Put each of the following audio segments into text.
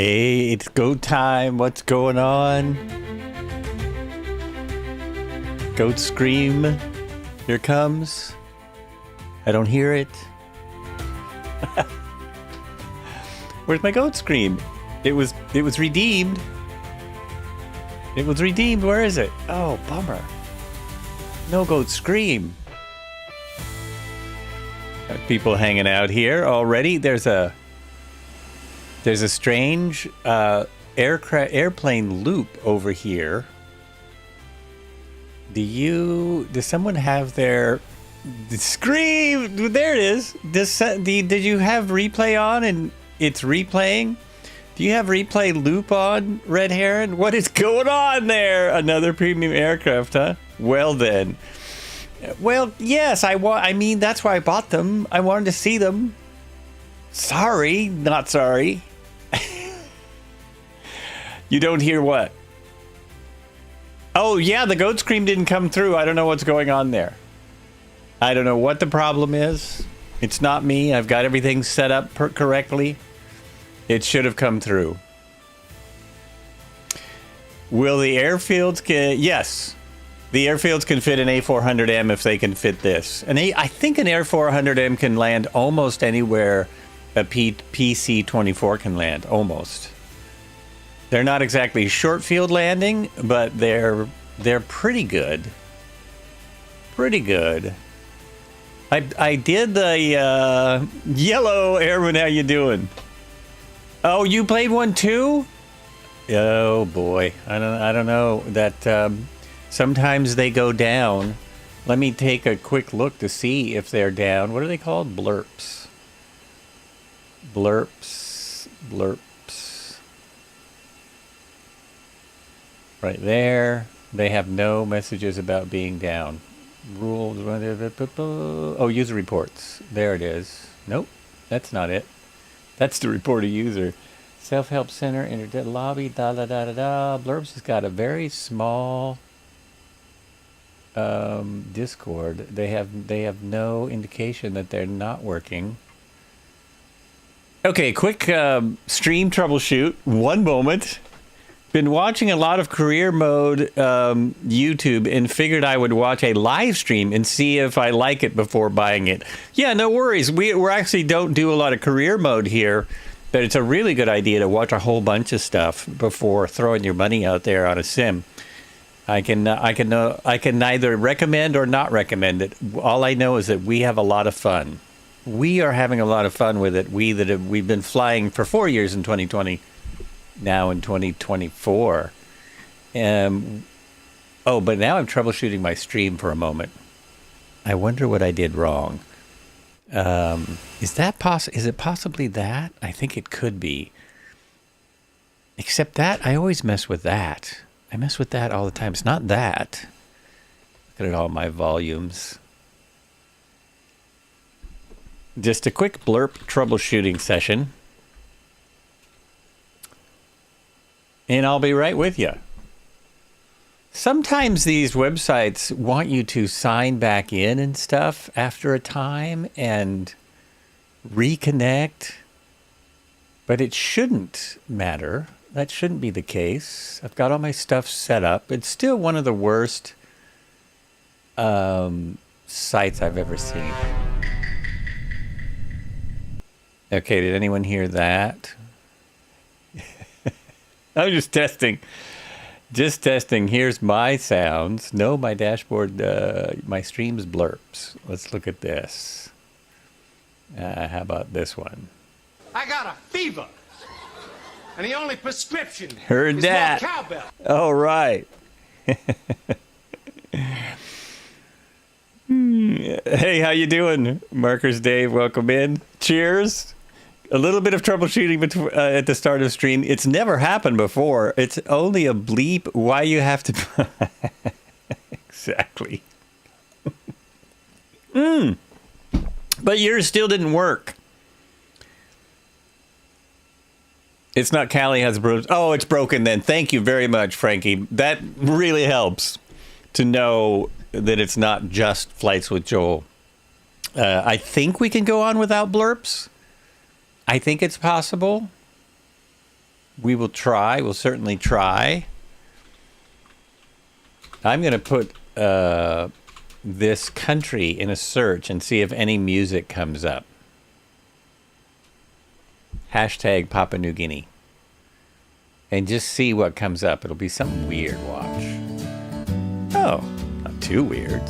Hey, it's goat time. What's going on? Goat scream. Here comes. I don't hear it. Where's my goat scream? It was redeemed. It was redeemed. Where is it? Oh, bummer. No goat scream. Got people hanging out here already. There's a strange airplane loop over here. Does someone have their scream? There it is. Did you have replay on and it's replaying? Do you have replay loop on, Red Heron? What is going on there? Another premium aircraft, huh? Well then. Well, yes, I mean, that's why I bought them. I wanted to see them. Sorry, not sorry. You don't hear what? Oh, yeah, the goat scream didn't come through. I don't know what's going on there. I don't know what the problem is. It's not me. I've got everything set up correctly. It should have come through. Will the airfields get... Yes. The airfields can fit an A400M if they can fit this. And I think an Air 400M can land almost anywhere a PC-24 can land. Almost. They're not exactly short field landing, but they're pretty good. Pretty good. I did the yellow airman. How you doing? Oh, you played one too? Oh boy, I don't know that. Sometimes they go down. Let me take a quick look to see if they're down. What are they called? Blurps. Blurps. Right there. They have no messages about being down. Rules. Oh, user reports. There it is. Nope, that's not it. That's to report a user. Self-help center, internet lobby, Blurps has got a very small Discord. They have no indication that they're not working. Okay, quick stream troubleshoot. One moment. Been watching a lot of career mode YouTube and figured I would watch a live stream and see if I like it before buying it. Yeah, no worries. We actually don't do a lot of career mode here, but it's a really good idea to watch a whole bunch of stuff before throwing your money out there on a sim. I can neither recommend or not recommend it. All I know is that we have a lot of fun. We are having a lot of fun with it. We've been flying for 4 years in 2020. Now in 2024. Oh, but now I'm troubleshooting my stream for a moment. I wonder what I did wrong. Is it possibly that? I think it could be. Except that, I always mess with that. I mess with that all the time. It's not that. Look at all my volumes. Just a quick blurp troubleshooting session. And I'll be right with you. Sometimes these websites want you to sign back in and stuff after a time and reconnect. But it shouldn't matter. That shouldn't be the case. I've got all my stuff set up. It's still one of the worst sites I've ever seen. Okay, did anyone hear that? I'm just testing. Just testing. Here's my sounds. No, my dashboard, my stream's blurps. Let's look at this. How about this one? I got a fever. And the only prescription Heard is that. more cowbell. All right. Hey, how you doing? Markers Dave, welcome in. Cheers. A little bit of troubleshooting at the start of stream. It's never happened before. It's only a bleep. Why you have to... Exactly. But yours still didn't work. It's not Callie has bruised. Oh, it's broken then. Thank you very much, Frankie. That really helps to know that it's not just Flights with Joel. I think we can go on without blurps. I think it's possible. We will try. We'll certainly try. I'm going to put this country in a search and see if any music comes up. Hashtag Papua New Guinea. And just see what comes up. It'll be something weird. Watch. Oh, not too weird.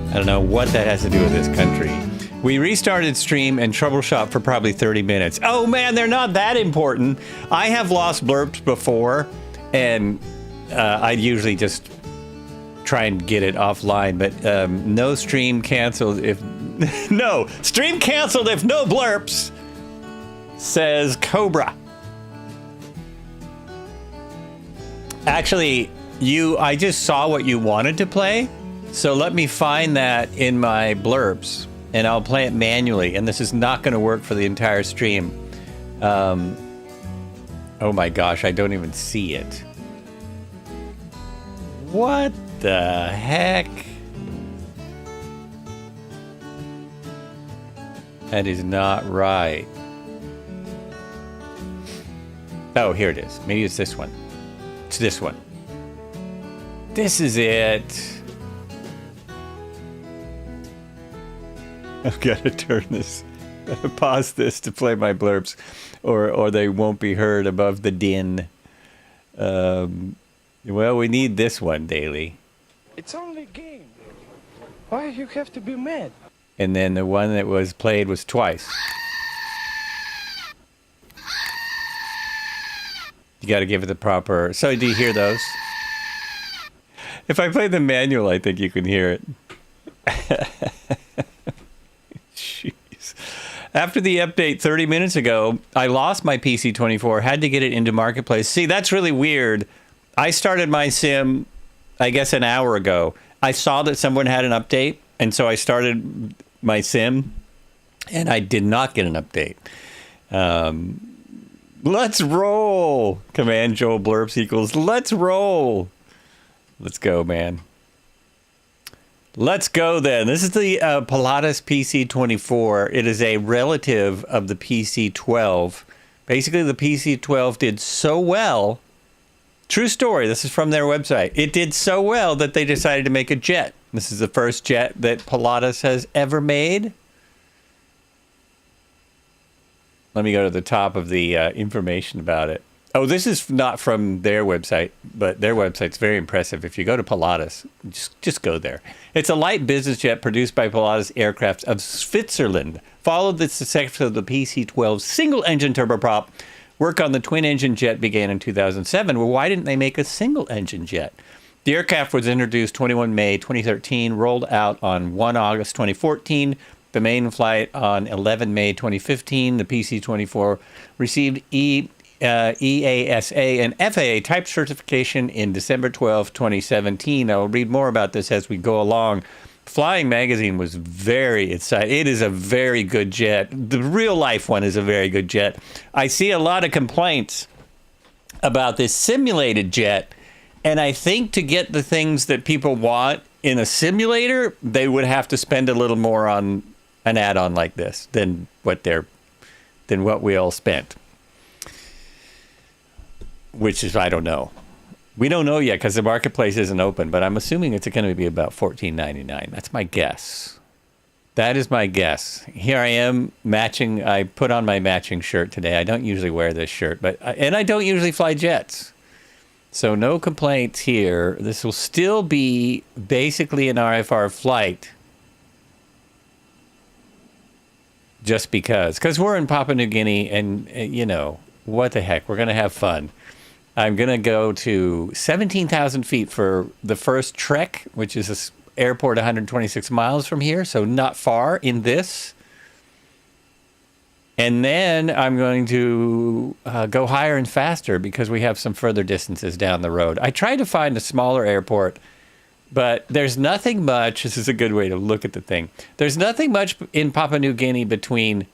I don't know what that has to do with this country. We restarted stream and troubleshot for probably 30 minutes. Oh man, they're not that important. I have lost blurps before, and I usually just try and get it offline, but no stream canceled if... no, stream canceled if no blurps, says Cobra. Actually, I just saw what you wanted to play, so let me find that in my blurps, and I'll play it manually, and this is not going to work for the entire stream. Oh my gosh, I don't even see it. What the heck? That is not right. Oh, here it is. Maybe it's this one. It's this one. This is it. I've got to turn this, pause this to play my blurps, or they won't be heard above the din. Well, we need this one, Daily. It's only a game. Why you have to be mad? And then the one that was played was twice. You got to give it the proper... So, do you hear those? If I play the manual, I think you can hear it. Jeez. After the update 30 minutes ago, I lost my PC-24, had to get it into Marketplace. See, that's really weird. I started my sim, I guess, an hour ago. I saw that someone had an update, and so I started my sim, and I did not get an update. Let's roll! Command Joel blurps equals let's roll! Let's go, man. Let's go, then. This is the Pilatus PC-24. It is a relative of the PC-12. Basically, the PC-12 did so well... True story. This is from their website. It did so well that they decided to make a jet. This is the first jet that Pilatus has ever made. Let me go to the top of the information about it. Oh, this is not from their website, but their website's very impressive. If you go to Pilatus, just go there. It's a light business jet produced by Pilatus Aircraft of Switzerland. Followed the success of the PC-12 single-engine turboprop. Work on the twin-engine jet began in 2007. Well, why didn't they make a single-engine jet? The aircraft was introduced 21 May 2013, rolled out on 1 August 2014, the main flight on 11 May 2015. The PC-24 received EASA and FAA type certification in December 12, 2017. I will read more about this as we go along. Flying Magazine was very excited. It is a very good jet. The real life one is a very good jet. I see a lot of complaints about this simulated jet, and I think to get the things that people want in a simulator, they would have to spend a little more on an add-on like this than what we all spent. Which is, I don't know. We don't know yet because the marketplace isn't open, but I'm assuming it's going to be about $14.99. That's my guess. That is my guess. Here I am matching. I put on my matching shirt today. I don't usually wear this shirt, and I don't usually fly jets. So no complaints here. This will still be basically an RFR flight. Just because we're in Papua New Guinea, and you know, what the heck, we're going to have fun. I'm going to go to 17,000 feet for the first trek, which is an airport 126 miles from here, so not far in this. And then I'm going to go higher and faster because we have some further distances down the road. I tried to find a smaller airport, but there's nothing much. This is a good way to look at the thing. There's nothing much in Papua New Guinea between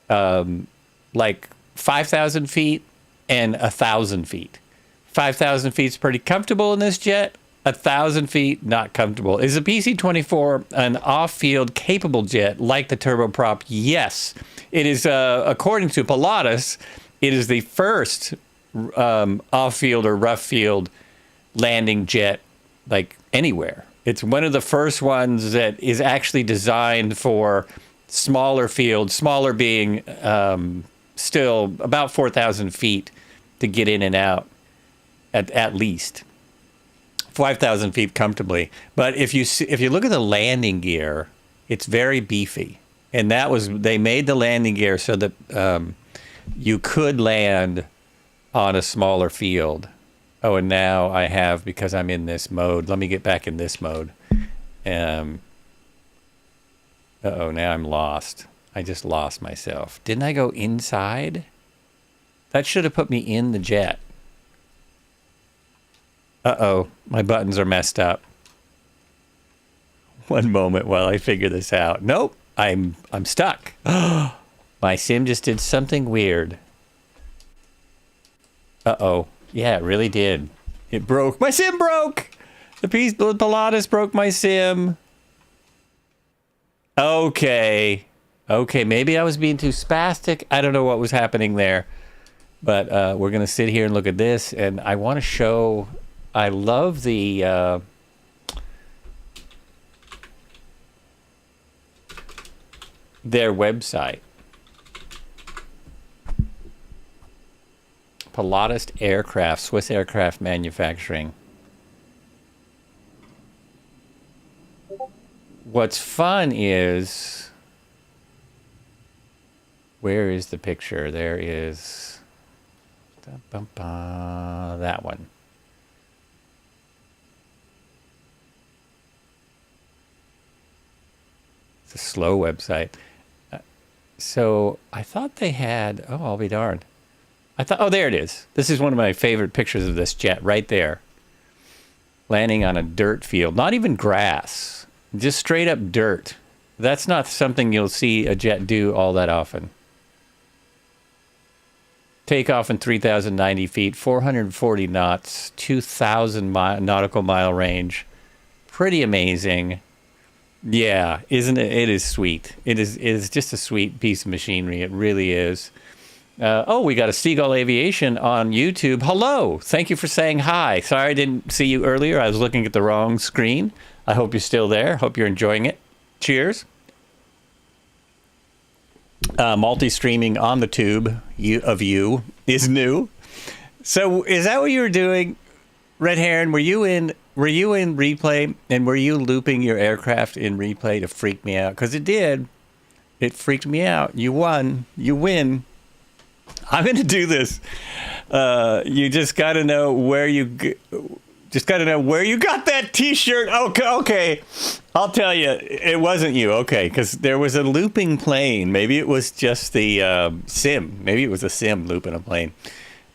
like 5,000 feet and 1,000 feet. 5,000 feet is pretty comfortable in this jet. 1,000 feet, not comfortable. Is the PC-24 an off-field capable jet like the turboprop? Yes. It is, according to Pilatus, It is the first off-field or rough field landing jet, like anywhere. It's one of the first ones that is actually designed for smaller fields, smaller being still about 4,000 feet to get in and out at least. 5,000 feet comfortably. But if you look at the landing gear, it's very beefy. And they made the landing gear so that you could land on a smaller field. Oh, and now I have, because I'm in this mode, let me get back in this mode. Uh-oh, now I'm lost. I just lost myself. Didn't I go inside? That should have put me in the jet. Uh-oh, my buttons are messed up. One moment while I figure this out. Nope, I'm stuck. My sim just did something weird. Uh-oh. Yeah, it really did. It broke. My sim broke! The Pilatus broke my sim. Okay. Okay, maybe I was being too spastic. I don't know what was happening there. But we're going to sit here and look at this. And I want to show... I love the... their website. Pilatus Aircraft, Swiss Aircraft Manufacturing. What's fun is... Where is the picture? There is... that one. It's a slow website. So I thought they had... Oh, I'll be darned. Oh, there it is. This is one of my favorite pictures of this jet right there. Landing on a dirt field. Not even grass. Just straight up dirt. That's not something you'll see a jet do all that often. Takeoff in 3,090 feet, 440 knots, 2,000 nautical mile range. Pretty amazing. Yeah, isn't it? It is sweet. It is just a sweet piece of machinery. It really is. Oh, we got a Seagull Aviation on YouTube. Hello. Thank you for saying hi. Sorry I didn't see you earlier. I was looking at the wrong screen. I hope you're still there. Hope you're enjoying it. Cheers. Multi-streaming on the tube of you is new. So is that what you were doing, Red Heron? Were you in replay, and were you looping your aircraft in replay to freak me out? Because it did. It freaked me out. You won. You win. I'm going to do this. You just got to know where you got that T-shirt. Okay. I'll tell you, it wasn't you. Okay, because there was a looping plane. Maybe it was just the sim. Maybe it was a sim looping a plane.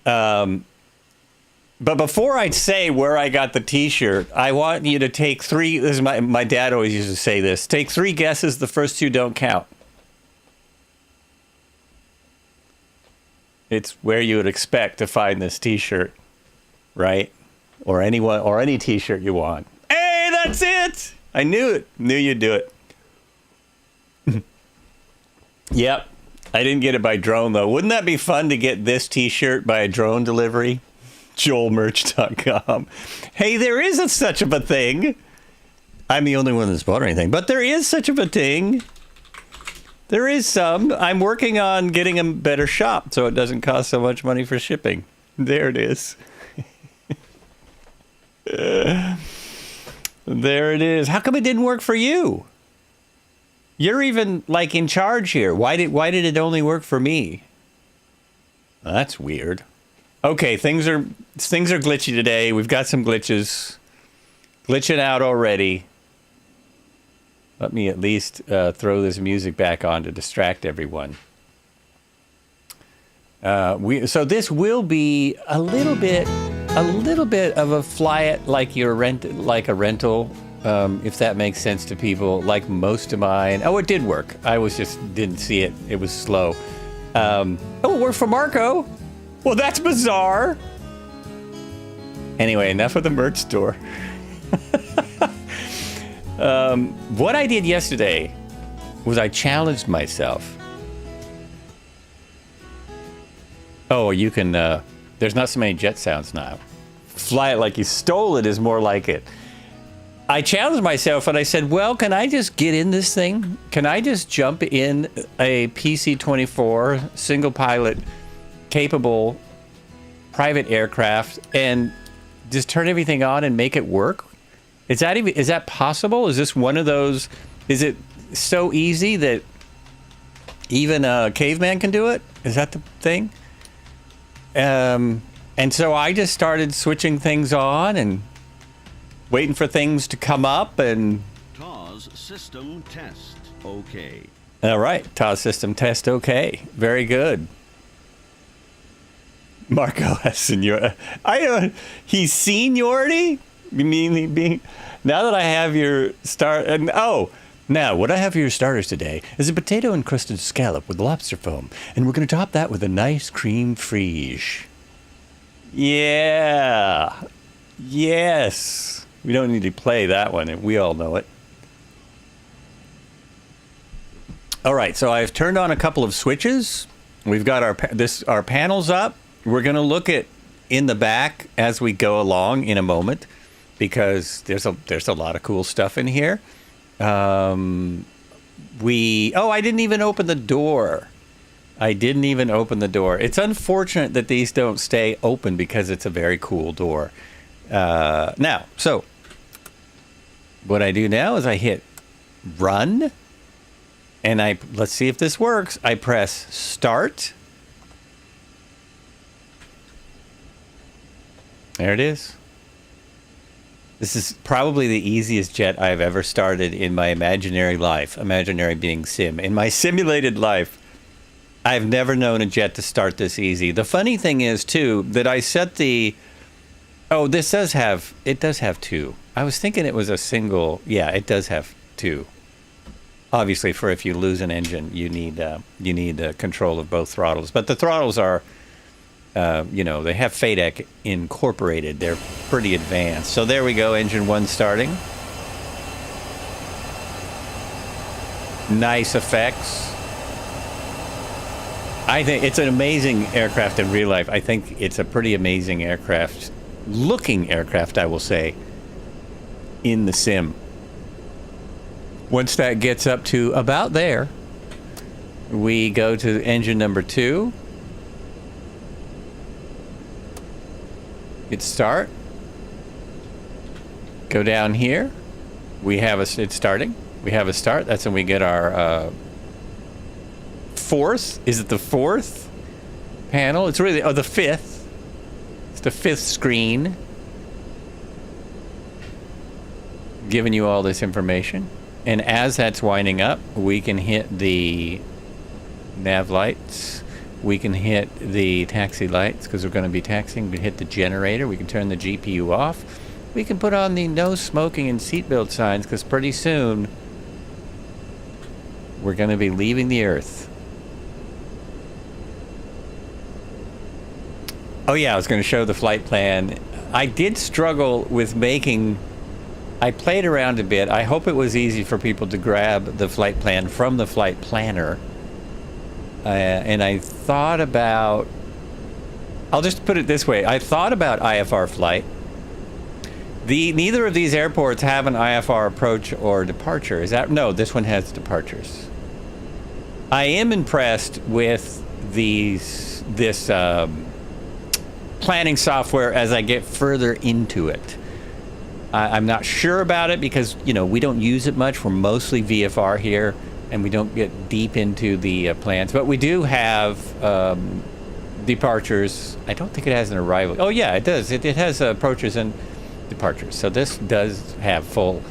But before I say where I got the T-shirt, I want you to take three. This is my dad always used to say this. Take three guesses. The first two don't count. It's where you would expect to find this T-shirt, right? Or any T-shirt you want. Hey, that's it! I knew it. Knew you'd do it. Yep. I didn't get it by drone, though. Wouldn't that be fun to get this T-shirt by a drone delivery? JoelMerch.com. Hey, there is such of a thing. I'm the only one that's bought anything, but there is such of a thing. There is some. I'm working on getting a better shop so it doesn't cost so much money for shipping. There it is. There it is. How come it didn't work for you? You're even like in charge here. Why did it only work for me? Well, that's weird. Okay, things are glitchy today. We've got some glitches. Glitching out already. Let me at least throw this music back on to distract everyone. So this will be a little bit of a fly it like a rental, if that makes sense to people. Like most of mine. Oh, it did work. I didn't see it. It was slow. Oh, it worked for Marco. Well, that's bizarre. Anyway, enough of the merch store. What I did yesterday was I challenged myself. Oh, you can, there's not so many jet sounds now. Fly it like you stole it is more like it. I challenged myself and I said, well, can I just get in this thing? Can I just jump in a PC-24 single pilot capable private aircraft and just turn everything on and make it work? Is that possible? Is this one of those, is it so easy that even a caveman can do it? Is that the thing? And so I just started switching things on and waiting for things to come up and... TAWS system test, okay. All right, TAWS system test, okay. Very good. Marco has seniority. He's seniority? You mean being... Now that I have your start... And, oh, now what I have for your starters today is a potato-encrusted scallop with lobster foam. And we're going to top that with a nice cream frige. Yeah. Yes. We don't need to play that one. We all know it. All right, so I've turned on a couple of switches. We've got our panels up. We're going to look at in the back as we go along in a moment because there's a lot of cool stuff in here. I didn't even open the door. It's unfortunate that these don't stay open because it's a very cool door. Now, so what I do now is I hit run and let's see if this works. I press start. There it is. This is probably the easiest jet I've ever started in my imaginary life. Imaginary being sim. In my simulated life, I've never known a jet to start this easy. The funny thing is, too, that I set the... Oh, it does have two. I was thinking it was a single. Yeah, it does have two. Obviously, for if you lose an engine, you need control of both throttles. But the throttles are, they have FADEC incorporated. They're pretty advanced. So there we go, engine one starting. Nice effects. I think it's an amazing aircraft in real life. I think it's a pretty amazing aircraft. Looking aircraft, I will say, in the sim. Once that gets up to about there, we go to engine number 2. Hit start. Go down here. It's starting. We have a start. That's when we get our fourth. Is it the fourth panel? It's really, the fifth. It's the fifth screen. Giving you all this information. And as that's winding up, we can hit the nav lights. We can hit the taxi lights because we're going to be taxiing. We can hit the generator. We can turn the GPU off. We can put on the no smoking and seatbelt signs because pretty soon we're going to be leaving the Earth. Oh yeah, I was going to show the flight plan. I did struggle with making... I played around a bit. I hope it was easy for people to grab the flight plan from the flight planner. And I thought about... I'll just put it this way. I thought about IFR flight. Neither of these airports have an IFR approach or departure. Is that... No, this one has departures. I am impressed with this planning software as I get further into it. I'm not sure about it because, we don't use it much. We're mostly VFR here, and we don't get deep into the plans. But we do have departures. I don't think it has an arrival. Oh, yeah, it does. It has approaches and departures. So this does have full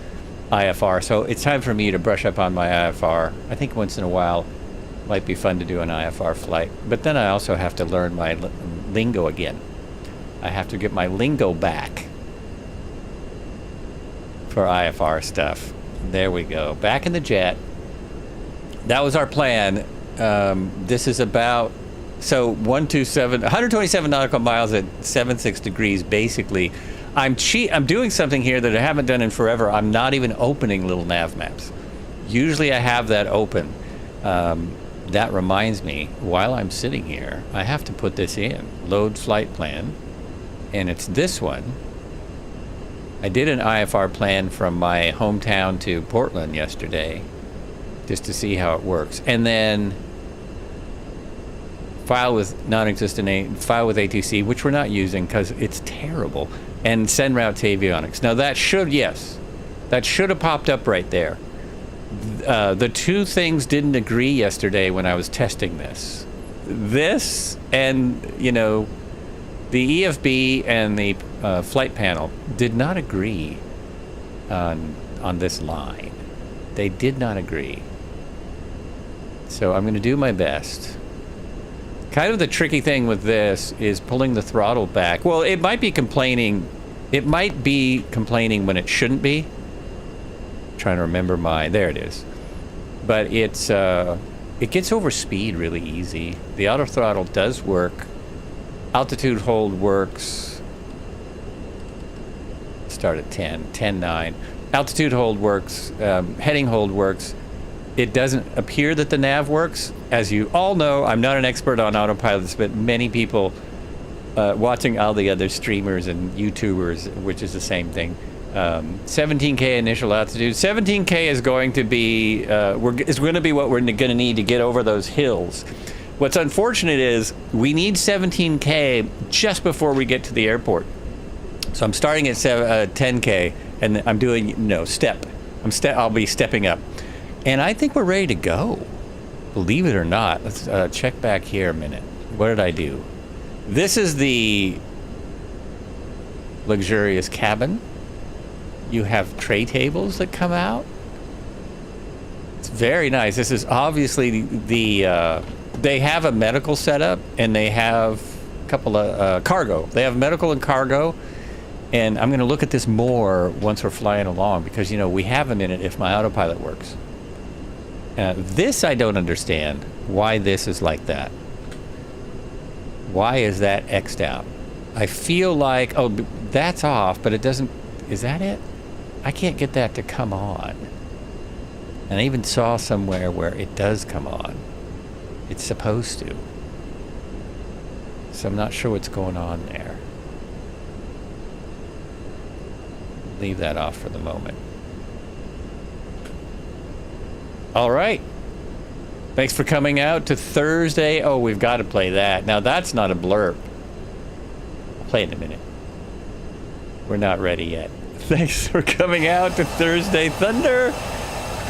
IFR. So it's time for me to brush up on my IFR. I think once in a while might be fun to do an IFR flight. But then I also have to learn my lingo again. I have to get my lingo back for IFR stuff. There we go. Back in the jet. That was our plan. This is about 127 nautical miles at 76 degrees. Basically, I'm doing something here that I haven't done in forever. I'm not even opening little nav maps. Usually, I have that open. that reminds me, while I'm sitting here, I have to put this in. Load flight plan. And it's this one. I did an IFR plan from my hometown to Portland yesterday, just to see how it works. And then file with non-existent, file with ATC, which we're not using because it's terrible, and send route to avionics. Now that should, yes, that should have popped up right there. The two things didn't agree yesterday when I was testing this. This and, you know, the EFB and the flight panel did not agree on this line. They did not agree. So I'm going to do my best. Kind of the tricky thing with this is pulling the throttle back. Well, it might be complaining. It might be complaining when it shouldn't be. I'm trying to remember there it is. But it's it gets over speed really easy. The auto throttle does work. Altitude hold works. Start at 10.9. Altitude hold works. Heading hold works. It doesn't appear that the nav works. As you all know, I'm not an expert on autopilots, but many people watching all the other streamers and YouTubers, which is the same thing. 17K initial altitude. 17K is going to be is going to be what we're going to need to get over those hills. What's unfortunate is we need 17K just before we get to the airport. So I'm starting at 10K, and I'm doing step. I'll be stepping up. And I think we're ready to go. Believe it or not. Let's check back here a minute. What did I do? This is the luxurious cabin. You have tray tables that come out. It's very nice. This is obviously they have a medical setup, and they have a couple of cargo. They have medical and cargo. And I'm going to look at this more once we're flying along because, we have a minute if my autopilot works. This I don't understand why this is like that. Why is that X'd out? I feel like, oh, that's off, but it doesn't, is that it? I can't get that to come on. And I even saw somewhere where it does come on. It's supposed to. So I'm not sure what's going on there. Leave that off for the moment. All right. Thanks for coming out to Thursday. Oh, we've got to play that. Now, that's not a blurb. I'll play it in a minute. We're not ready yet. Thanks for coming out to Thursday Thunder.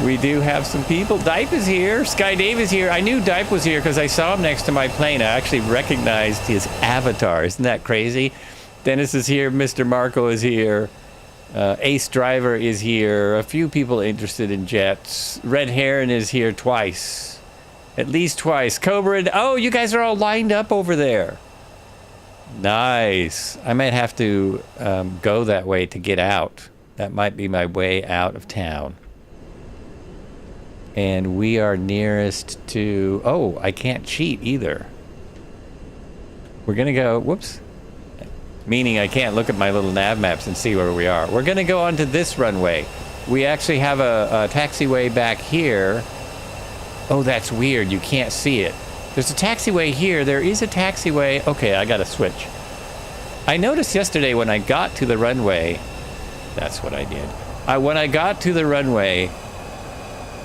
We do have some people. Dipe is here. Sky Dave is here. I knew Dipe was here because I saw him next to my plane. I actually recognized his avatar. Isn't that crazy? Dennis is here. Mr. Marco is here. Ace Driver is here. A few people interested in jets. Red Heron is here twice. At least twice. Cobra. Oh, you guys are all lined up over there. Nice. I might have to go that way to get out. That might be my way out of town. And we are nearest to... Oh, I can't cheat either. We're going to go... Whoops. Meaning I can't look at my little nav maps and see where we are. We're going to go onto this runway. We actually have a taxiway back here. Oh, that's weird. You can't see it. There's a taxiway here. There is a taxiway. Okay, I got to switch. I noticed yesterday when I got to the runway... That's what I did. When I got to the runway,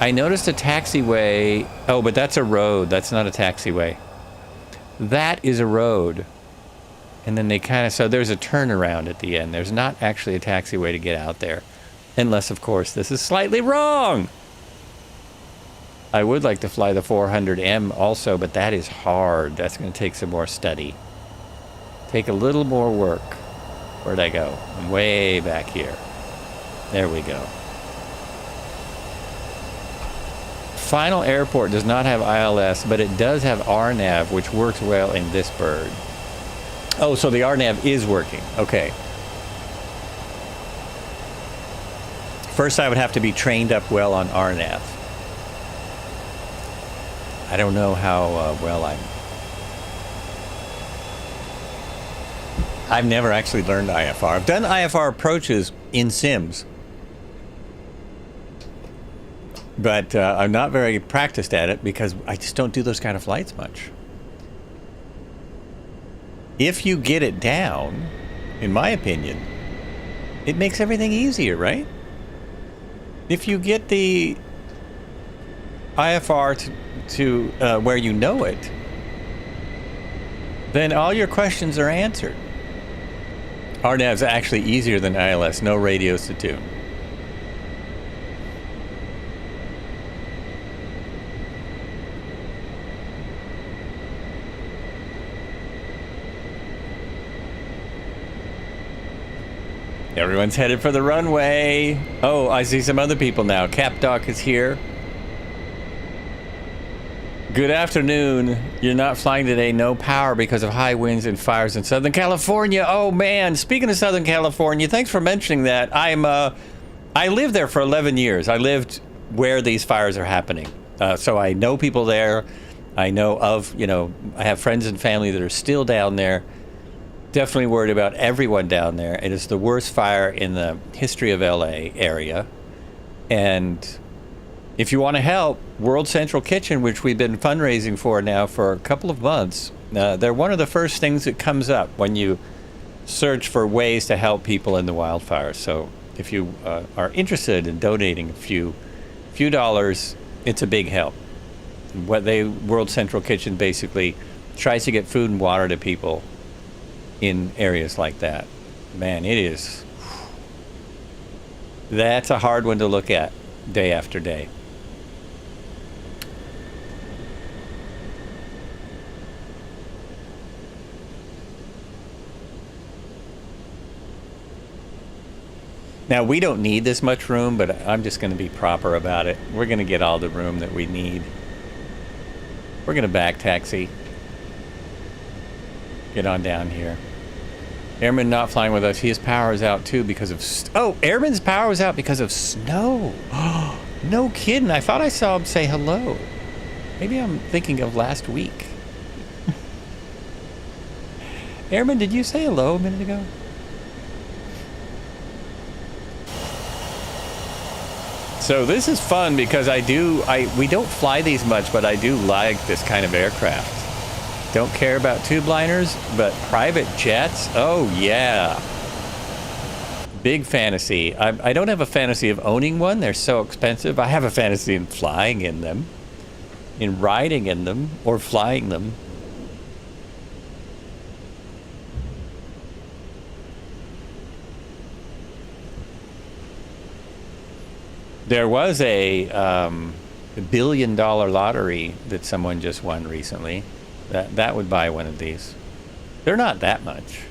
I noticed a taxiway... Oh, but that's a road. That's not a taxiway. That is a road. And then they kind of... So there's a turnaround at the end. There's not actually a taxiway to get out there. Unless, of course, this is slightly wrong. I would like to fly the 400M also, but that is hard. That's going to take some more study. Take a little more work. Where'd I go? I'm way back here. There we go. Final Airport does not have ILS, but it does have RNAV, which works well in this bird. Oh, so the RNAV is working. Okay. First, I would have to be trained up well on RNAV. I don't know how well I've never actually learned IFR. I've done IFR approaches in sims. But I'm not very practiced at it because I just don't do those kind of flights much. If you get it down, in my opinion, it makes everything easier, right? If you get the IFR to where you know it, then all your questions are answered. RNAV's actually easier than ILS, no radios to tune. Everyone's headed for the runway. Oh, I see some other people now. CapDoc is here. Good afternoon. You're not flying today. No power because of high winds and fires in Southern California. Oh man, speaking of Southern California, thanks for mentioning that. I lived there for 11 years. I lived where these fires are happening. So I know people there. I know of, I have friends and family that are still down there. Definitely worried about everyone down there. It is the worst fire in the history of LA area. And if you want to help, World Central Kitchen, which we've been fundraising for now for a couple of months, they're one of the first things that comes up when you search for ways to help people in the wildfires. So if you are interested in donating a few dollars, it's a big help. World Central Kitchen basically tries to get food and water to people in areas like that. Man, it is. That's a hard one to look at day after day. Now, we don't need this much room, but I'm just going to be proper about it. We're going to get all the room that we need. We're going to back taxi. Get on down here. Airman not flying with us. His power is out too because of... Oh, Airman's power is out because of snow. No kidding. I thought I saw him say hello. Maybe I'm thinking of last week. Airman, did you say hello a minute ago? So this is fun because we don't fly these much, but I do like this kind of aircraft. Don't care about tube liners, but private jets, oh yeah. Big fantasy. I don't have a fantasy of owning one. They're so expensive. I have a fantasy in flying in them, in riding in them, or flying them. There was a $1 billion lottery that someone just won recently. That would buy one of these. They're not that much.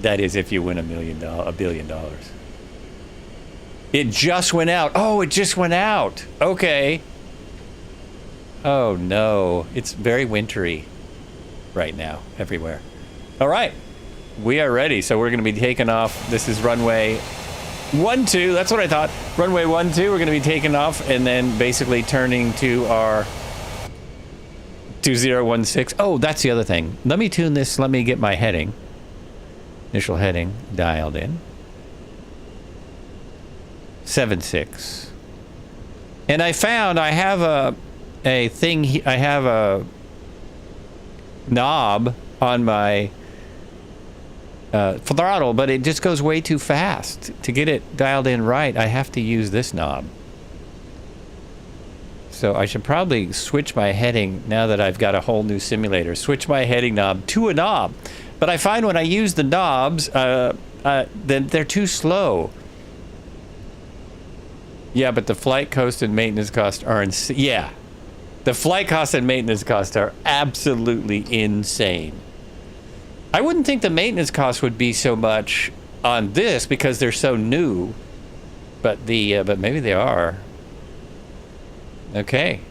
That is, if you win $1 billion. It just went out. Oh, it just went out. Okay. Oh no, it's very wintry right now everywhere. All right, we are ready. So we're going to be taking off. This is runway 12. That's what I thought. Runway 12. We're going to be taking off and then basically turning to our 2016. Oh, that's the other thing. Let me tune this. Let me get my heading. Initial heading dialed in. 76. And I found I have a thing. I have a knob on my throttle, but it just goes way too fast. To get it dialed in right, I have to use this knob. So I should probably switch my heading now that I've got a whole new simulator. Switch my heading knob to a knob. But I find when I use the knobs, then they're too slow. Yeah, but the flight cost and maintenance costs are insane. Yeah, the flight costs and maintenance costs are absolutely insane. I wouldn't think the maintenance costs would be so much on this because they're so new, but maybe they are. Okay,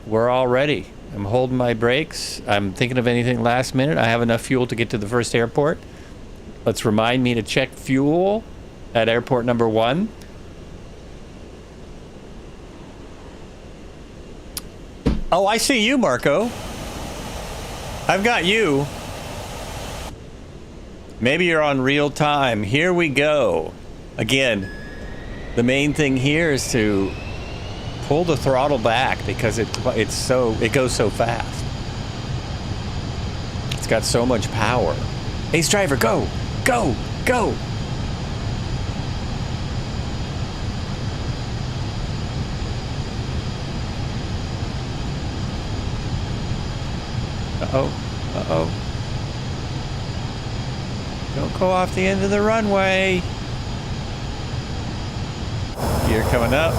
we're all ready. I'm holding my brakes. I'm thinking of anything last minute. I have enough fuel to get to the first airport. Let's remind me to check fuel at airport number 1. Oh, I see you, Marco. I've got you. Maybe you're on real time. Here we go. Again, The main thing here is to pull the throttle back because it goes so fast. It's got so much power. Ace Driver, go! Go! Go! Uh-oh. Uh-oh. Don't go off the end of the runway. Gear coming up.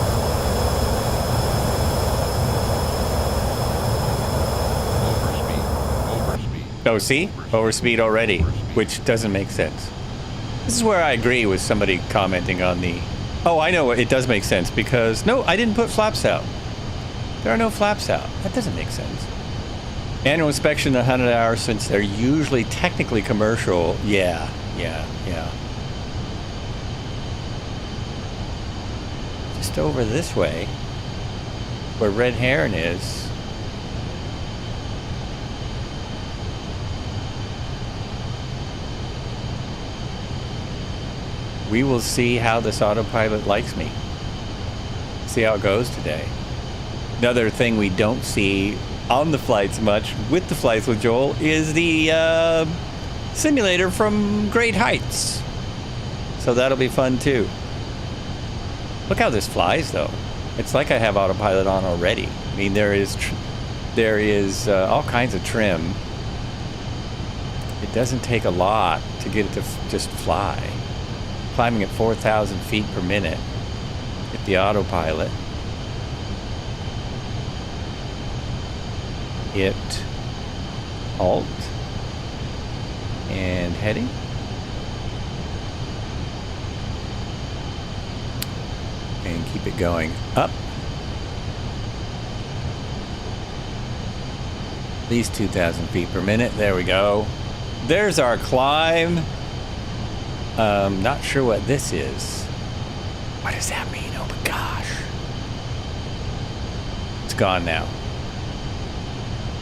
Overspeed. Oh, see? Overspeed already, which doesn't make sense. This is where I agree with somebody commenting on the... Oh, I know, it does make sense because... No, I didn't put flaps out. There are no flaps out. That doesn't make sense. Annual inspection 100 hours since they're usually technically commercial. Yeah. Just over this way, where Red Heron is. We will see how this autopilot likes me. See how it goes today. Another thing we don't see on the flights much with the flights with Joel is the simulator from Great Heights. So that'll be fun too. Look how this flies though. It's like I have autopilot on already. I mean, there is all kinds of trim. It doesn't take a lot to get it to just fly. Climbing at 4,000 feet per minute with the autopilot. Hit Alt and heading. And keep it going up. At least 2,000 feet per minute. There we go. There's our climb. Not sure what this is. What does that mean? Oh my gosh. It's gone now.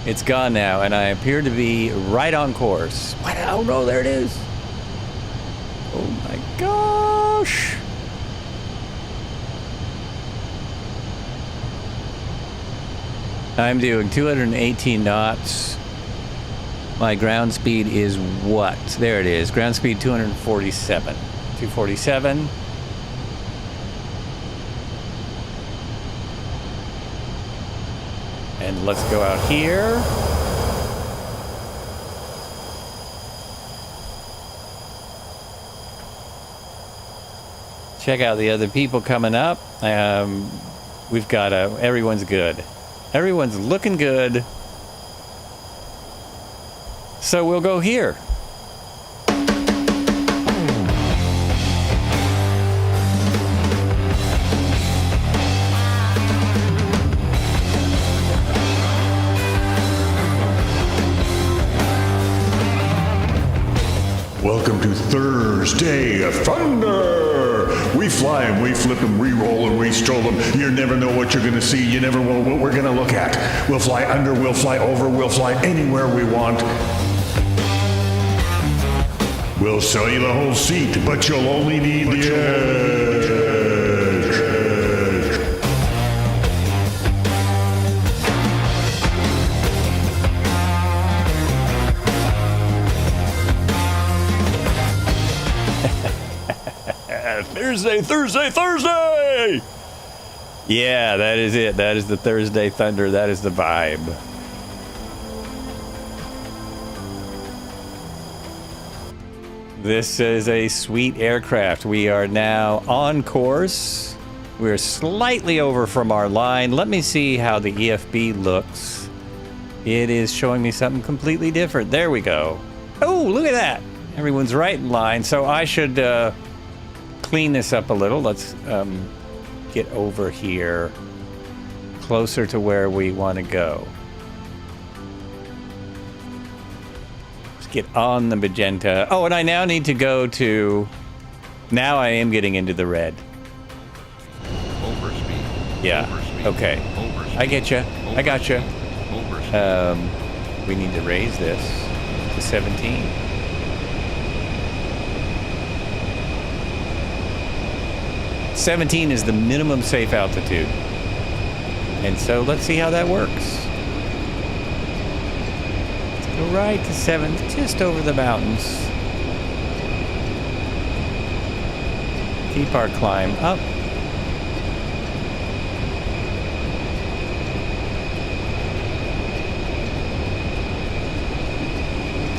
It's gone now, and I appear to be right on course. What? Oh no, there it is. Oh my gosh. I'm doing 218 knots. My ground speed is what? There it is. Ground speed 247. 247. And let's go out here. Check out the other people coming up. We've got everyone's good. Everyone's looking good. So we'll go here. Welcome to Thursday of Thunder. We fly them, we flip them, we roll them, we stroll them. You never know what you're going to see. You never know what we're going to look at. We'll fly under, we'll fly over, we'll fly anywhere we want. We'll sell you the whole seat, but you'll only need the edge. Thursday! Yeah, that is it. That is the Thursday Thunder. That is the vibe. This is a sweet aircraft. We are now on course. We're slightly over from our line. Let me see how the EFB looks. It is showing me something completely different. There we go. Oh, look at that. Everyone's right in line. So I should clean this up a little. Let's get over here closer to where we want to go. Let's get on the magenta. Oh, and I now need to go to... Now I am getting into the red. Overspeed. Yeah. Overspeed. Okay. Overspeed. I get you. I got you. Overspeed. We need to raise this to 17. 17 is the minimum safe altitude. And so let's see how that works. Let's go right to 7, just over the mountains. Keep our climb up.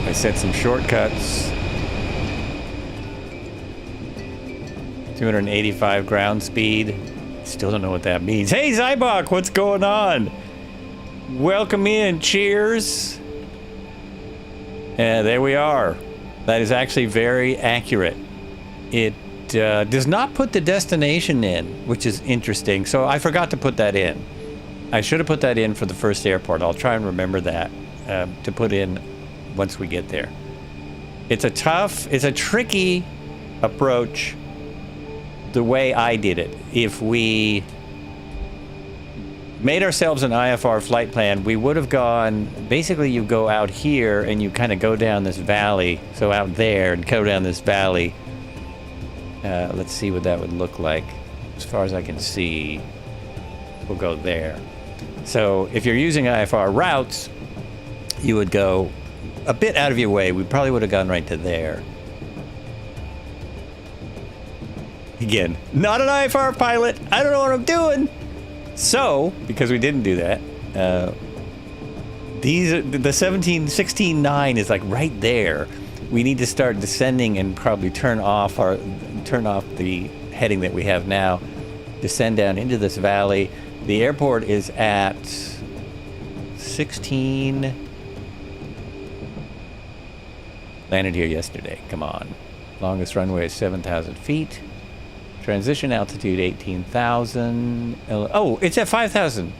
I set some shortcuts. 285 ground speed. Still don't know what that means. Hey, Zybok, what's going on? Welcome in. Cheers. There we are. That is actually very accurate. It does not put the destination in, which is interesting. So I forgot to put that in. I should have put that in for the first airport. I'll try and remember that to put in once we get there. It's a tricky approach the way I did it. If we made ourselves an IFR flight plan, we would have gone, basically you go out here and you kind of go down this valley. So out there and go down this valley. Let's see what that would look like. As far as I can see, we'll go there. So if you're using IFR routes, you would go a bit out of your way. We probably would have gone right to there. Again, not an IFR pilot. I don't know what I'm doing. So, because we didn't do that, the 16.9 is like right there. We need to start descending and probably turn off the heading that we have now. Descend down into this valley. The airport is at 16. Landed here yesterday. Come on. Longest runway is 7,000 feet. Transition altitude 18,000. Oh, it's at 5,000.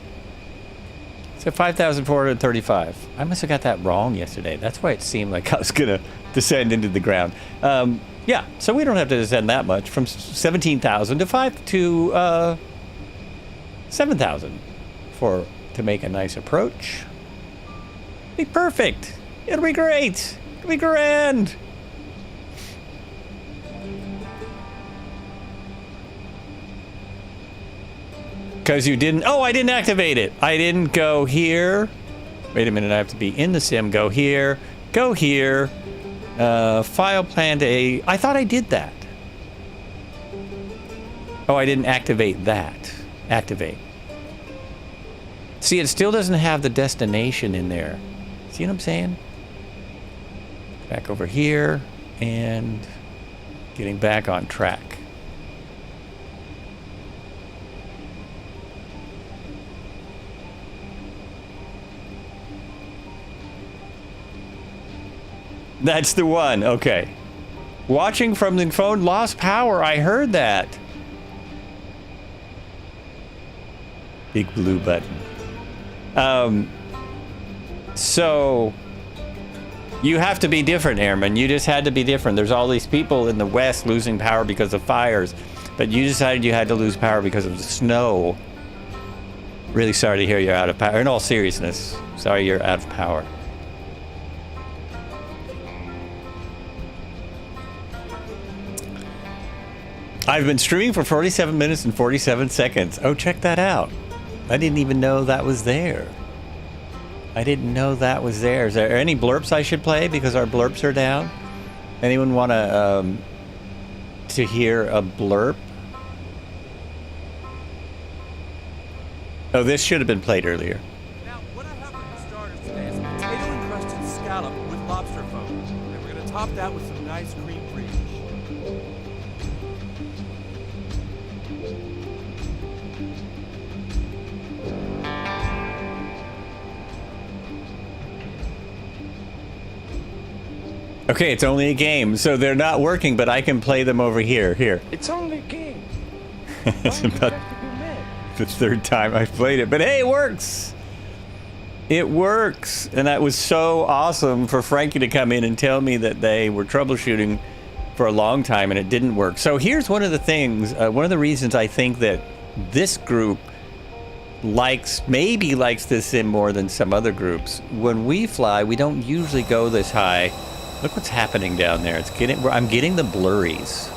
It's at 5,435. I must have got that wrong yesterday. That's why it seemed like I was going to descend into the ground. Yeah, so we don't have to descend that much. From 17,000 to 7,000 to make a nice approach. Be perfect. It'll be great. It'll be grand. Because you didn't... Oh, I didn't activate it. I didn't go here. Wait a minute. I have to be in the sim. Go here. Go here. File plan to A. I thought I did that. Oh, I didn't activate that. Activate. See, it still doesn't have the destination in there. See what I'm saying? Back over here. And getting back on track. That's the one. Okay. Watching from the phone, lost power. I heard that. Big blue button. So you have to be different, Airman. You just had to be different. There's all these people in the West losing power because of fires, but you decided you had to lose power because of the snow. Really sorry to hear you're out of power. In all seriousness, sorry you're out of power. I've been streaming for 47 minutes and 47 seconds. Oh, check that out. I didn't even know that was there. I didn't know that was there. Is there any blurps I should play because our blurps are down? Anyone want to hear a blurp? Oh, this should have been played earlier. Now, what I have for the starters today is a potato-encrusted scallop with lobster foam. And we're going to top that with some nice cream fraiche. Okay, it's only a game, so they're not working, but I can play them over here. Here. It's only a game. It's Why do you about have to be mad? the third time I've played it, but hey, it works. It works, and that was so awesome for Frankie to come in and tell me that they were troubleshooting for a long time and it didn't work. So here's one of the things, one of the reasons I think that this group maybe likes this sim more than some other groups. When we fly, we don't usually go this high. Look what's happening down there. I'm getting the blurries.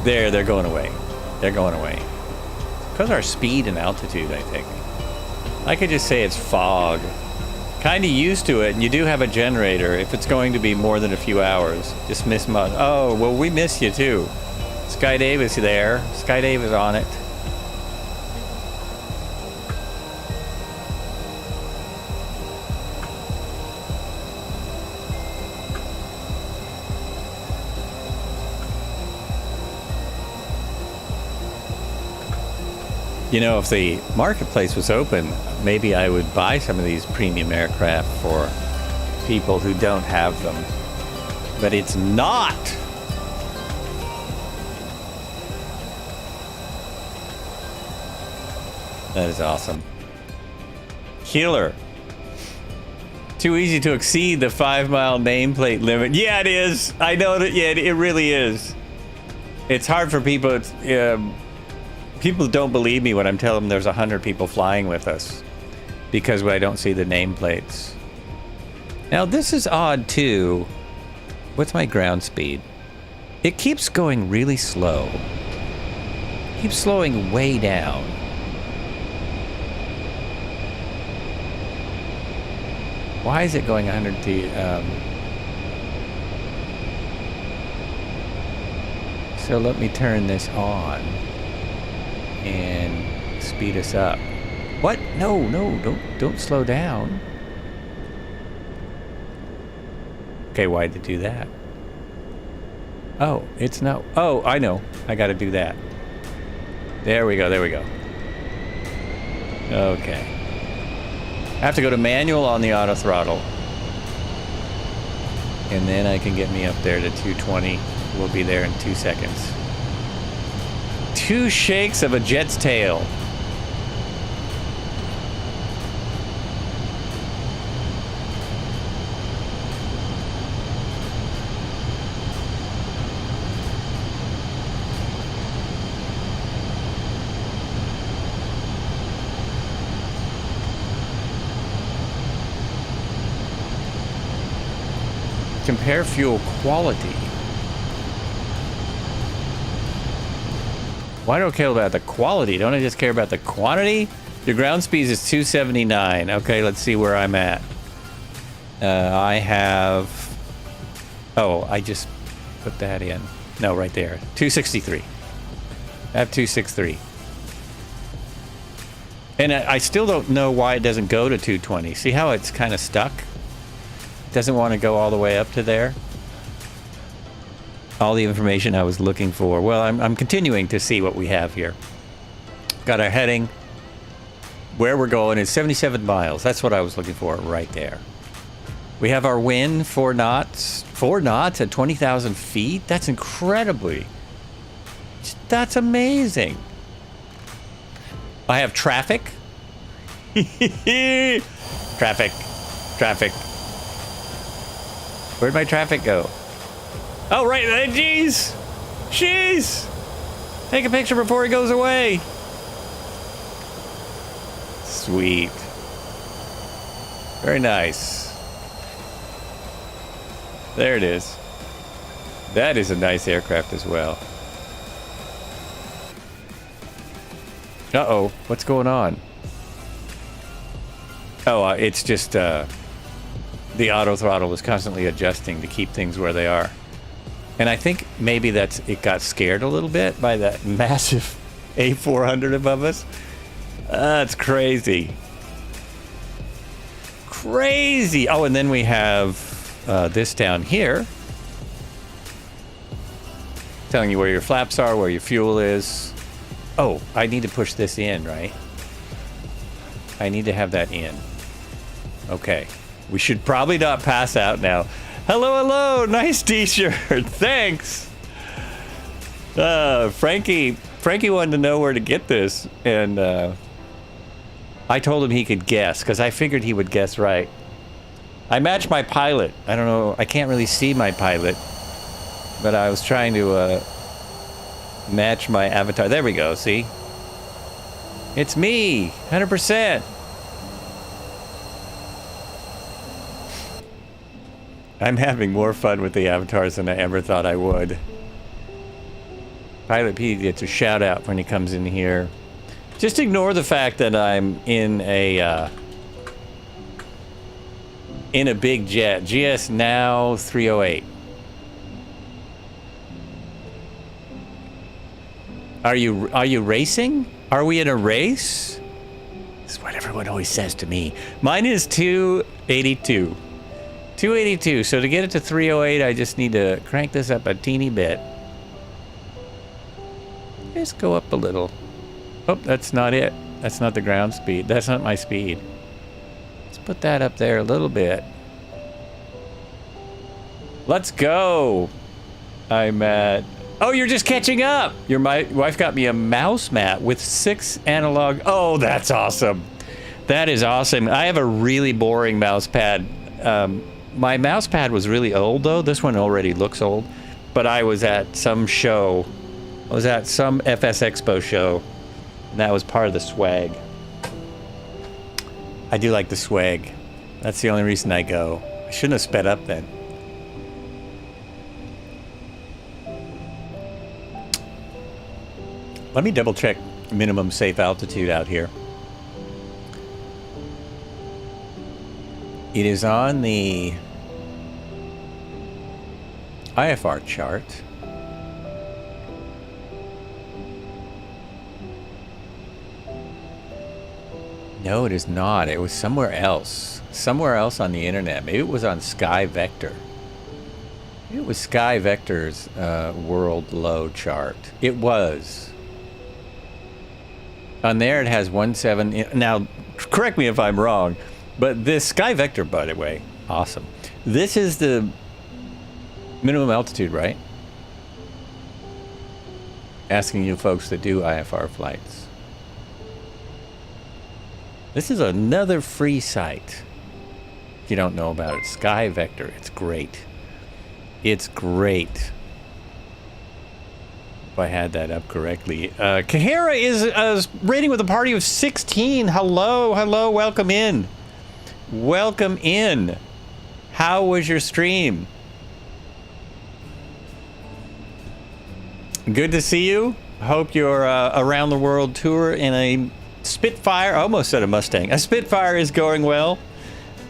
They're going away. They're going away. Because our speed and altitude, I think. I could just say it's fog. Kind of used to it, and you do have a generator if it's going to be more than a few hours. Just miss mud. Oh, well, we miss you too. Sky Dave is there. Sky Dave is on it. You know, if the marketplace was open, maybe I would buy some of these premium aircraft for people who don't have them. But it's not. That is awesome. Killer. Too easy to exceed the 5-mile nameplate limit. Yeah, it is. I know that. Yeah, it really is. It's hard for people. People don't believe me when I'm telling them there's 100 people flying with us because I don't see the nameplates. Now this is odd too. What's my ground speed? It keeps going really slow. Keeps slowing way down. Why is it going 100 T? So let me turn this on and speed us up. What? No, don't slow down. Okay, why'd it do that? Oh, it's no. Oh, I know. I gotta do that. There we go, Okay. I have to go to manual on the auto throttle. And then I can get me up there to 220. We'll be there in 2 seconds. 2 shakes of a jet's tail. Compare fuel quality. Why do I care about the quality? Don't I just care about the quantity? Your ground speed is 279. Okay, let's see where I'm at. I have... Oh, I just put that in. No, right there. 263. I have 263. And I still don't know why it doesn't go to 220. See how it's kind of stuck? It doesn't want to go all the way up to there. All the information I was looking for. Well, I'm continuing to see what we have here. Got our heading. Where we're going is 77 miles. That's what I was looking for right there. We have our wind, 4 knots. 4 knots at 20,000 feet? That's incredibly... That's amazing. I have traffic. Traffic. Where'd my traffic go? Oh, right. Jeez. Take a picture before he goes away. Sweet. Very nice. There it is. That is a nice aircraft as well. Uh-oh. What's going on? Oh, it's just the auto throttle is constantly adjusting to keep things where they are. And I think maybe it got scared a little bit by that massive A400 above us. That's crazy. Crazy. Oh, and then we have this down here. Telling you where your flaps are, where your fuel is. Oh, I need to push this in, right? I need to have that in. Okay. We should probably not pass out now. Hello. Nice t-shirt. Thanks. Frankie wanted to know where to get this. And I told him he could guess, because I figured he would guess right. I matched my pilot. I don't know. I can't really see my pilot. But I was trying to match my avatar. There we go. See? It's me. 100%. I'm having more fun with the avatars than I ever thought I would. Pilot P gets a shout out when he comes in here. Just ignore the fact that I'm in a big jet. GS now 308. Are you racing? Are we in a race? That's what everyone always says to me. Mine is 282. 282. So to get it to 308, I just need to crank this up a teeny bit. Just go up a little. Oh, that's not it. That's not the ground speed. That's not my speed. Let's put that up there a little bit. Let's go. I'm at... Oh, you're just catching up. My wife got me a mouse mat with 6 analog. Oh, that's awesome. That is awesome. I have a really boring mouse pad. My mouse pad was really old, though. This one already looks old. But I was at some show. I was at some FS Expo show. And that was part of the swag. I do like the swag. That's the only reason I go. I shouldn't have sped up then. Let me double check minimum safe altitude out here. It is on the IFR chart. No, it is not. It was somewhere else. Somewhere else on the internet. Maybe it was on Sky Vector. Maybe it was Sky Vector's world low chart. It was. On there it has 1.7. Now, correct me if I'm wrong, but this Sky Vector, by the way, awesome. This is the minimum altitude, right? Asking you folks that do IFR flights. This is another free site. If you don't know about it, Sky Vector. It's great. It's great. If I had that up correctly. Kahara is rating with a party of 16. Hello, hello, welcome in. Welcome in. How was your stream? Good to see you. Hope your around the world tour in a Spitfire, I almost said a Mustang. A Spitfire is going well.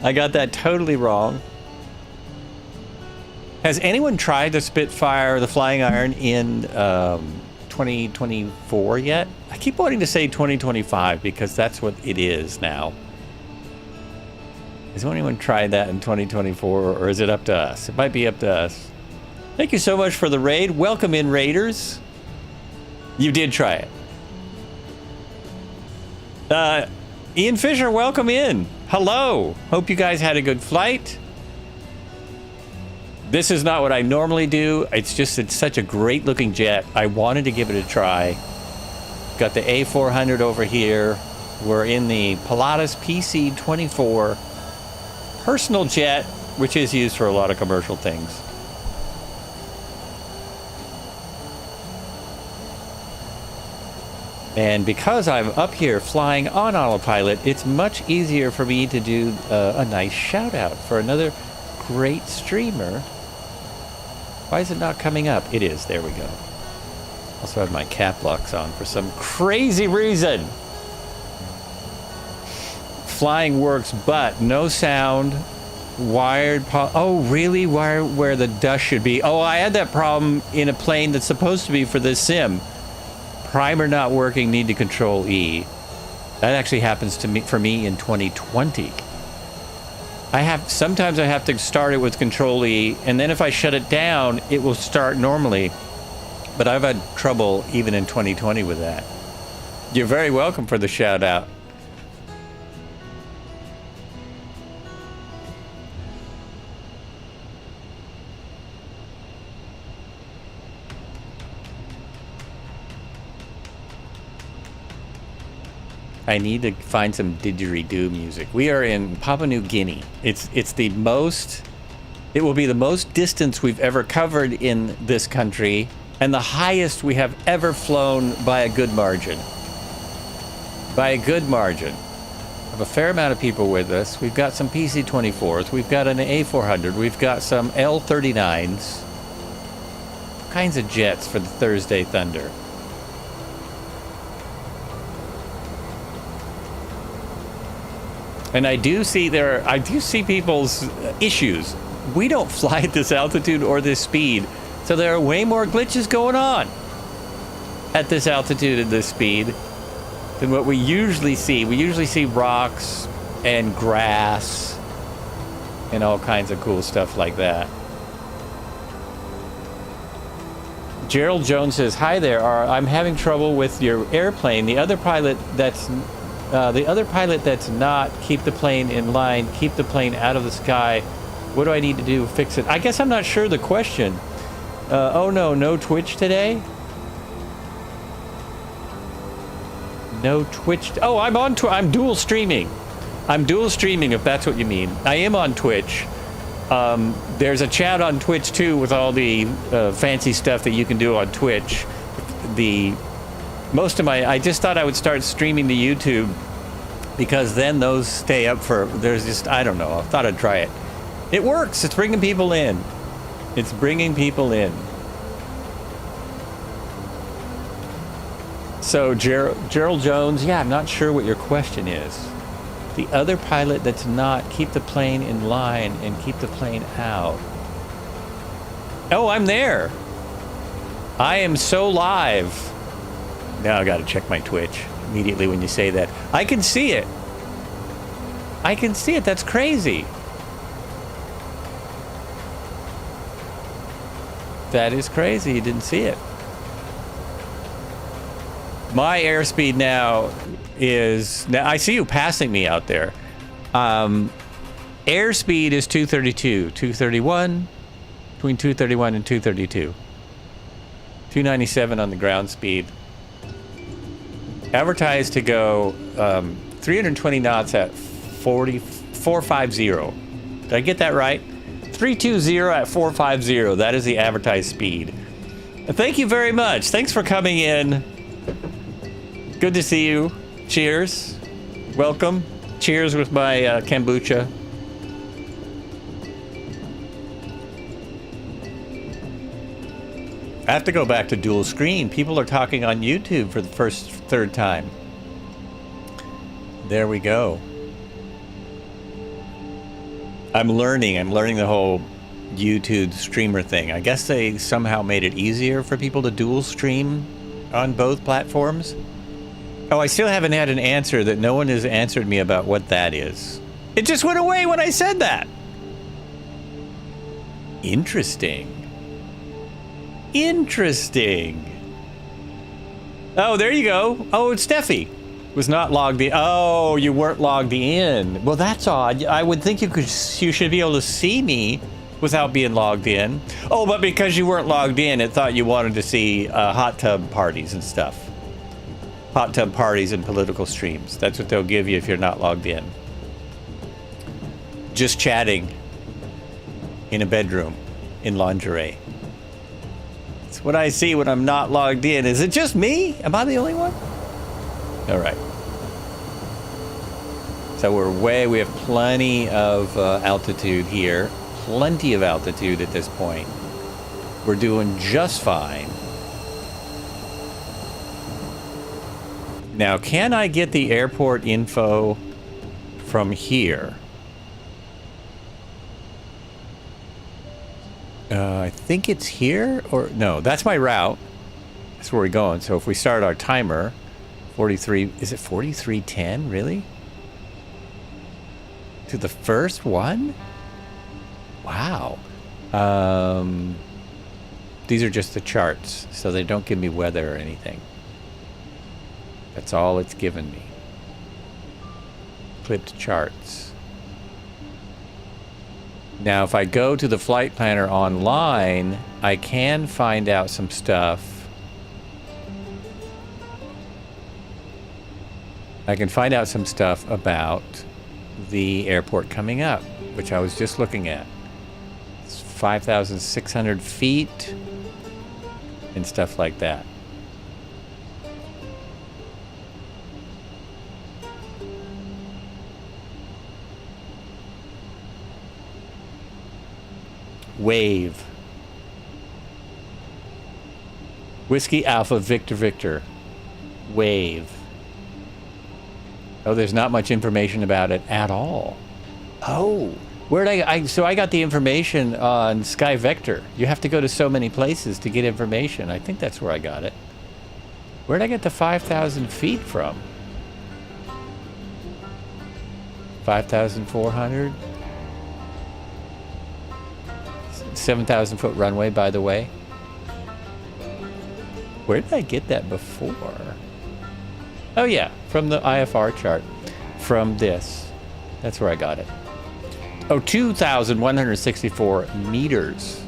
I got that totally wrong. Has anyone tried the Spitfire, the Flying Iron, in 2024 yet? I keep wanting to say 2025 because that's what it is now. Has anyone tried that in 2024, or is it up to us? It might be up to us. Thank you so much for the raid. Welcome in, Raiders. You did try it. Ian Fisher, welcome in. Hello. Hope you guys had a good flight. This is not what I normally do. It's such a great looking jet. I wanted to give it a try. Got the A400 over here. We're in the Pilatus PC-24 personal jet, which is used for a lot of commercial things. And because I'm up here flying on autopilot, it's much easier for me to do a nice shout out for another great streamer. Why is it not coming up? It is. There we go. Also have my cap locks on for some crazy reason. Flying works, but no sound. Wired. Oh, really? Where the dust should be. Oh, I had that problem in a plane that's supposed to be for this sim. Primer not working, need to control E. That actually happens to me for me in 2020. Sometimes I have to start it with control E, and then if I shut it down, it will start normally. But I've had trouble even in 2020 with that. You're very welcome for the shout out. I need to find some didgeridoo music. We are in Papua New Guinea. It will be the most distance we've ever covered in this country, and the highest we have ever flown by a good margin. By a good margin. We have a fair amount of people with us. We've got some PC-24s. We've got an A400. We've got some L39s. What kinds of jets for the Thursday Thunder. And I do see people's issues. We don't fly at this altitude or this speed, so there are way more glitches going on at this altitude and this speed than what we usually see. We usually see rocks and grass and all kinds of cool stuff like that. Gerald Jones says, "Hi there. I'm having trouble with your airplane. The other pilot that's not, keep the plane in line, keep the plane out of the sky. What do I need to do to fix it?" I guess I'm not sure the question. Oh no Twitch today? No Twitch. Oh, I'm dual streaming. I'm dual streaming, if that's what you mean. I am on Twitch. There's a chat on Twitch too with all the fancy stuff that you can do on Twitch. I just thought I would start streaming to YouTube because then those stay up for, I don't know, I thought I'd try it. It works. It's bringing people in. It's bringing people in. So Gerald Jones, yeah, I'm not sure what your question is. The other pilot that's not, keep the plane in line and keep the plane out. Oh, I'm there. I am so live. Now I gotta check my Twitch immediately when you say that. I can see it. I can see it. That's crazy. That is crazy. You didn't see it. My airspeed now is... Now, I see you passing me out there. Airspeed is 232. 231. Between 231 and 232. 297 on the ground speed. Advertised to go 320 knots at 450. Did I get that right? 320 at 450. That is the advertised speed. Thank you very much. Thanks for coming in. Good to see you. Cheers. Welcome. Cheers with my kombucha. I have to go back to dual screen. People are talking on YouTube for the third time. There we go. I'm learning the whole YouTube streamer thing. I guess they somehow made it easier for people to dual stream on both platforms. Oh, I still haven't had an answer that no one has answered me about what that is. It just went away when I said that. Interesting. Interesting. Oh, there you go. Oh, it's Steffi. Was not logged in. Oh, you weren't logged in. Well, that's odd. I would think you should be able to see me without being logged in. Oh, but because you weren't logged in, it thought you wanted to see hot tub parties and stuff. Hot tub parties and political streams. That's what they'll give you if you're not logged in. Just chatting in a bedroom in lingerie. It's what I see when I'm not logged in. Is it just me? Am I the only one? All right. So we have plenty of altitude here. Plenty of altitude at this point. We're doing just fine. Now, can I get the airport info from here? I think it's here, or no, that's my route. That's where we're going. So if we start our timer, 43, is it 4310, really? To the first one? Wow. These are just the charts, so they don't give me weather or anything. That's all it's given me. Clipped charts. Now, if I go to the flight planner online, I can find out some stuff. I can find out some stuff about the airport coming up, which I was just looking at. It's 5,600 feet and stuff like that. WAVV. Whiskey Alpha Victor Victor. Wave. Oh, there's not much information about it at all. Oh, where'd so I got the information on Sky Vector. You have to go to so many places to get information. I think that's where I got it. Where'd I get the 5,000 feet from? 5,400? 7,000 foot runway, by the way. Where did I get that before? Oh yeah, from the IFR chart. From this. That's where I got it. Oh, 2,164 meters.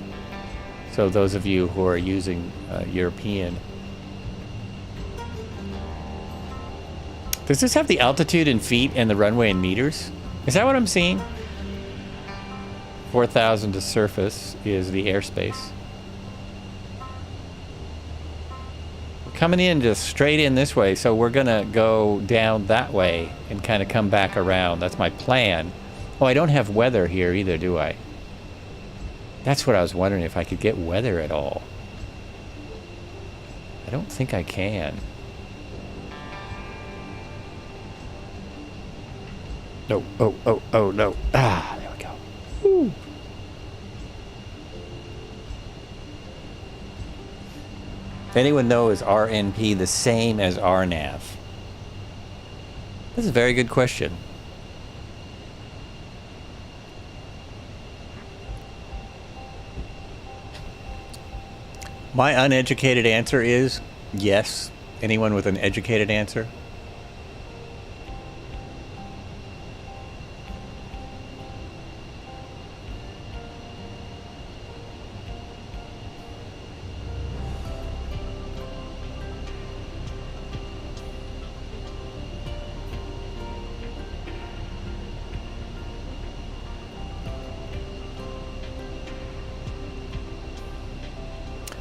So those of you who are using European. Does this have the altitude in feet and the runway in meters? Is that what I'm seeing? 4,000 to surface is the airspace. We're coming in just straight in this way, so we're gonna go down that way and kind of come back around. That's my plan. Oh, I don't have weather here either, do I? That's what I was wondering, if I could get weather at all. I don't think I can. No, oh, no. Ah, there we go. Woo. Anyone know, is RNP the same as RNAV? That's a very good question. My uneducated answer is yes. Anyone with an educated answer?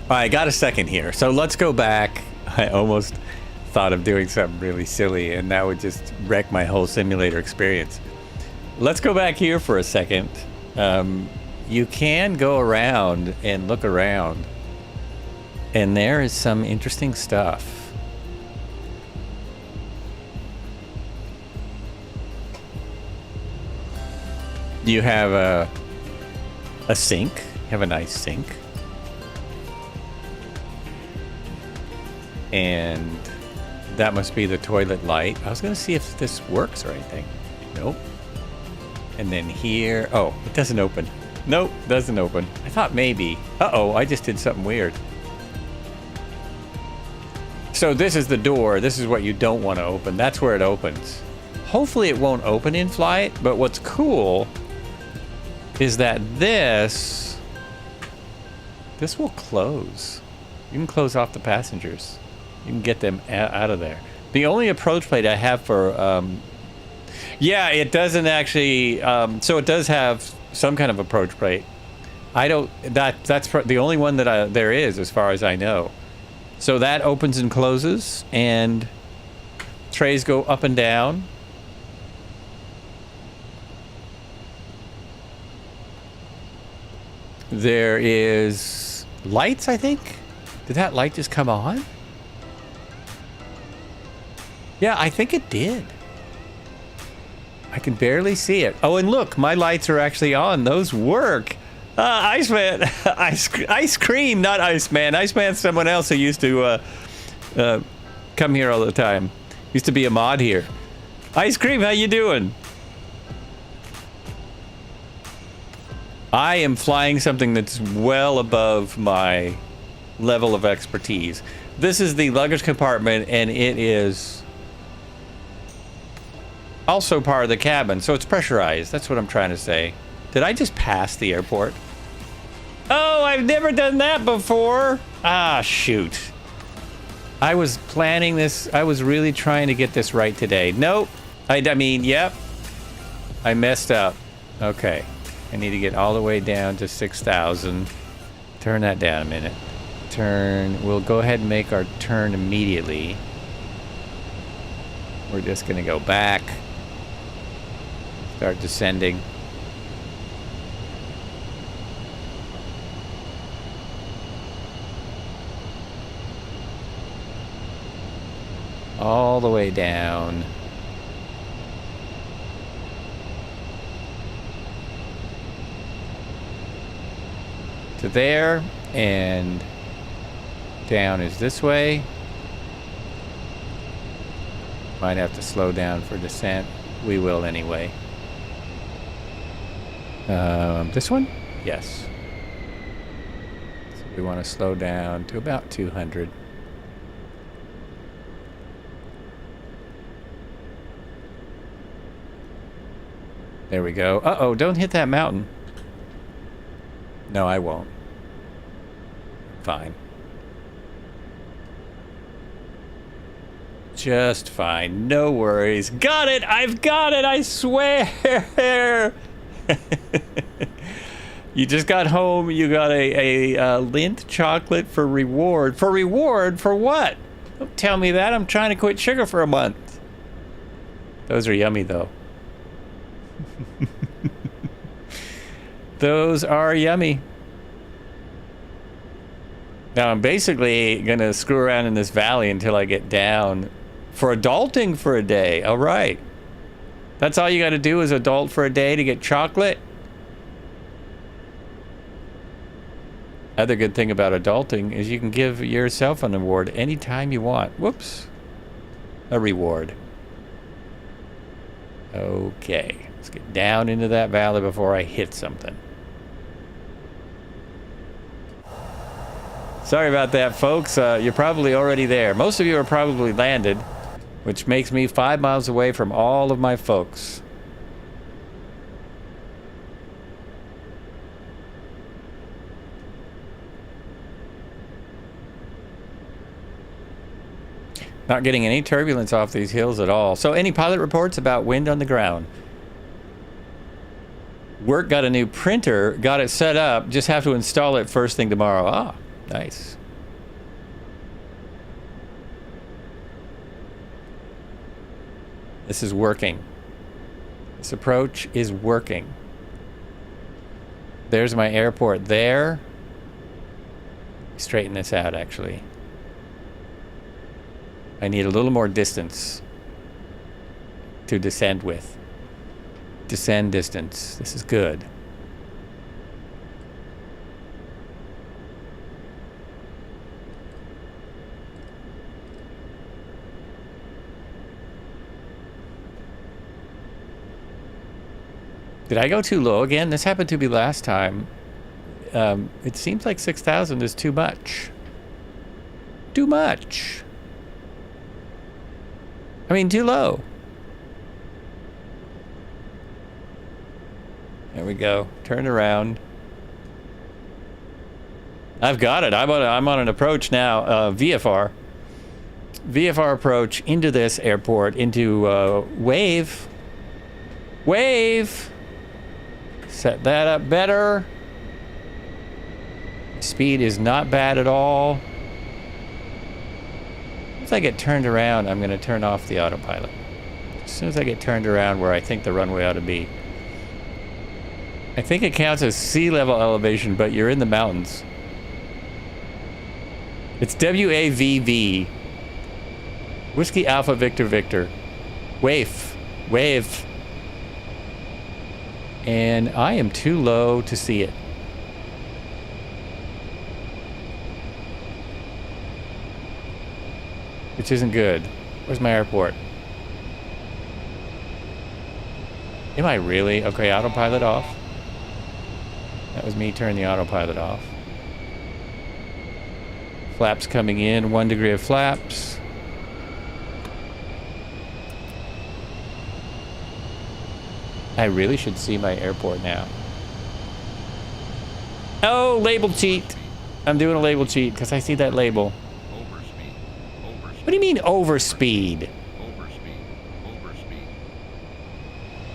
All right, got a second here. So let's go back. I almost thought of doing something really silly, and that would just wreck my whole simulator experience. Let's go back here for a second. You can go around and look around, and there is some interesting stuff. You have a sink. You have a nice sink. And that must be the toilet light. I was going to see if this works or anything. Nope. And then here, oh, it doesn't open. Nope, doesn't open. I thought maybe. Uh-oh, I just did something weird. So this is the door. This is what you don't want to open. That's where it opens. Hopefully it won't open in flight, but what's cool is that this will close. You can close off the passengers. You can get them out of there. The only approach plate I have for, yeah, it doesn't actually, so it does have some kind of approach plate. I don't, that's the only one that there is, as far as I know. So that opens and closes, and trays go up and down. There is lights, I think. Did that light just come on? Yeah, I think it did. I can barely see it. Oh, and look, my lights are actually on. Those work. Iceman. Ice Cream, not Iceman. Iceman's someone else who used to come here all the time. Used to be a mod here. Ice Cream, how you doing? I am flying something that's well above my level of expertise. This is the luggage compartment, and it is also part of the cabin, so it's pressurized. That's what I'm trying to say. Did I just pass the airport? Oh, I've never done that before. Ah, shoot. I was planning this. I was really trying to get this right today. Nope. I mean, yep. I messed up. Okay. I need to get all the way down to 6,000. Turn that down a minute. Turn. We'll go ahead and make our turn immediately. We're just going to go back. Start descending. All the way down. To there, and down is this way. Might have to slow down for descent. We will anyway. This one? Yes. So we want to slow down to about 200. There we go. Uh-oh, don't hit that mountain. No, I won't. Fine. Just fine. No worries. Got it! I've got it! I swear! You just got home. You got a Lindt chocolate for reward. For reward? For what? Don't tell me that. I'm trying to quit sugar for a month. Those are yummy, though. Those are yummy. Now I'm basically gonna screw around in this valley until I get down for adulting for a day. All right. That's all you gotta do is adult for a day to get chocolate. Other good thing about adulting is you can give yourself an award anytime you want. Whoops. A reward. Okay. Let's get down into that valley before I hit something. Sorry about that, folks. You're probably already there. Most of you are probably landed, which makes me 5 miles away from all of my folks. Not getting any turbulence off these hills at all. So any pilot reports about wind on the ground? Work got a new printer, got it set up, just have to install it first thing tomorrow. Ah, nice. This is working. This approach is working. There's my airport there. Straighten this out, actually. I need a little more distance to descend with. Descend distance. This is good. Did I go too low again? This happened to me last time. It seems like 6,000 is too much. Too much. I mean, too low. There we go. Turn around. I've got it. I'm on an approach now. VFR. VFR approach into this airport, into WAVV. WAVV. Set that up better. Speed is not bad at all. As I get turned around, I'm going to turn off the autopilot. As soon as I get turned around where I think the runway ought to be. I think it counts as sea level elevation, but you're in the mountains. It's WAVV. Whiskey Alpha Victor Victor. WAVV. WAVV. And I am too low to see it. Which isn't good. Where's my airport? Am I really? Okay, autopilot off. That was me turning the autopilot off. Flaps coming in, 1 degree of flaps. I really should see my airport now. Oh, label cheat. I'm doing a label cheat because I see that label. What do you mean overspeed? Overspeed.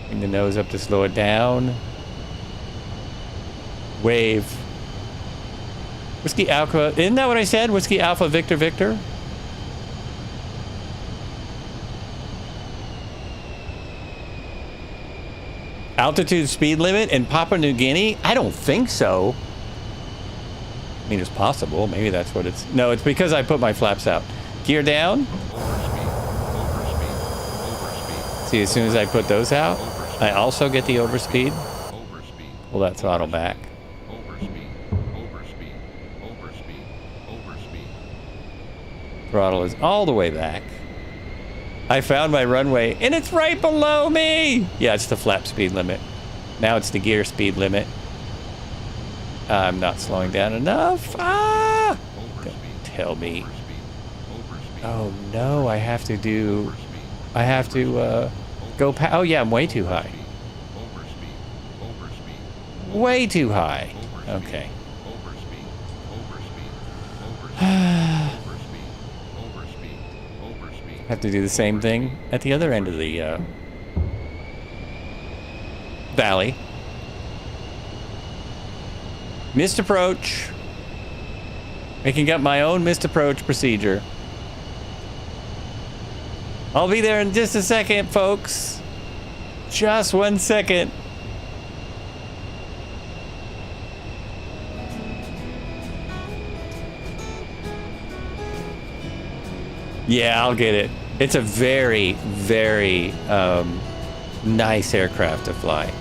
Bring the nose up to slow it down. Wave. Whiskey Alpha. Isn't that what I said? Whiskey Alpha Victor Victor? Altitude speed limit in Papua New Guinea? I don't think so. I mean, it's possible. Maybe that's what it's... No, it's because I put my flaps out. Gear down. See, as soon as I put those out, I also get the overspeed. Overspeed. Pull that throttle back. Overspeed. Overspeed. Overspeed. Overspeed. Throttle is all the way back. I found my runway, and it's right below me! Yeah, it's the flap speed limit. Now it's the gear speed limit. I'm not slowing down enough. Ah! Don't tell me. Oh no, I have to go oh yeah, I'm way too high. Way too high. Okay. Have to do the same thing at the other end of the valley. Missed approach. Making up my own missed approach procedure. I'll be there in just a second, folks. Just 1 second. Yeah, I'll get it. It's a very, very nice aircraft to fly.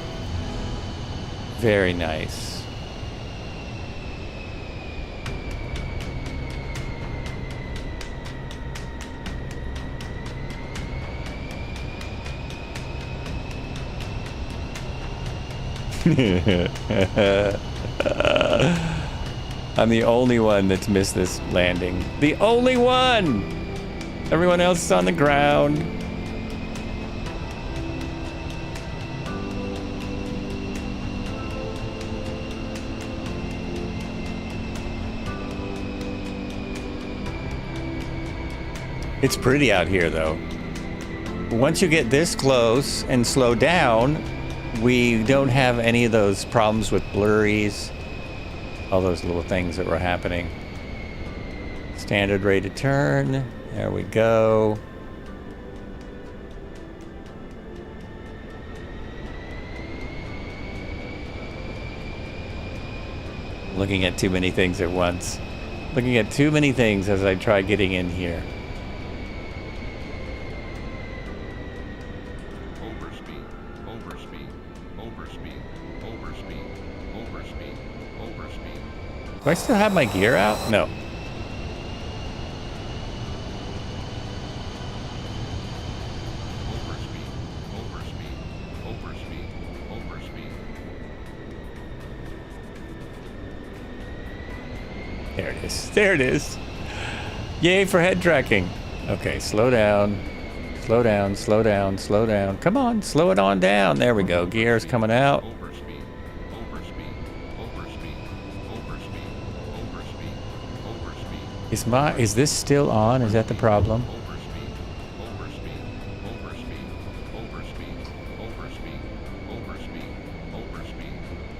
Very nice. I'm the only one that's missed this landing. The only one! Everyone else is on the ground. It's pretty out here, though. Once you get this close and slow down, we don't have any of those problems with blurries, all those little things that were happening. Standard rate of turn. There we go. Looking at too many things at once. Looking at too many things as I try getting in here. Overspeed. Overspeed. Overspeed. Overspeed. Overspeed. Overspeed. Do I still have my gear out? No. There it is. There it is. Yay for head tracking. Okay, slow down. Slow down, slow down, slow down. Come on, slow it on down. There we go. Gear's coming out. Overspeed. Overspeed. Overspeed. Overspeed. Overspeed. Overspeed. Is this still on? Is that the problem? Overspeed. Overspeed. Overspeed. Overspeed. Overspeed. Overspeed. Overspeed.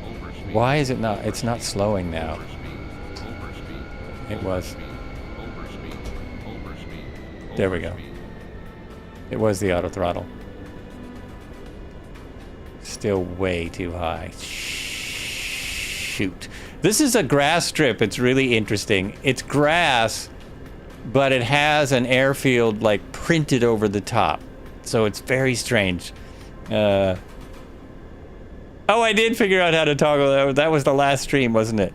Overspeed. Why is it not? It's not slowing now. It was. There we go. It was the auto throttle. Still way too high. Shoot. This is a grass strip. It's really interesting. It's grass, but it has an airfield like printed over the top. So it's very strange. Oh, I did figure out how to toggle that. That was the last stream, wasn't it?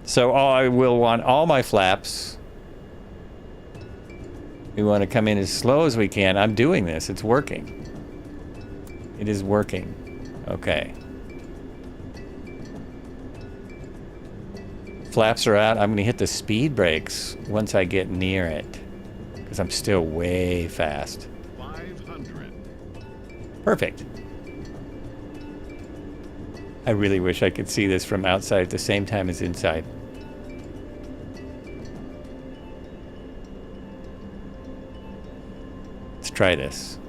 So I will want all my flaps. We want to come in as slow as we can. I'm doing this. It's working. It is working. Okay. Flaps are out. I'm going to hit the speed brakes once I get near it, because I'm still way fast. 500. Perfect. I really wish I could see this from outside at the same time as inside. Let's try this.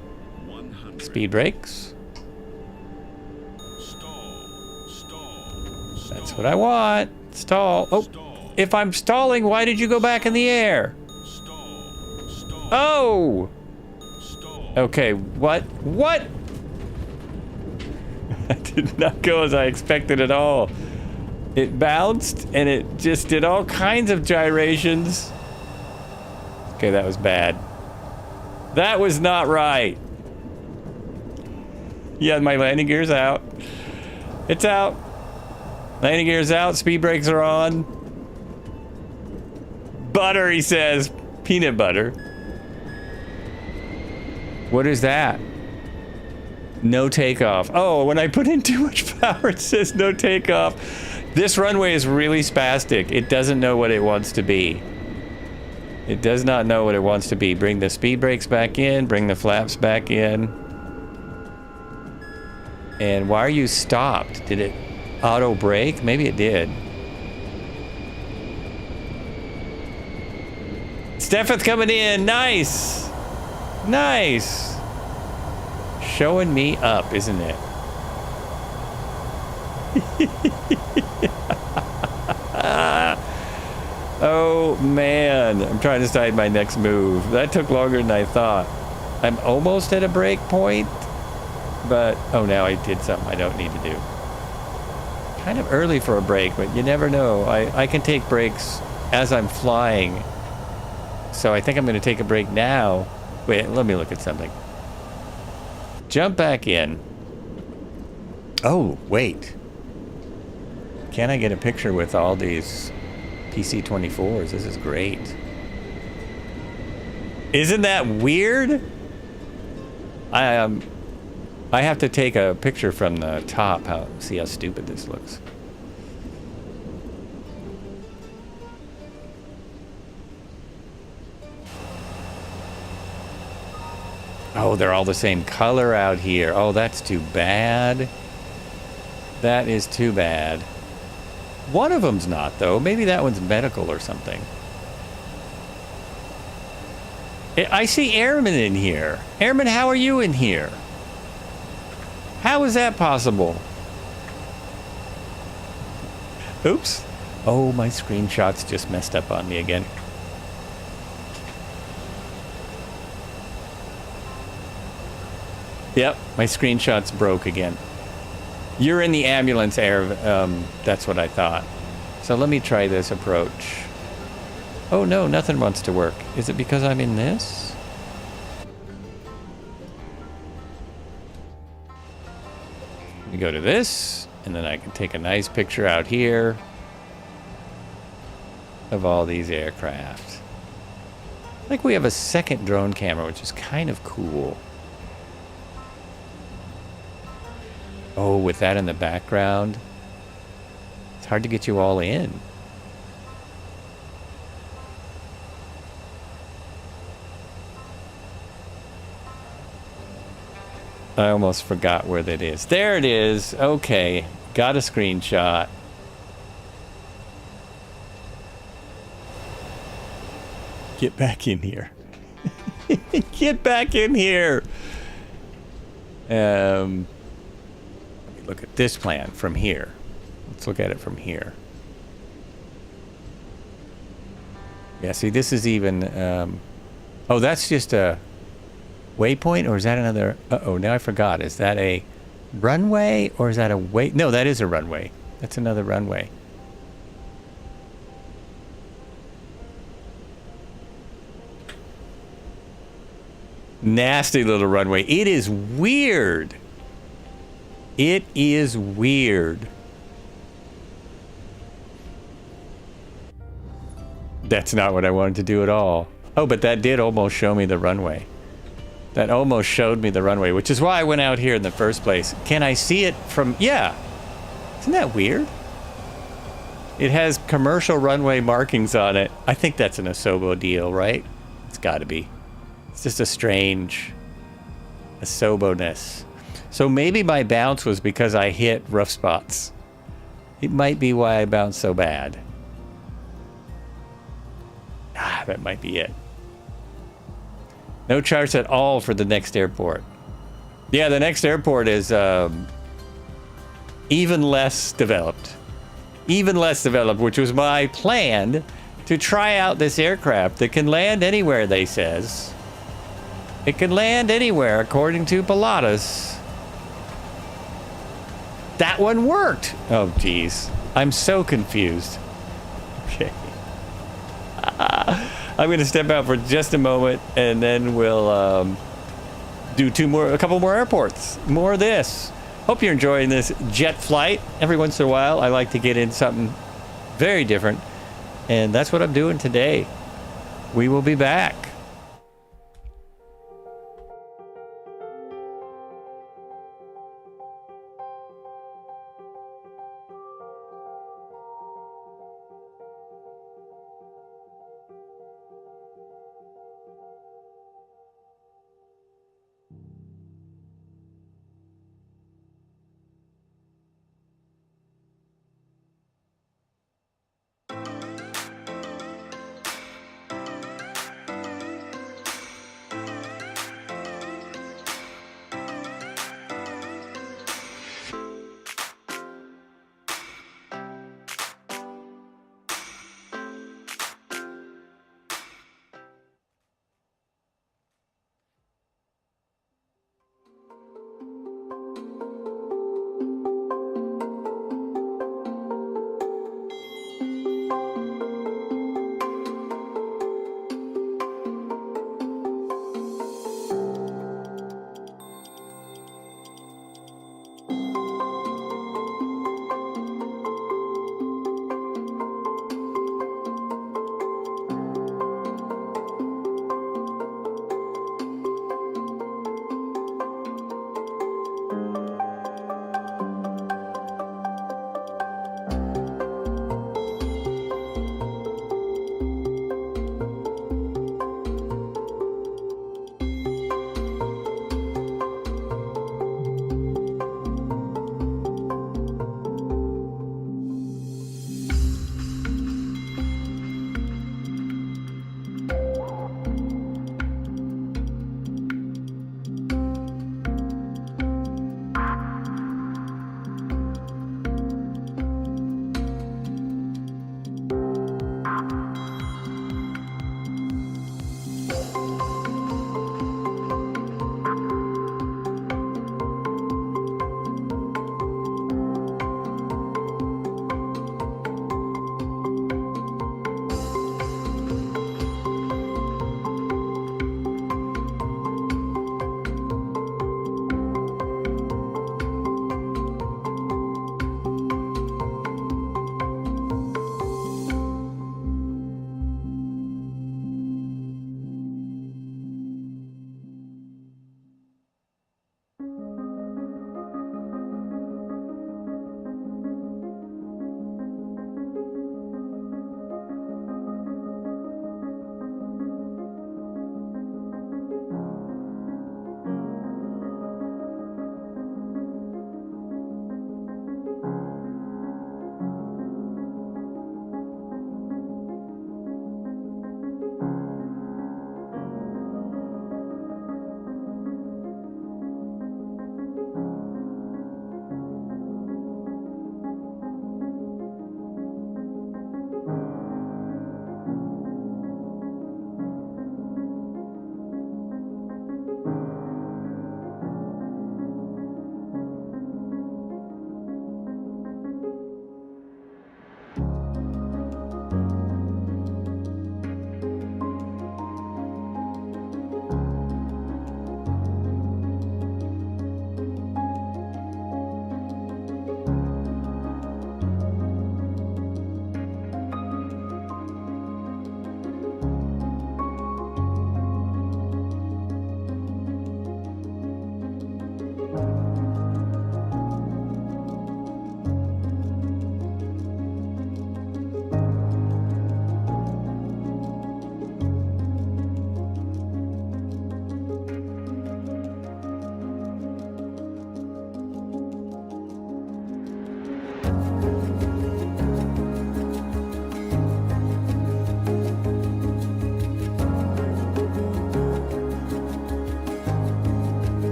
100. Speed brakes. Stall. That's what I want. Stall. Oh, Stall. if I'm stalling, why did you go back in the air? Stall. Stall. Oh! Stall. Okay, what? What? That did not go as I expected at all. It bounced and it just did all kinds of gyrations. Okay, that was bad. That was not right. Yeah, my landing gear's out. It's out. Landing gear's out. Speed brakes are on. Butter, he says. Peanut butter. What is that? No takeoff. Oh, when I put in too much power, it says no takeoff. This runway is really spastic. It doesn't know what it wants to be. It does not know what it wants to be. Bring the speed brakes back in. Bring the flaps back in. And why are you stopped? Did it auto brake? Maybe it did. Steph's coming in. Nice. Nice. Showing me up, isn't it? Oh man, I'm trying to decide my next move. That took longer than I thought. I'm almost at a break point, but oh, now I did something I don't need to do. Kind of early for a break, but you never know. I can take breaks as I'm flying, so I think I'm going to take a break now. Wait, let me look at something. Jump back in. Oh, wait. Can I get a picture with all these PC-24s? This is great. Isn't that weird? I have to take a picture from the top. See how stupid this looks. Oh, they're all the same color out here. Oh, that's too bad. That is too bad. One of them's not, though. Maybe that one's medical or something. I see airmen in here. Airmen, how are you in here? How is that possible? Oops. Oh, my screenshots just messed up on me again. Yep, my screenshots broke again. You're in the ambulance, air. That's what I thought. So let me try this approach. Oh no, nothing wants to work. Is it because I'm in this? We go to this, and then I can take a nice picture out here of all these aircraft. Like we have a second drone camera, which is kind of cool. Oh, with that in the background, it's hard to get you all in. I almost forgot where that is. There it is. Okay, got a screenshot. Get back in here. Get back in here. Look at this plan from here. Let's look at it from here. Yeah, see, this is even... oh, that's just a waypoint, or is that another... Uh-oh, now I forgot. Is that a runway, or is that a way... No, that is a runway. That's another runway. Nasty little runway. It is weird. It is weird. That's not what I wanted to do at all. Oh, but that did almost show me the runway. That almost showed me the runway, which is why I went out here in the first place. Can I see it from... Yeah. Isn't that weird? It has commercial runway markings on it. I think that's an Asobo deal, right? It's got to be. It's just a strange Asobo-ness. So maybe my bounce was because I hit rough spots. It might be why I bounced so bad. Ah, that might be it. No charts at all for the next airport. Yeah, the next airport is even less developed. Even less developed, which was my plan to try out this aircraft that can land anywhere, they says. It can land anywhere, according to Pilatus. That one worked. Oh, geez. I'm so confused. Okay. I'm going to step out for just a moment, and then we'll do a couple more airports. More of this. Hope you're enjoying this jet flight. Every once in a while, I like to get in something very different. And that's what I'm doing today. We will be back.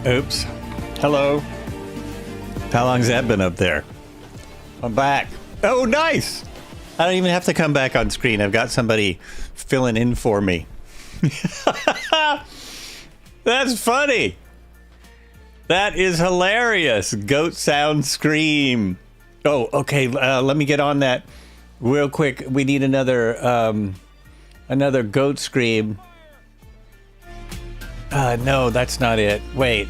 Oops. Hello. How long's that been up there? I'm back. Oh, nice. I don't even have to come back on screen. I've got somebody filling in for me. That's funny. That is hilarious. Goat sound scream. Oh, okay. Let me get on that real quick. We need another goat scream. No, that's not it. Wait.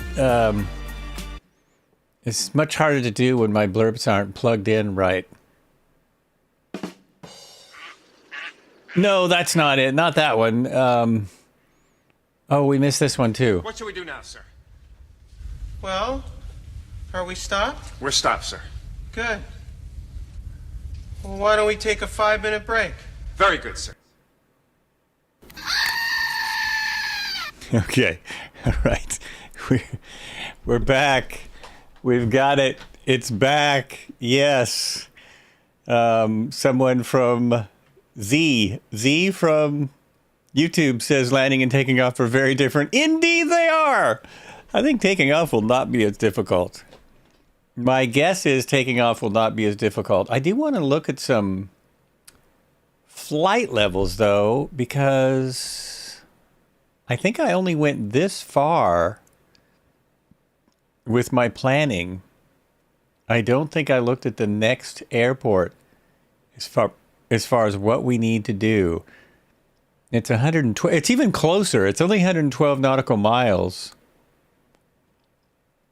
It's much harder to do when my blurbs aren't plugged in right. No, that's not it. Not that one. Oh, we missed this one too. What should we do now, sir? Well, are we stopped? We're stopped, sir. Good. Well, why don't we take a 5-minute break? Very good, sir. Okay. All right. We're back. We've got it. It's back. Yes. Someone from Z from YouTube says landing and taking off are very different. Indeed they are. I think taking off will not be as difficult. My guess is taking off will not be as difficult. I do want to look at some flight levels though, because I think I only went this far with my planning. I don't think I looked at the next airport as far as what we need to do. It's 112. It's even closer. It's only 112 nautical miles.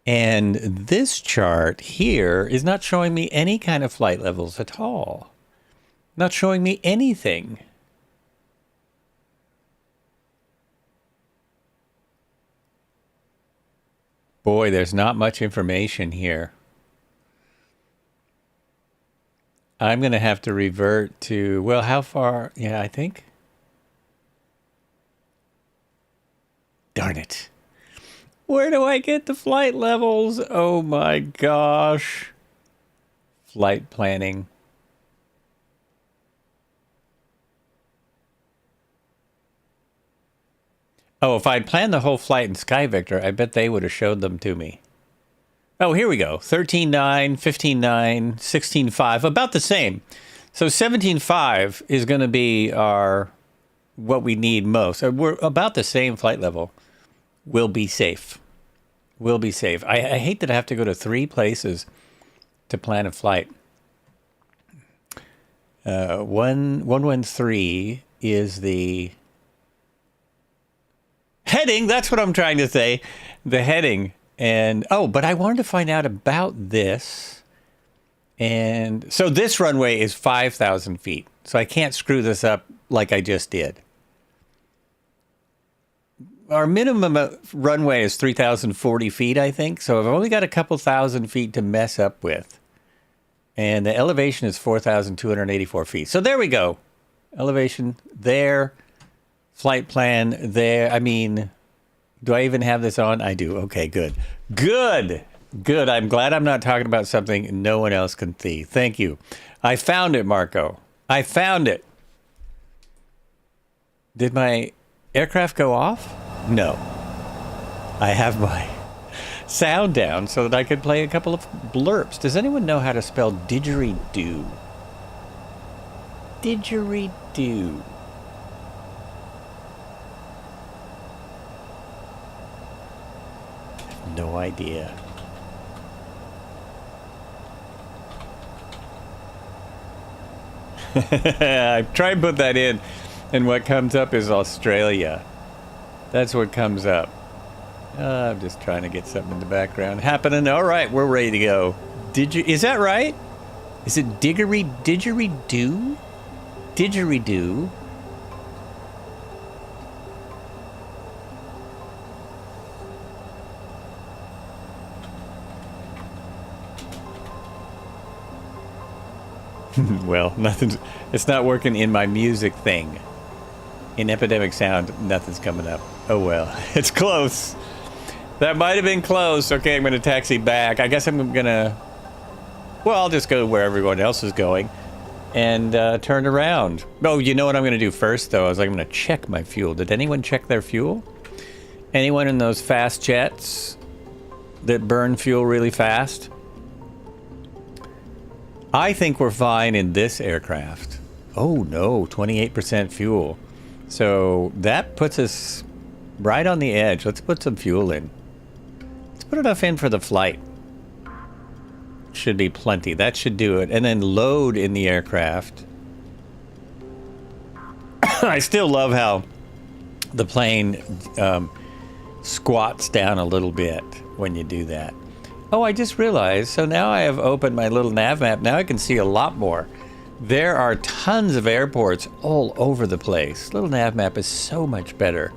And this chart here is not showing me any kind of flight levels at all. Not showing me anything. Boy, there's not much information here. I'm going to have to revert to, well, how far? Yeah, I think. Darn it. Where do I get the flight levels? Oh my gosh. Flight planning. Oh, if I'd planned the whole flight in SkyVector, I bet they would have showed them to me. Oh, here we go. 13.9, 15.9, 16.5, about the same. So 17.5 is going to be what we need most. We're about the same flight level. We'll be safe. We'll be safe. I hate that I have to go to 3 places to plan a flight. 113 is the heading. That's what I'm trying to say. The heading. And, oh, but I wanted to find out about this. And so this runway is 5,000 feet. So I can't screw this up like I just did. Our minimum runway is 3,040 feet, I think. So I've only got a couple thousand feet to mess up with. And the elevation is 4,284 feet. So there we go. Elevation there. Flight plan there. I mean, do I even have this on? I do. Okay, good. Good. Good. I'm glad I'm not talking about something no one else can see. Thank you. I found it, Marco. I found it. Did my aircraft go off? No. I have my sound down so that I could play a couple of blurps. Does anyone know how to spell didgeridoo? Didgeridoo. No idea. I try and put that in, and what comes up is Australia. That's what comes up. I'm just trying to get something in the background happening. All right, we're ready to go. Is that right? Is it didgeridoo? Didgeridoo. Well, it's not working in my music thing. In Epidemic Sound, nothing's coming up. Oh well, it's close. That might have been close. Okay, I'm going to taxi back. I guess I'm going to... Well, I'll just go where everyone else is going and turn around. Oh, you know what I'm going to do first, though? I'm going to check my fuel. Did anyone check their fuel? Anyone in those fast jets? that burn fuel really fast. I think we're fine in this aircraft. Oh no, 28% fuel. So that puts us right on the edge. Let's put some fuel in. Let's put enough in for the flight. Should be plenty. That should do it. And then load in the aircraft. I still love how the plane squats down a little bit when you do that. Oh, I just realized, so now I have opened my little nav map. Now I can see a lot more. There are tons of airports all over the place. Little nav map is so much better.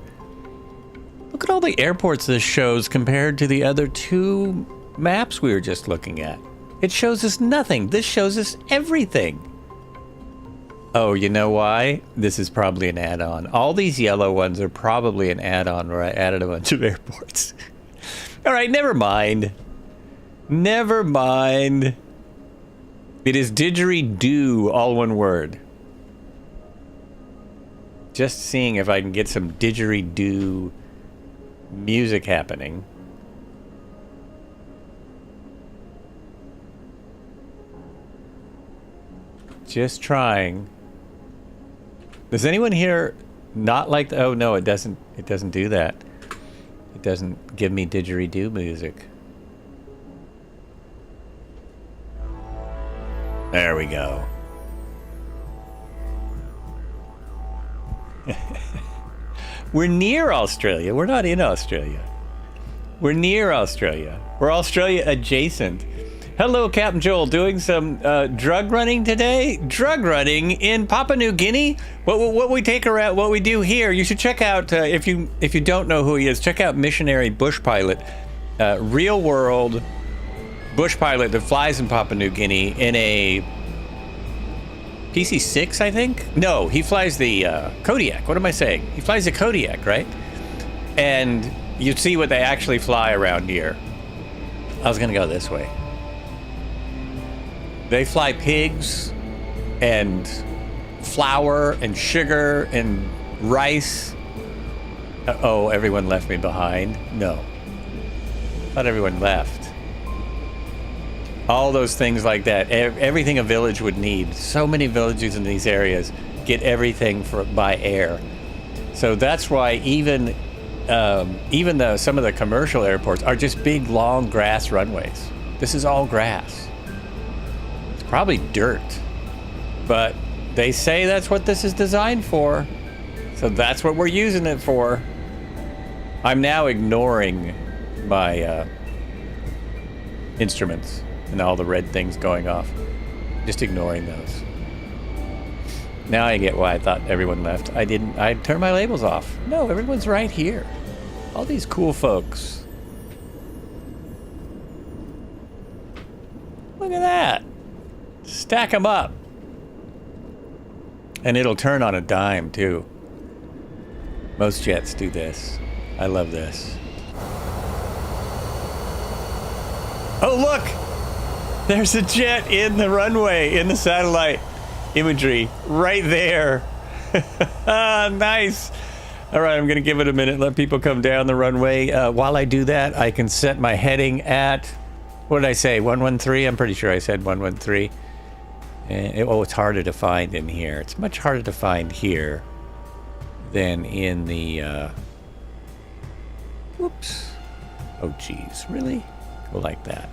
Look at all the airports this shows compared to the other two maps we were just looking at. It shows us nothing. This shows us everything. Oh, you know why? This is probably an add-on. All these yellow ones are probably an add-on where I added a bunch of airports. All right, never mind. Never mind. It is didgeridoo, all one word. Just seeing if I can get some didgeridoo music happening. Just trying. Does anyone here not like the, oh no, it doesn't do that. It doesn't give me didgeridoo music. There we go. We're near Australia. We're not in Australia. We're near Australia. We're Australia adjacent. Hello, Captain Joel. Doing some drug running today? Drug running in Papua New Guinea? What we take around, what we do here. You should check out, if you don't know who he is, check out Missionary Bush Pilot. Real world bush pilot that flies in Papua New Guinea in a PC-6, I think? No, he flies the Kodiak. What am I saying? He flies the Kodiak, right? And you see what they actually fly around here. I was gonna go this way. They fly pigs and flour and sugar and rice. Oh, everyone left me behind? No. Not everyone left. All those things like that. Everything a village would need. So many villages in these areas get everything by air. So that's why even some of the commercial airports are just big, long grass runways. This is all grass. It's probably dirt, but they say that's what this is designed for. So that's what we're using it for. I'm now ignoring my instruments and all the red things going off. Just ignoring those. Now I get why I thought everyone left. I didn't. I turned my labels off. No, everyone's right here. All these cool folks. Look at that. Stack them up. And it'll turn on a dime, too. Most jets do this. I love this. Oh, look! There's a jet in the runway, in the satellite imagery, right there. Nice. All right, I'm going to give it a minute, let people come down the runway. While I do that, I can set my heading at, what did I say, 113? I'm pretty sure I said 113. Oh, it's harder to find in here. It's much harder to find here than in the, whoops. Oh, geez, really? Go like that.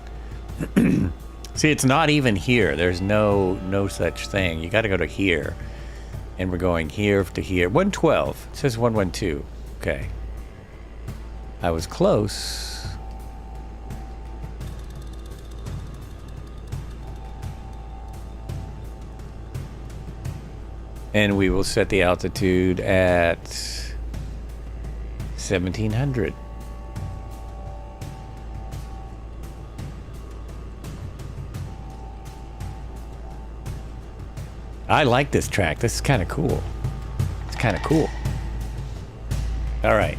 See, it's not even here. There's no such thing. You got to go to here. And we're going here to here. 112. It says 112. Okay. I was close. And we will set the altitude at 1700. I like this track. This is kind of cool. It's kind of cool. All right.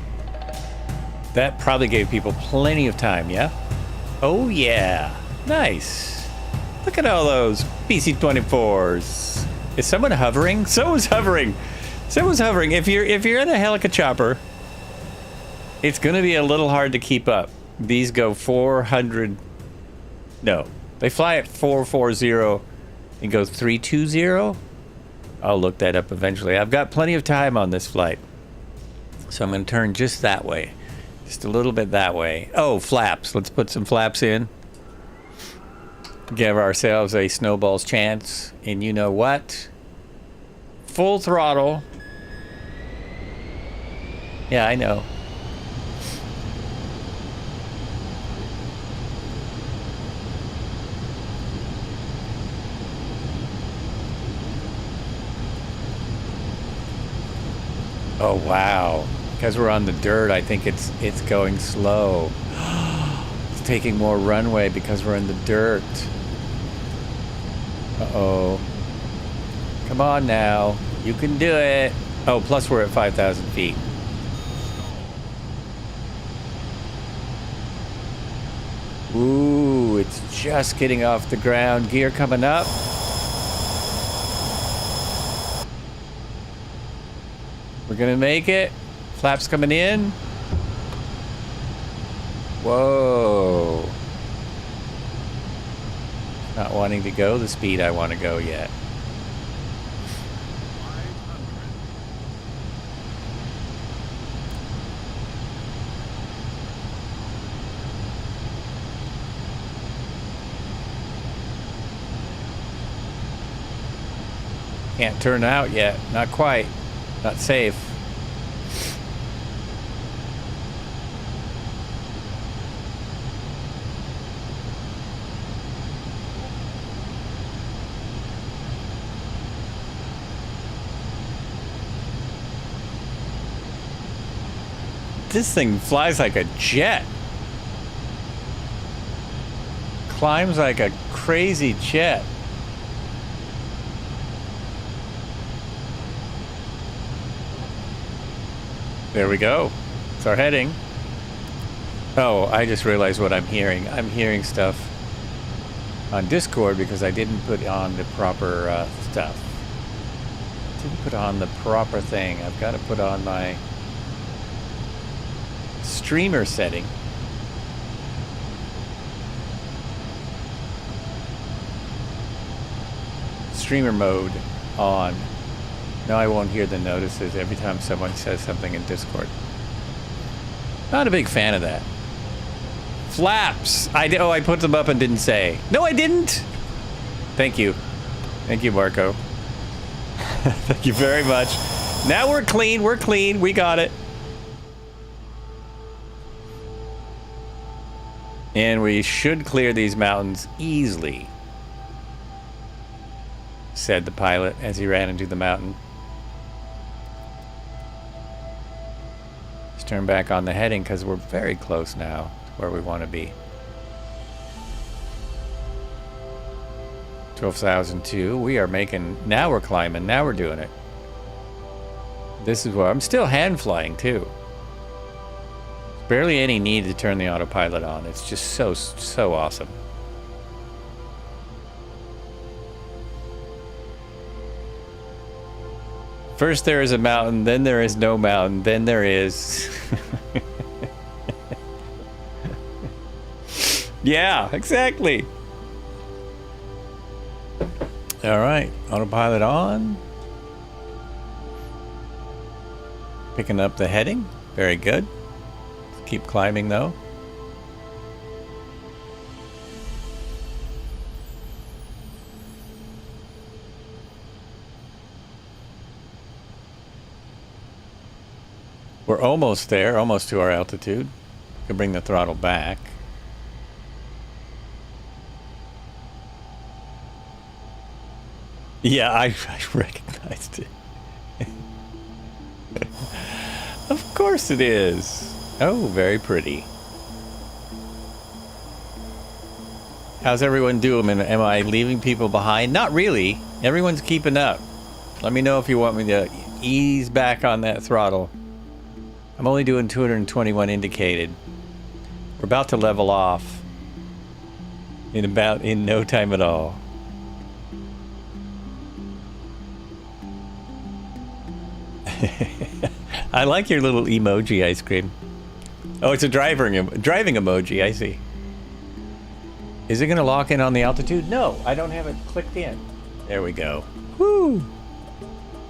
That probably gave people plenty of time, yeah? Oh, yeah. Nice. Look at all those PC-24s. Is someone hovering? Someone's hovering. Someone's hovering. If you're in a helicopter, it's going to be a little hard to keep up. These go 400. No, they fly at 440 and go 320. I'll look that up eventually. I've got plenty of time on this flight. So I'm going to turn just that way. Just a little bit that way. Oh, flaps. Let's put some flaps in. Give ourselves a snowball's chance. And you know what? Full throttle. Yeah, I know. Oh wow. Because we're on the dirt, I think it's going slow. It's taking more runway because we're in the dirt. Uh-oh. Come on now. You can do it. Oh, plus we're at 5,000 feet. Ooh, it's just getting off the ground. Gear coming up. We're gonna make it. Flaps coming in. Whoa. Not wanting to go the speed I want to go yet. 500. Can't turn out yet. Not quite. Not safe. This thing flies like a jet. Climbs like a crazy jet. There we go. It's our heading. Oh, I just realized what I'm hearing. I'm hearing stuff on Discord because I didn't put on the proper stuff. Didn't put on the proper thing. I've got to put on my streamer setting. Streamer mode on. Now I won't hear the notices every time someone says something in Discord. Not a big fan of that. Flaps! I put them up and didn't say. No, I didn't! Thank you. Thank you, Marco. Thank you very much. Now we're clean. We're clean. We got it. And we should clear these mountains easily, said the pilot as he ran into the mountain. Let's turn back on the heading because we're very close now to where we want to be. 12,002. We are making... Now we're climbing. Now we're doing it. This is where... I'm still hand flying too. Barely any need to turn the autopilot on. It's just so awesome. First there is a mountain, then there is no mountain, then there is... Yeah, exactly. All right, autopilot on. Picking up the heading. Very good. Keep climbing though. We're almost there, almost to our altitude. Can bring the throttle back. Yeah, I recognized it. Of course it is. Oh, very pretty. How's everyone doing? Am I leaving people behind? Not really. Everyone's keeping up. Let me know if you want me to ease back on that throttle. I'm only doing 221 indicated. We're about to level off in no time at all. I like your little emoji ice cream. Oh, it's a driving emoji. I see. Is it going to lock in on the altitude? No, I don't have it clicked in. There we go. Woo!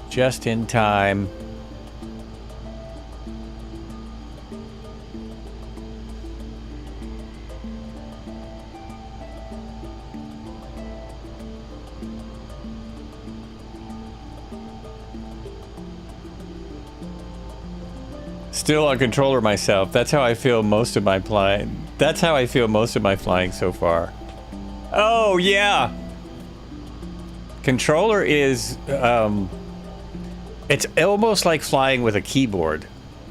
Just in time. Still on controller myself. That's how I feel most of my flying. That's how I feel most of my flying so far. Oh yeah. Controller is it's almost like flying with a keyboard.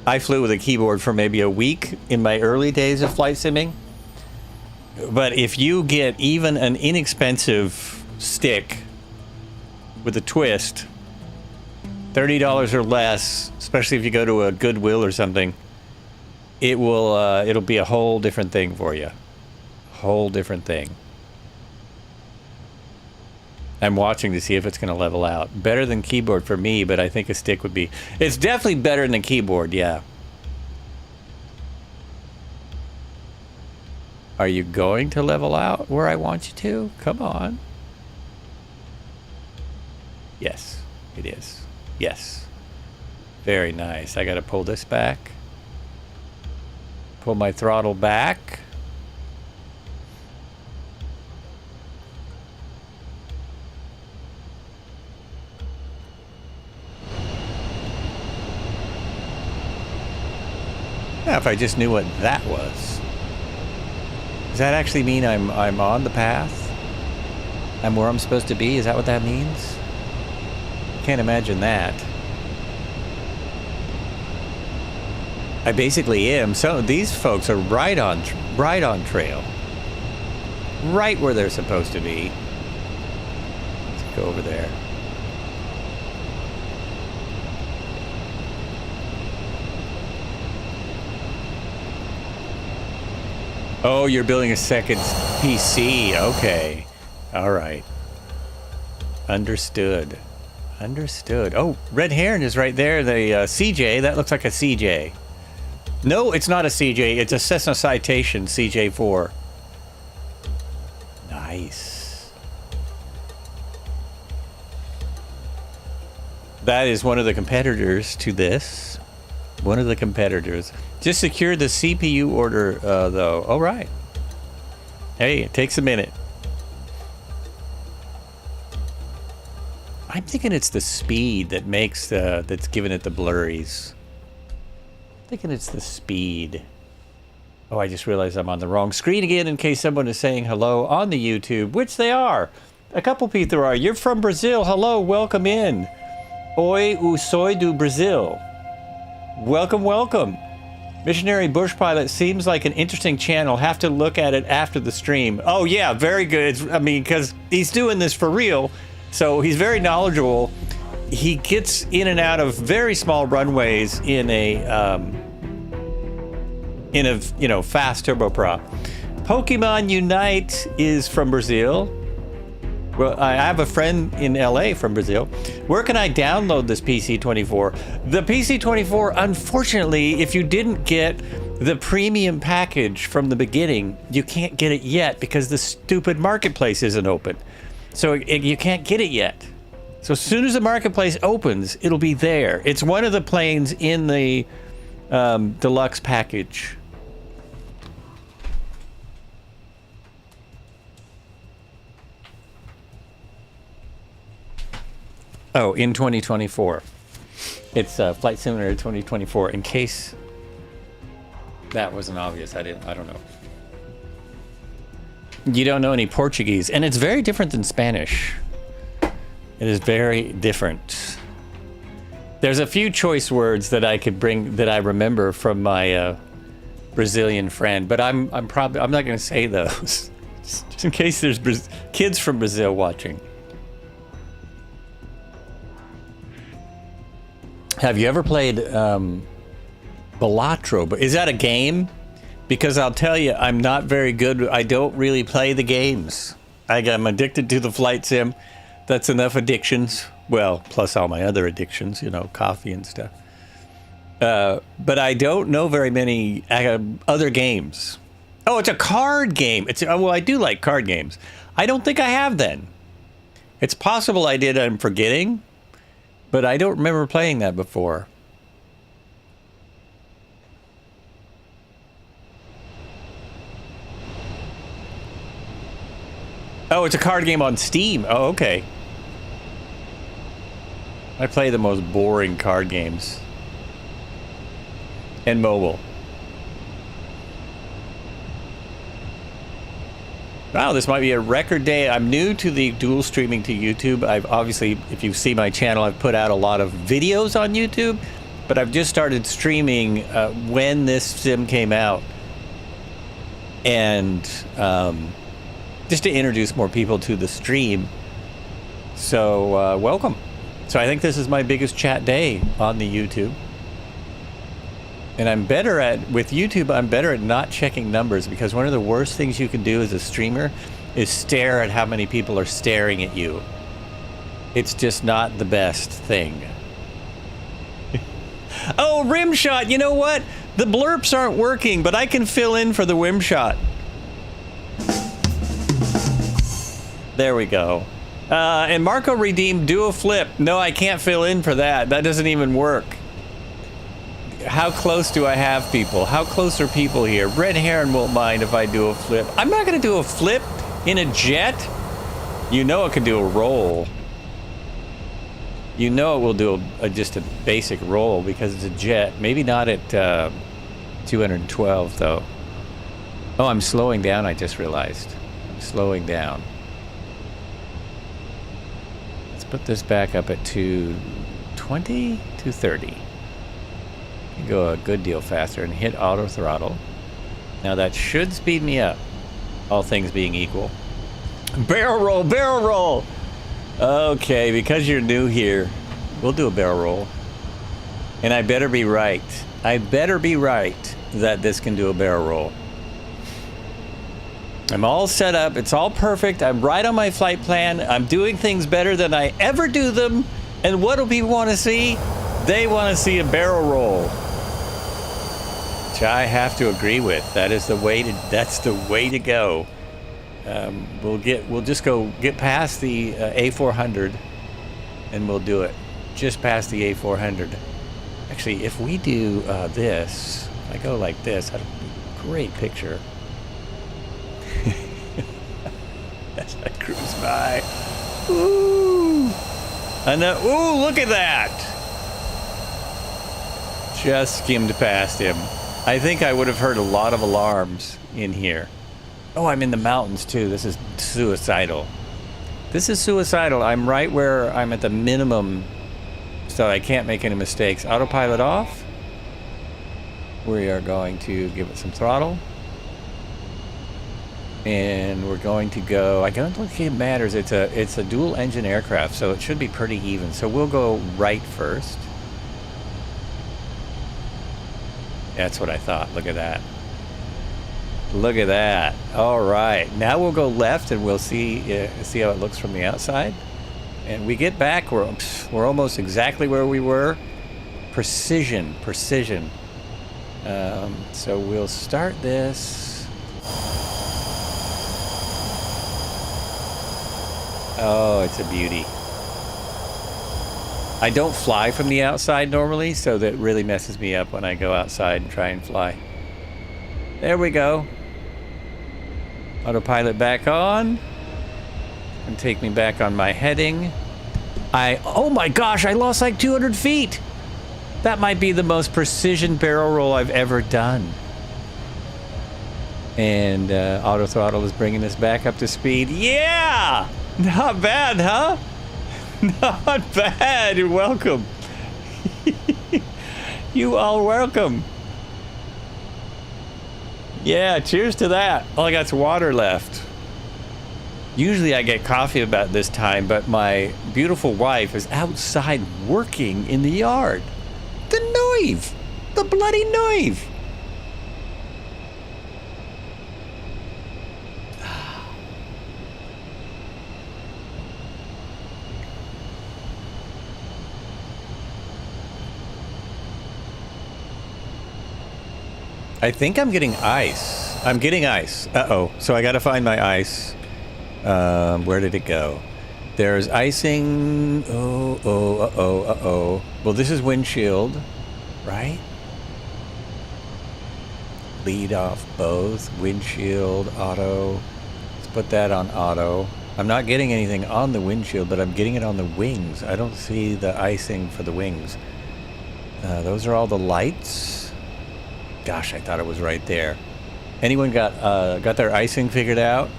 I flew with a keyboard for maybe a week in my early days of flight simming. But if you get even an inexpensive stick with a twist, $30 or less, especially if you go to a Goodwill or something, it'll be a whole different thing for you. Whole different thing. I'm watching to see if it's going to level out. Better than keyboard for me, but I think a stick would be... It's definitely better than keyboard, yeah. Are you going to level out where I want you to? Come on. Yes, it is. Yes. Very nice. I got to pull this back. Pull my throttle back. Yeah, if I just knew what that was. Does that actually mean I'm on the path? I'm where I'm supposed to be? Is that what that means? Can't imagine that. I basically am. So these folks are right on trail. Right where they're supposed to be. Let's go over there. Oh, you're building a second PC. Okay. All right. Understood. Understood. Oh, Red Heron is right there. The CJ, that looks like a CJ. No, it's not a CJ. It's a Cessna Citation CJ4. Nice. That is one of the competitors to this. One of the competitors. Just secured the CPU order, though. All right. Hey, it takes a minute. I'm thinking it's the speed that makes that's giving it the blurries. I'm thinking it's the speed. Oh, I just realized I'm on the wrong screen again in case someone is saying hello on the YouTube, which they are. A couple people are. You're from Brazil. Hello, welcome in. Oi, eu sou do Brazil. Welcome, welcome. Missionary Bush Pilot seems like an interesting channel. Have to look at it after the stream. Oh yeah, very good. I mean, because he's doing this for real. So he's very knowledgeable. He gets in and out of very small runways in a fast turboprop. Pokemon Unite is from Brazil. Well, I have a friend in LA from Brazil. Where can I download this PC-24? The PC-24, unfortunately, if you didn't get the premium package from the beginning, you can't get it yet because the stupid marketplace isn't open. So you can't get it yet. So as soon as the marketplace opens, it'll be there. It's one of the planes in the deluxe package. Oh, in 2024. It's Flight Simulator 2024. In case that wasn't obvious, I don't know. You don't know any Portuguese, and it's very different than Spanish. It is very different. There's a few choice words that I could bring that I remember from my Brazilian friend, but I'm not going to say those, just in case there's kids from Brazil watching. Have you ever played Balatro? Is that a game? Because I'll tell you, I'm not very good. I don't really play the games. I'm addicted to the flight sim. That's enough addictions. Well, plus all my other addictions, coffee and stuff. But I don't know very many other games. Oh, it's a card game. Well, I do like card games. I don't think I have then. It's possible I did. I'm forgetting, but I don't remember playing that before. Oh, it's a card game on Steam. Oh, okay. I play the most boring card games. And mobile. Wow, this might be a record day. I'm new to the dual streaming to YouTube. I've obviously, if you see my channel, I've put out a lot of videos on YouTube, but I've just started streaming when this sim came out. And just to introduce more people to the stream. So, welcome. So I think this is my biggest chat day on the YouTube. And I'm better with YouTube, I'm better at not checking numbers, because one of the worst things you can do as a streamer is stare at how many people are staring at you. It's just not the best thing. Oh, rim shot, you know what? The blurps aren't working, but I can fill in for the rim shot. There we go. And Marco redeemed duo flip. No, I can't fill in for that. That doesn't even work. How close do I have people? How close are people here? Red Heron won't mind if I do a flip. I'm not going to do a flip in a jet. You know it can do a roll. You know it will do just a basic roll because it's a jet. Maybe not at 212 though. Oh, I'm slowing down, I just realized. I'm slowing down. Let's put this back up at 220, 230. Go a good deal faster and hit auto throttle. Now that should speed me up, all things being equal. Barrel roll, barrel roll. Okay, because you're new here, we'll do a barrel roll. And I better be right. I better be right that this can do a barrel roll. I'm all set up. It's all perfect. I'm right on my flight plan. I'm doing things better than I ever do them. And what do people want to see? They want to see a barrel roll. Which I have to agree with. That's the way to go. We'll just go get past the A400 and we'll do it. Just past the A400. Actually, if we do this, if I go like this, that'll be a great picture. As I cruise by. Ooh! Ooh, look at that! Just skimmed past him. I think I would have heard a lot of alarms in here. Oh, I'm in the mountains too. This is suicidal. This is suicidal. I'm right where I'm at the minimum, so I can't make any mistakes. Autopilot off. We are going to give it some throttle. And we're going to go, I don't think it matters. It's a dual engine aircraft, so it should be pretty even. So we'll go right first. That's what I thought. Look at that. Look at that. All right. Now we'll go left and we'll see how it looks from the outside. And we get back. We're almost exactly where we were. Precision. So we'll start this. Oh, it's a beauty. I don't fly from the outside normally, so that really messes me up when I go outside and try and fly. There we go. Autopilot back on. And take me back on my heading. Oh my gosh, I lost like 200 feet. That might be the most precision barrel roll I've ever done. And auto throttle is bringing us back up to speed. Yeah! Not bad, huh? Not bad. You're welcome. You all welcome. Yeah, cheers to that. All I got's water left. Usually I get coffee about this time, but my beautiful wife is outside working in the yard. The knife! The bloody knife! I think I'm getting ice. I'm getting ice. Uh-oh. So I got to find my ice. Where did it go? There's icing. Uh-oh. Well, this is windshield, right? Lead off both. Windshield, auto. Let's put that on auto. I'm not getting anything on the windshield, but I'm getting it on the wings. I don't see the icing for the wings. Those are all the lights. Gosh, I thought it was right there. Anyone got their icing figured out?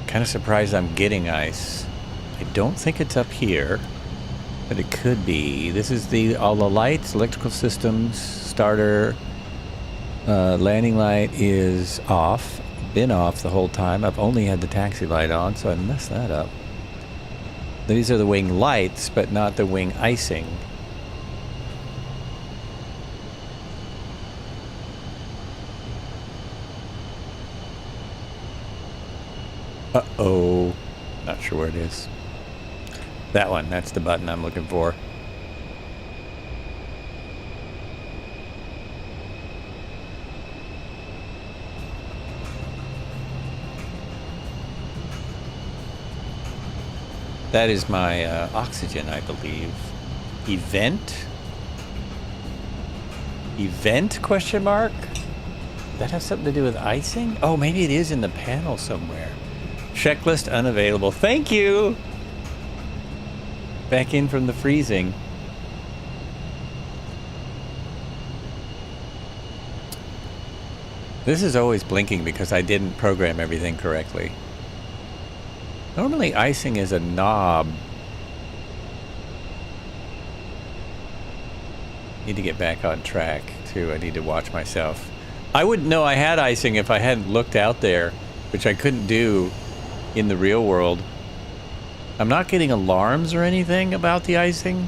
Kind of surprised I'm getting ice. I don't think it's up here, but it could be. This is all the lights, electrical systems, starter, landing light is off. Been off the whole time. I've only had the taxi light on, so I messed that up. These are the wing lights, but not the wing icing. Uh-oh. Not sure where it is. That one. That's the button I'm looking for. That is my oxygen, I believe. Event? Event, question mark? Does that have something to do with icing? Oh, maybe it is in the panel somewhere. Checklist unavailable. Thank you! Back in from the freezing. This is always blinking because I didn't program everything correctly. Normally icing is a knob. Need to get back on track too. I need to watch myself. I wouldn't know I had icing if I hadn't looked out there, which I couldn't do in the real world. I'm not getting alarms or anything about the icing.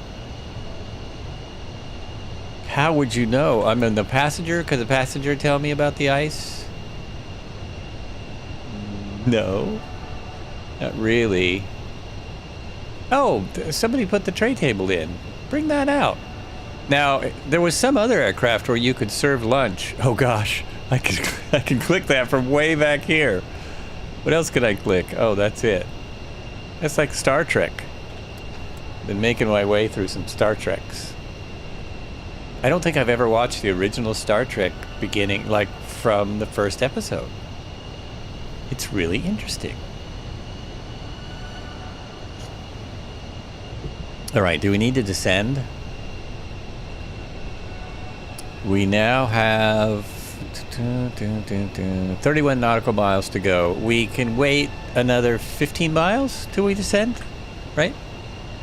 How would you know? I'm in the passenger. Could the passenger tell me about the ice? No. Not really. Oh, somebody put the tray table in. Bring that out. Now, there was some other aircraft where you could serve lunch. Oh gosh, I can click that from way back here. What else could I click? Oh, that's it. That's like Star Trek. Been making my way through some Star Treks. I don't think I've ever watched the original Star Trek beginning, like from the first episode. It's really interesting. All right, do we need to descend? We now have 31 nautical miles to go. We can wait another 15 miles till we descend, right?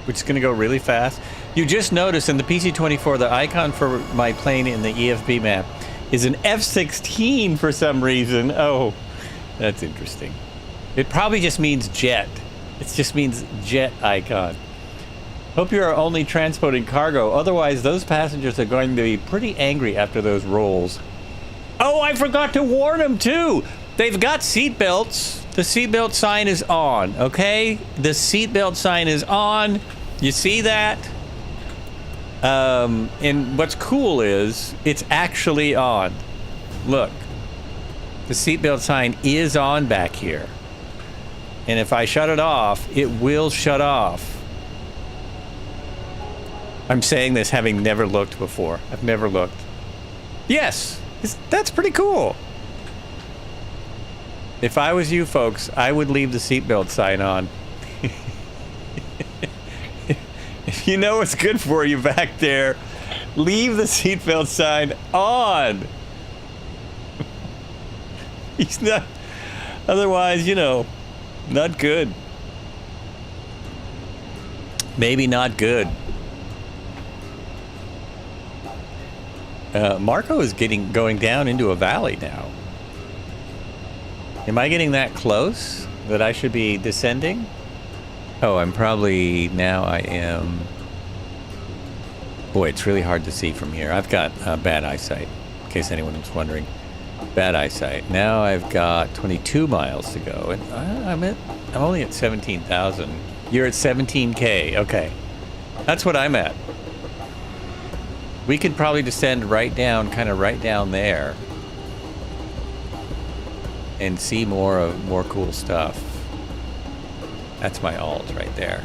Which is going to go really fast. You just noticed in the PC-24, the icon for my plane in the EFB map is an F-16 for some reason. Oh, that's interesting. It probably just means jet. It just means jet icon. Hope you are only transporting cargo. Otherwise, those passengers are going to be pretty angry after those rolls. Oh, I forgot to warn them, too. They've got seatbelts. The seatbelt sign is on, okay? The seatbelt sign is on. You see that? And what's cool is it's actually on. Look. The seatbelt sign is on back here. And if I shut it off, it will shut off. I'm saying this having never looked before. I've never looked. Yes, that's pretty cool. If I was you folks, I would leave the seatbelt sign on. If you know what's good for you back there, leave the seatbelt sign on. He's not, otherwise, you know, not good. Maybe not good. Marco is going down into a valley now. Am I getting that close that I should be descending? Oh, I'm probably, now I am. Boy, it's really hard to see from here. I've got bad eyesight, in case anyone was wondering. Bad eyesight. Now I've got 22 miles to go, and I'm only at 17,000. You're at 17K. Okay, that's what I'm at. We could probably descend right down, kind of right down there, and see more cool stuff. That's my alt right there.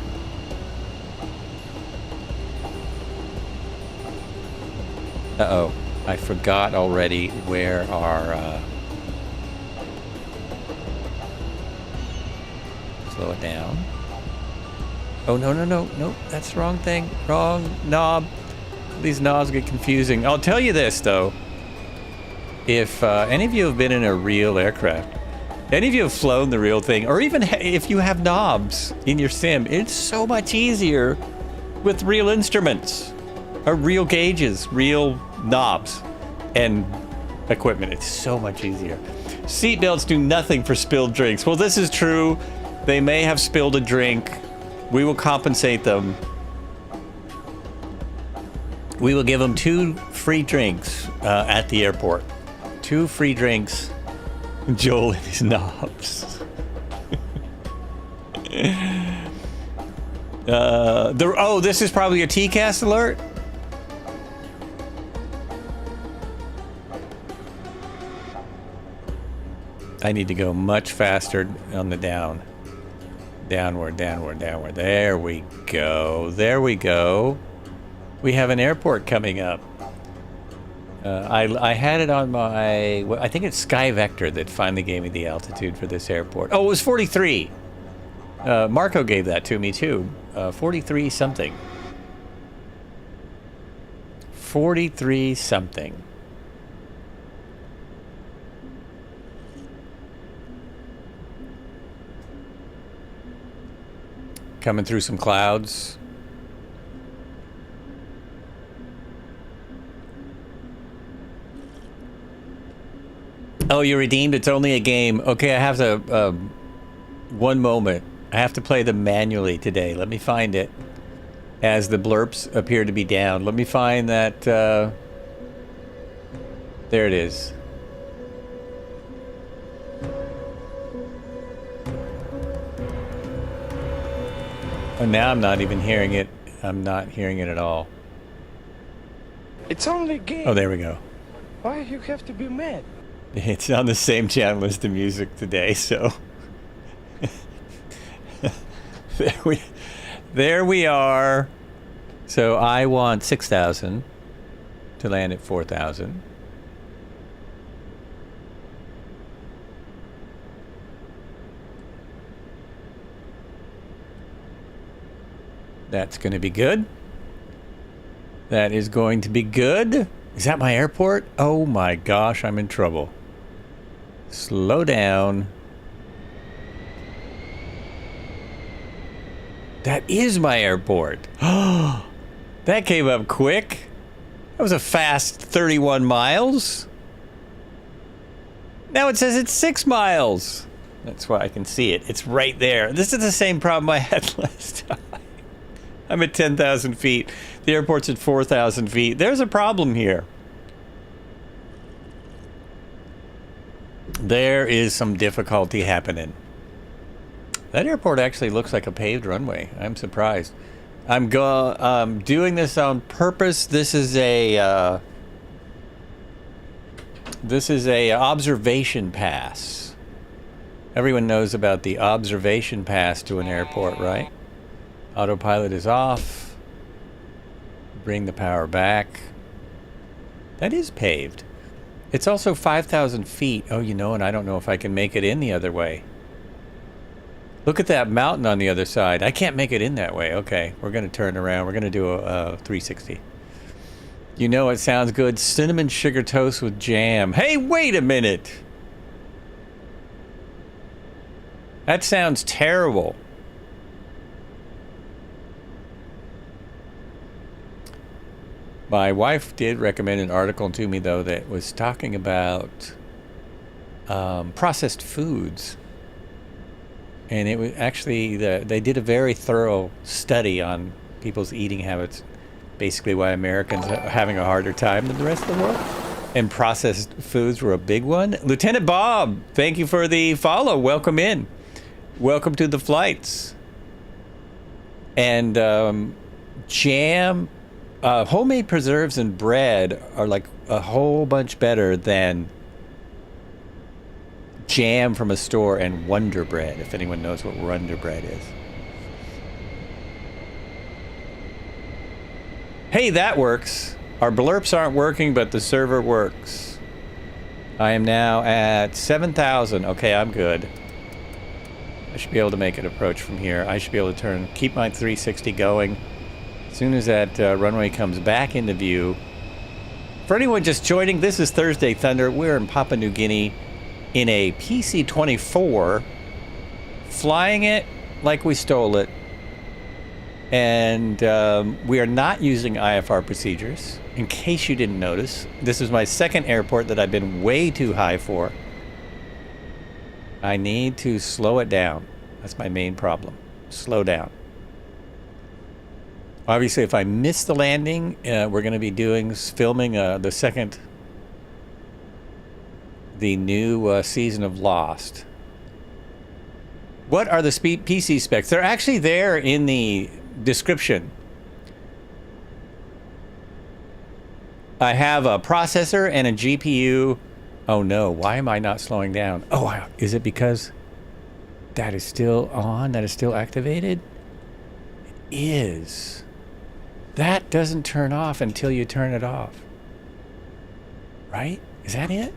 Uh-oh, I forgot already where our, slow it down. Oh, no, that's the wrong thing. Wrong knob. These knobs get confusing. I'll tell you this, though. If any of you have been in a real aircraft, any of you have flown the real thing, or even if you have knobs in your sim, it's so much easier with real instruments, or real gauges, real knobs, and equipment. It's so much easier. Seatbelts do nothing for spilled drinks. Well, this is true. They may have spilled a drink. We will compensate them. We will give them 2 free drinks at the airport. 2 free drinks. Joel and his knobs. Oh, this is probably a TCAS alert? I need to go much faster on the down. Downward. There we go. We have an airport coming up. I had it on my... I think it's Sky Vector that finally gave me the altitude for this airport. Oh, it was 43. Marco gave that to me, too. 43 something. 43 something. Coming through some clouds. Oh, you redeemed? It's only a game. Okay, I have to... one moment. I have to play them manually today. Let me find it. As the blurps appear to be down. Let me find that... there it is. Oh, now I'm not even hearing it. I'm not hearing it at all. It's only a game. Oh, there we go. Why you have to be mad? It's on the same channel as the music today, so... there we are. So I want 6,000 to land at 4,000. That's going to be good. That is going to be good. Is that my airport? Oh my gosh, I'm in trouble. Slow down. That is my airport. Oh, that came up quick. That was a fast 31 miles. Now it says it's 6 miles. That's why I can see it. It's right there. This is the same problem I had last time. I'm at 10,000 feet. The airport's at 4,000 feet. There's a problem here. There is some difficulty happening. That airport actually looks like a paved runway. I'm surprised. I'm doing this on purpose. This is a observation pass. Everyone knows about the observation pass to an airport, right? Autopilot is off. Bring the power back. That is paved. It's also 5,000 feet. Oh, you know, and I don't know if I can make it in the other way. Look at that mountain on the other side. I can't make it in that way. Okay, we're going to turn around. We're going to do a 360. You know it sounds good. Cinnamon sugar toast with jam. Hey, wait a minute. That sounds terrible. My wife did recommend an article to me, though, that was talking about processed foods. And it was actually, they did a very thorough study on people's eating habits. Basically why Americans are having a harder time than the rest of the world. And processed foods were a big one. Lieutenant Bob, thank you for the follow. Welcome in. Welcome to the flights. And jam... Homemade preserves and bread are like a whole bunch better than jam from a store and Wonder Bread, if anyone knows what Wonder Bread is. Hey, that works. Our blurps aren't working, but the server works. I am now at 7,000. Okay, I'm good. I should be able to make an approach from here. I should be able to keep my 360 going. As soon as that runway comes back into view. For anyone just joining, this is Thursday Thunder. We're in Papua New Guinea in a PC-24, flying it like we stole it. And we are not using IFR procedures. In case you didn't notice, this is my second airport that I've been way too high for. I need to slow it down. That's my main problem. Slow down. Obviously, if I miss the landing, we're going to be filming the new season of Lost. What are the PC specs? They're actually there in the description. I have a processor and a GPU. Oh no, why am I not slowing down? Oh, is it because that is still on? That is still activated? It is. That doesn't turn off until you turn it off. Right? Is that it?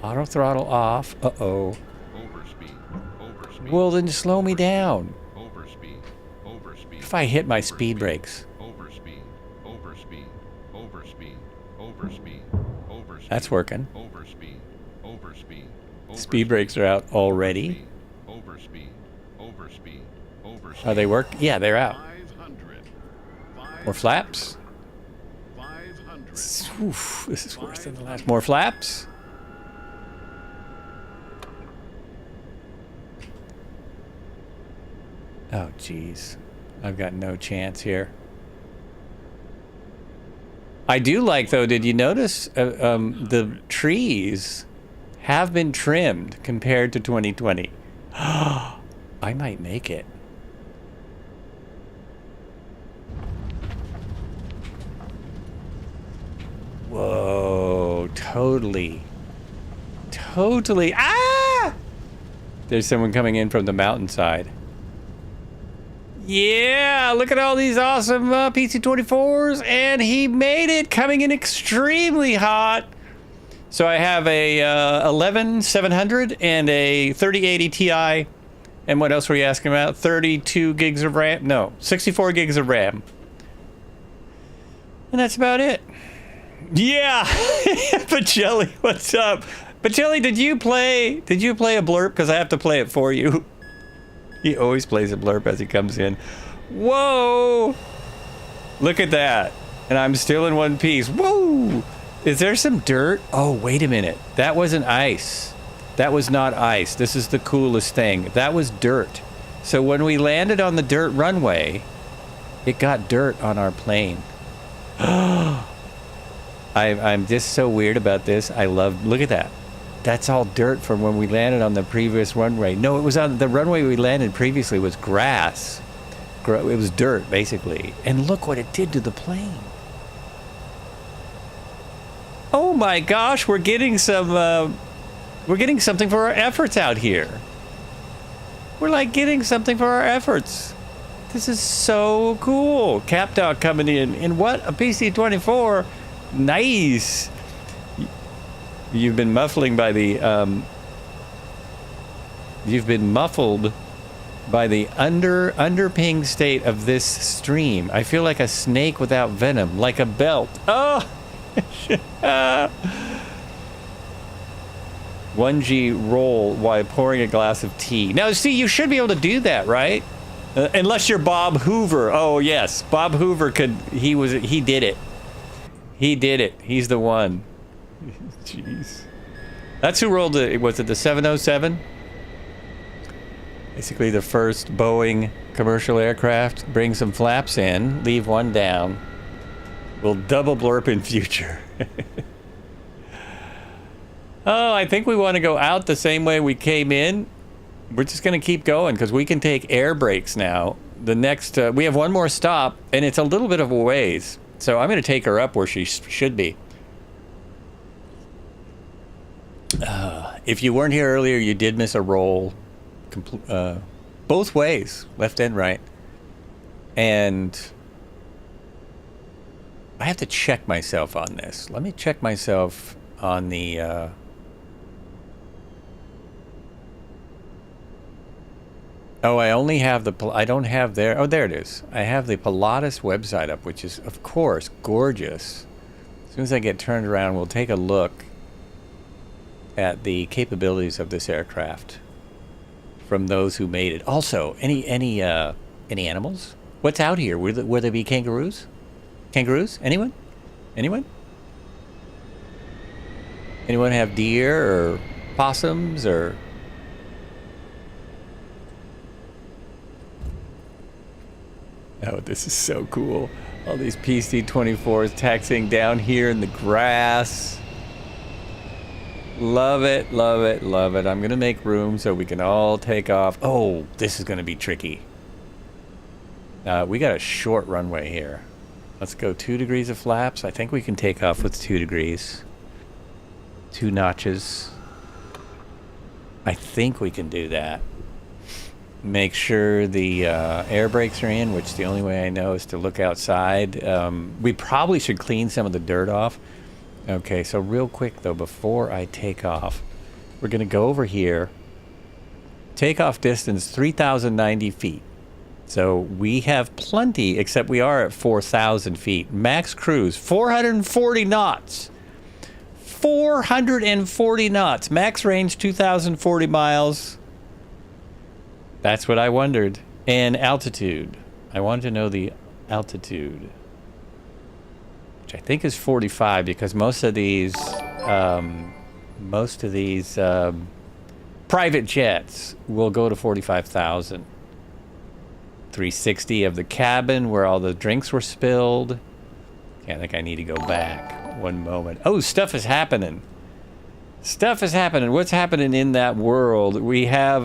Auto throttle off. Uh-oh. Overspeed. Well, then slow me down. Overspeed. If I hit my speed brakes. Overspeed. That's working. Overspeed. Speed brakes are out already. Overspeed. Are they work? Yeah, they're out. 500. More flaps. 500. Oof, this is worse than the last. More flaps. Oh, geez. I've got no chance here. I do like, though, did you notice the trees have been trimmed compared to 2020? I might make it. Whoa, totally. Ah! There's someone coming in from the mountainside. Yeah, look at all these awesome PC-24s, and he made it, coming in extremely hot. So I have a 11700 and a 3080 Ti, and what else were you asking about? 32 gigs of RAM? No, 64 gigs of RAM. And that's about it. Yeah, Pacelli, what's up? Pacelli, did you play a blurb? Because I have to play it for you. He always plays a blurb as he comes in. Whoa! Look at that. And I'm still in one piece. Whoa! Is there some dirt? Oh, wait a minute. That wasn't ice. That was not ice. This is the coolest thing. That was dirt. So when we landed on the dirt runway, it got dirt on our plane. I'm just so weird about this. Look at that. That's all dirt from when we landed on the previous runway. No, it was on the runway we landed previously was grass. It was dirt, basically. And look what it did to the plane. Oh my gosh, we're getting something for our efforts out here. We're like getting something for our efforts. This is so cool. CapDoc coming in what? A PC-24? Nice. You've been muffled by the underping state of this stream. I feel like a snake without venom, like a belt. Oh, 1G roll while pouring a glass of tea. Now, see, you should be able to do that, right? Unless you're Bob Hoover. Oh yes, Bob Hoover could. He did it. He did it. He's the one. Jeez. That's who rolled was it the 707? Basically the first Boeing commercial aircraft. Bring some flaps in, leave one down. We'll double blurp in future. Oh, I think we want to go out the same way we came in. We're just going to keep going because we can take air brakes now. the next, we have one more stop, and it's a little bit of a ways. So I'm going to take her up where she should be. If you weren't here earlier, you did miss a roll. Both ways, left and right. And I have to check myself on this. Let me check myself on the... Oh, I only have the... I don't have there... Oh, there it is. I have the Pilatus website up, which is, of course, gorgeous. As soon as I get turned around, we'll take a look at the capabilities of this aircraft from those who made it. Also, any animals? What's out here? Will there be kangaroos? Kangaroos? Anyone? Anyone? Anyone have deer or possums or... Oh, this is so cool. All these PC-24s taxiing down here in the grass. Love it, love it, love it. I'm going to make room so we can all take off. Oh, this is going to be tricky. We got a short runway here. Let's go 2 degrees of flaps. I think we can take off with 2 degrees. 2 notches. I think we can do that. Make sure the air brakes are in, which the only way I know is to look outside. We probably should clean some of the dirt off. Okay, so real quick though, before I take off, we're going to go over here. Takeoff distance 3,090 feet. So we have plenty, except we are at 4,000 feet. Max cruise, 440 knots. 440 knots. Max range, 2,040 miles. That's what I wondered. And altitude. I wanted to know the altitude, which I think is 45, because most of these private jets will go to 45,000. 360 of the cabin where all the drinks were spilled. Okay, I think I need to go back one moment. Oh, stuff is happening. Stuff is happening. What's happening in that world? We have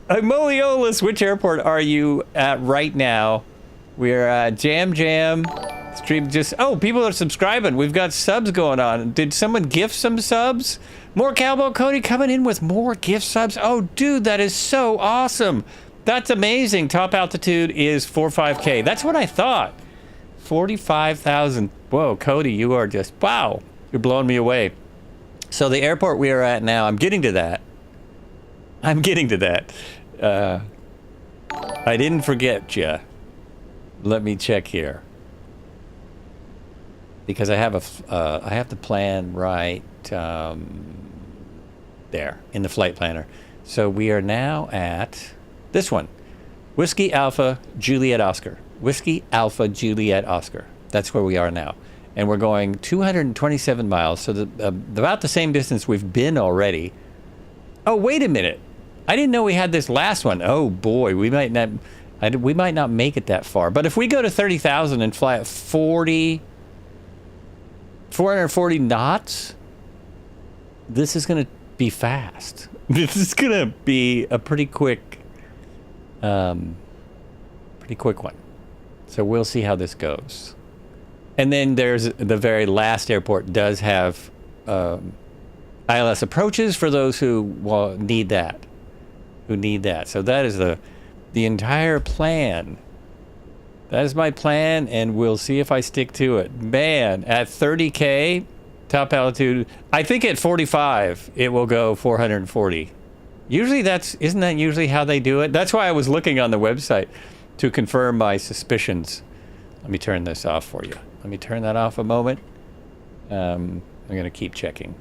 Moliolas, which airport are you at right now? We're at Jam Stream just... Oh, people are subscribing. We've got subs going on. Did someone gift some subs? More Cowboy Cody coming in with more gift subs. Oh, dude, that is so awesome. That's amazing. Top altitude is 45K. That's what I thought. 45,000. Whoa, Cody, you are just... Wow. You're blowing me away. So the airport we are at now, I'm getting to that. I'm getting to that. I didn't forget you. Let me check here. Because I have the plan right there in the flight planner. So we are now at this one. Whiskey Alpha Juliet Oscar. Whiskey Alpha Juliet Oscar. That's where we are now. And we're going 227 miles, so about the same distance we've been already. Oh, wait a minute. I didn't know we had this last one. Oh boy, we might not make it that far. But if we go to 30,000 and fly at 440 knots, this is going to be fast. This is going to be a pretty quick one. So we'll see how this goes. And then there's the very last airport does have ILS approaches for those who need that. So that is the entire plan. That is my plan, and we'll see if I stick to it. Man, at 30K top altitude, I think at 45 it will go 440. Usually isn't that usually how they do it? That's why I was looking on the website to confirm my suspicions. Let me turn this off for you. Let me turn that off a moment. I'm going to keep checking.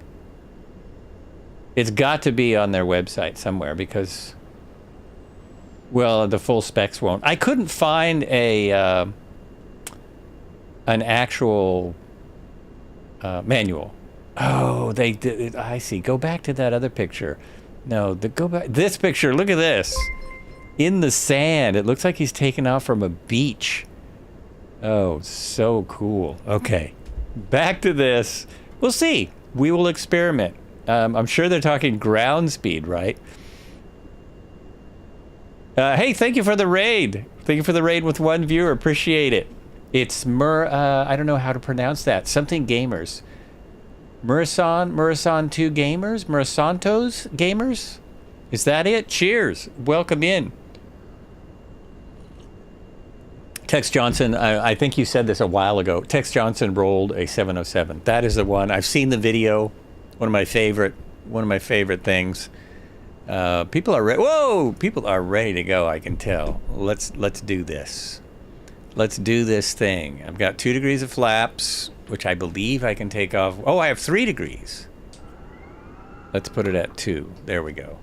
It's got to be on their website somewhere because, well, the full specs won't. I couldn't find an actual manual. Oh, they did. I see. Go back to that other picture. No, go back. This picture. Look at this. In the sand. It looks like he's taken off from a beach. Oh, so cool. Okay. Back to this. We'll see. We will experiment. I'm sure they're talking ground speed, right? Hey, thank you for the raid. Thank you for the raid with one viewer. Appreciate it. It's I don't know how to pronounce that. Something Gamers. Murasan 2 Gamers? Murasantos Gamers? Is that it? Cheers. Welcome in. Tex Johnson, I think you said this a while ago. Tex Johnson rolled a 707. That is the one. I've seen the video. One of my favorite things. People are ready. Whoa! People are ready to go. I can tell. Let's do this. Let's do this thing. I've got 2 degrees of flaps, which I believe I can take off. Oh, I have 3 degrees. Let's put it at 2. There we go.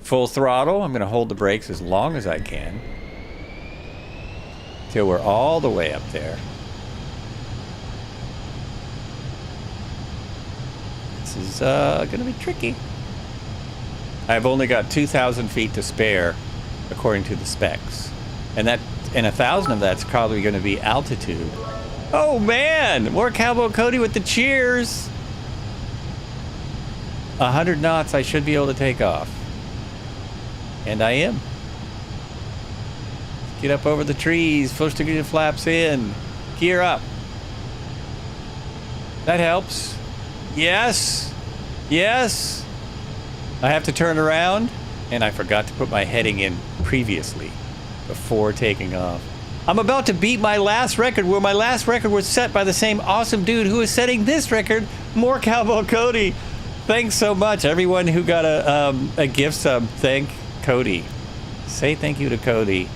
Full throttle. I'm going to hold the brakes as long as I can. Till we're all the way up there. This is going to be tricky. I've only got 2,000 feet to spare, according to the specs. And 1,000 of that's probably going to be altitude. Oh man! More Cowboy Cody with the cheers! 100 knots, I should be able to take off. And I am. Get up over the trees, first degree of flaps in. Gear up. That helps. Yes! Yes! I have to turn around, and I forgot to put my heading in previously, before taking off. I'm about to beat my last record, where my last record was set by the same awesome dude who is setting this record, More Cowboy Cody. Thanks so much, everyone who got a gift sub. Thank Cody. Say thank you to Cody.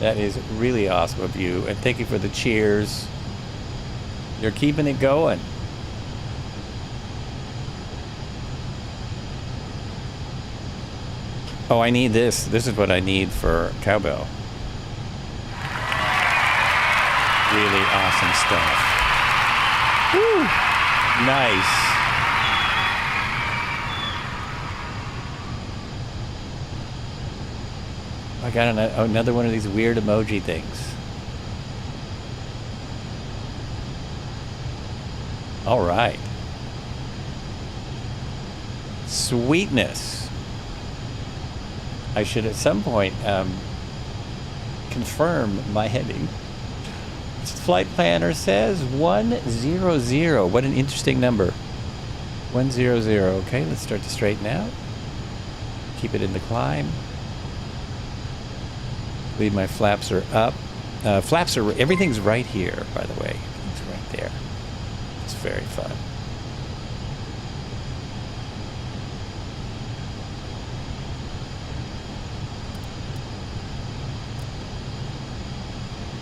That is really awesome of you, and thank you for the cheers. You're keeping it going. Oh, I need this. This is what I need for cowbell. Really awesome stuff. Woo! Nice. I got another one of these weird emoji things. All right. Sweetness. I should at some point confirm my heading. Flight planner says 100. What an interesting number. 100. Okay, let's start to straighten out. Keep it in the climb. Leave my flaps are up. Everything's right here, by the way. It's right there. It's very fun.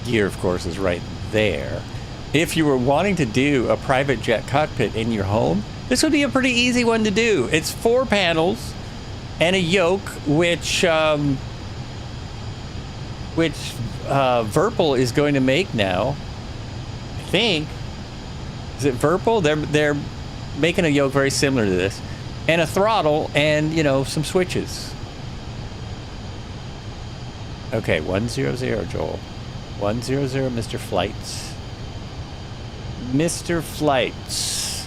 Gear, of course, is right there. If you were wanting to do a private jet cockpit in your home, this would be a pretty easy one to do. It's 4 panels and a yoke, which Virpil is going to make now. I think. Is it Virpil? They're making a yoke very similar to this, and a throttle, and some switches. Okay, 100, Joel. 100, Mr. Flights. Mr. Flights.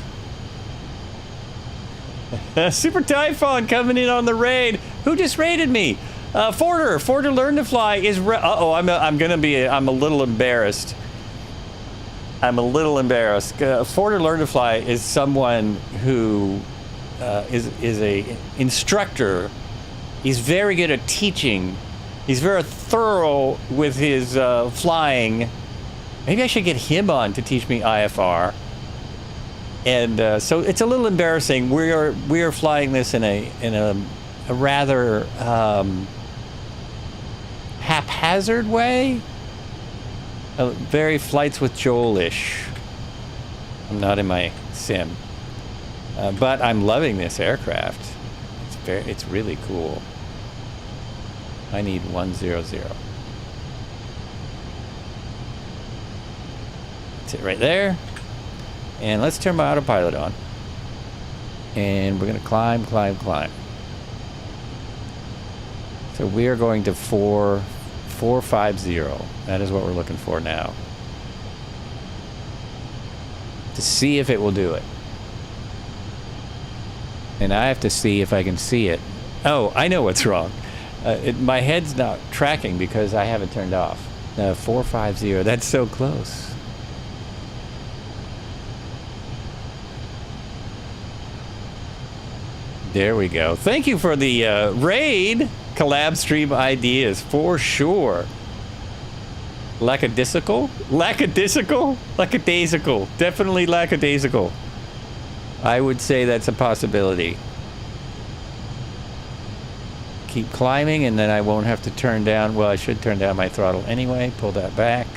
Super Typhon coming in on the raid. Who just raided me? Forder Learn to Fly is. I'm a little embarrassed. Forder Learn to Fly is someone who is a instructor. He's very good at teaching. He's very thorough with his flying. Maybe I should get him on to teach me IFR. And so it's a little embarrassing. We are flying this in a rather haphazard way. Very Flights with Joel-ish. I'm not in my sim, but I'm loving this aircraft. It's really cool. I need 100. That's it right there. And let's turn my autopilot on. And we're going to climb. So we are going to 450. That is what we're looking for now. To see if it will do it. And I have to see if I can see it. Oh, I know what's wrong. My head's not tracking because I haven't turned off. 450. That's so close. There we go. Thank you for the raid. Collab stream ideas for sure. Lackadaisical? Lackadaisical? Lackadaisical. Definitely lackadaisical. I would say that's a possibility. Keep climbing and then I won't have to turn down. Well, I should turn down my throttle anyway. Pull that back.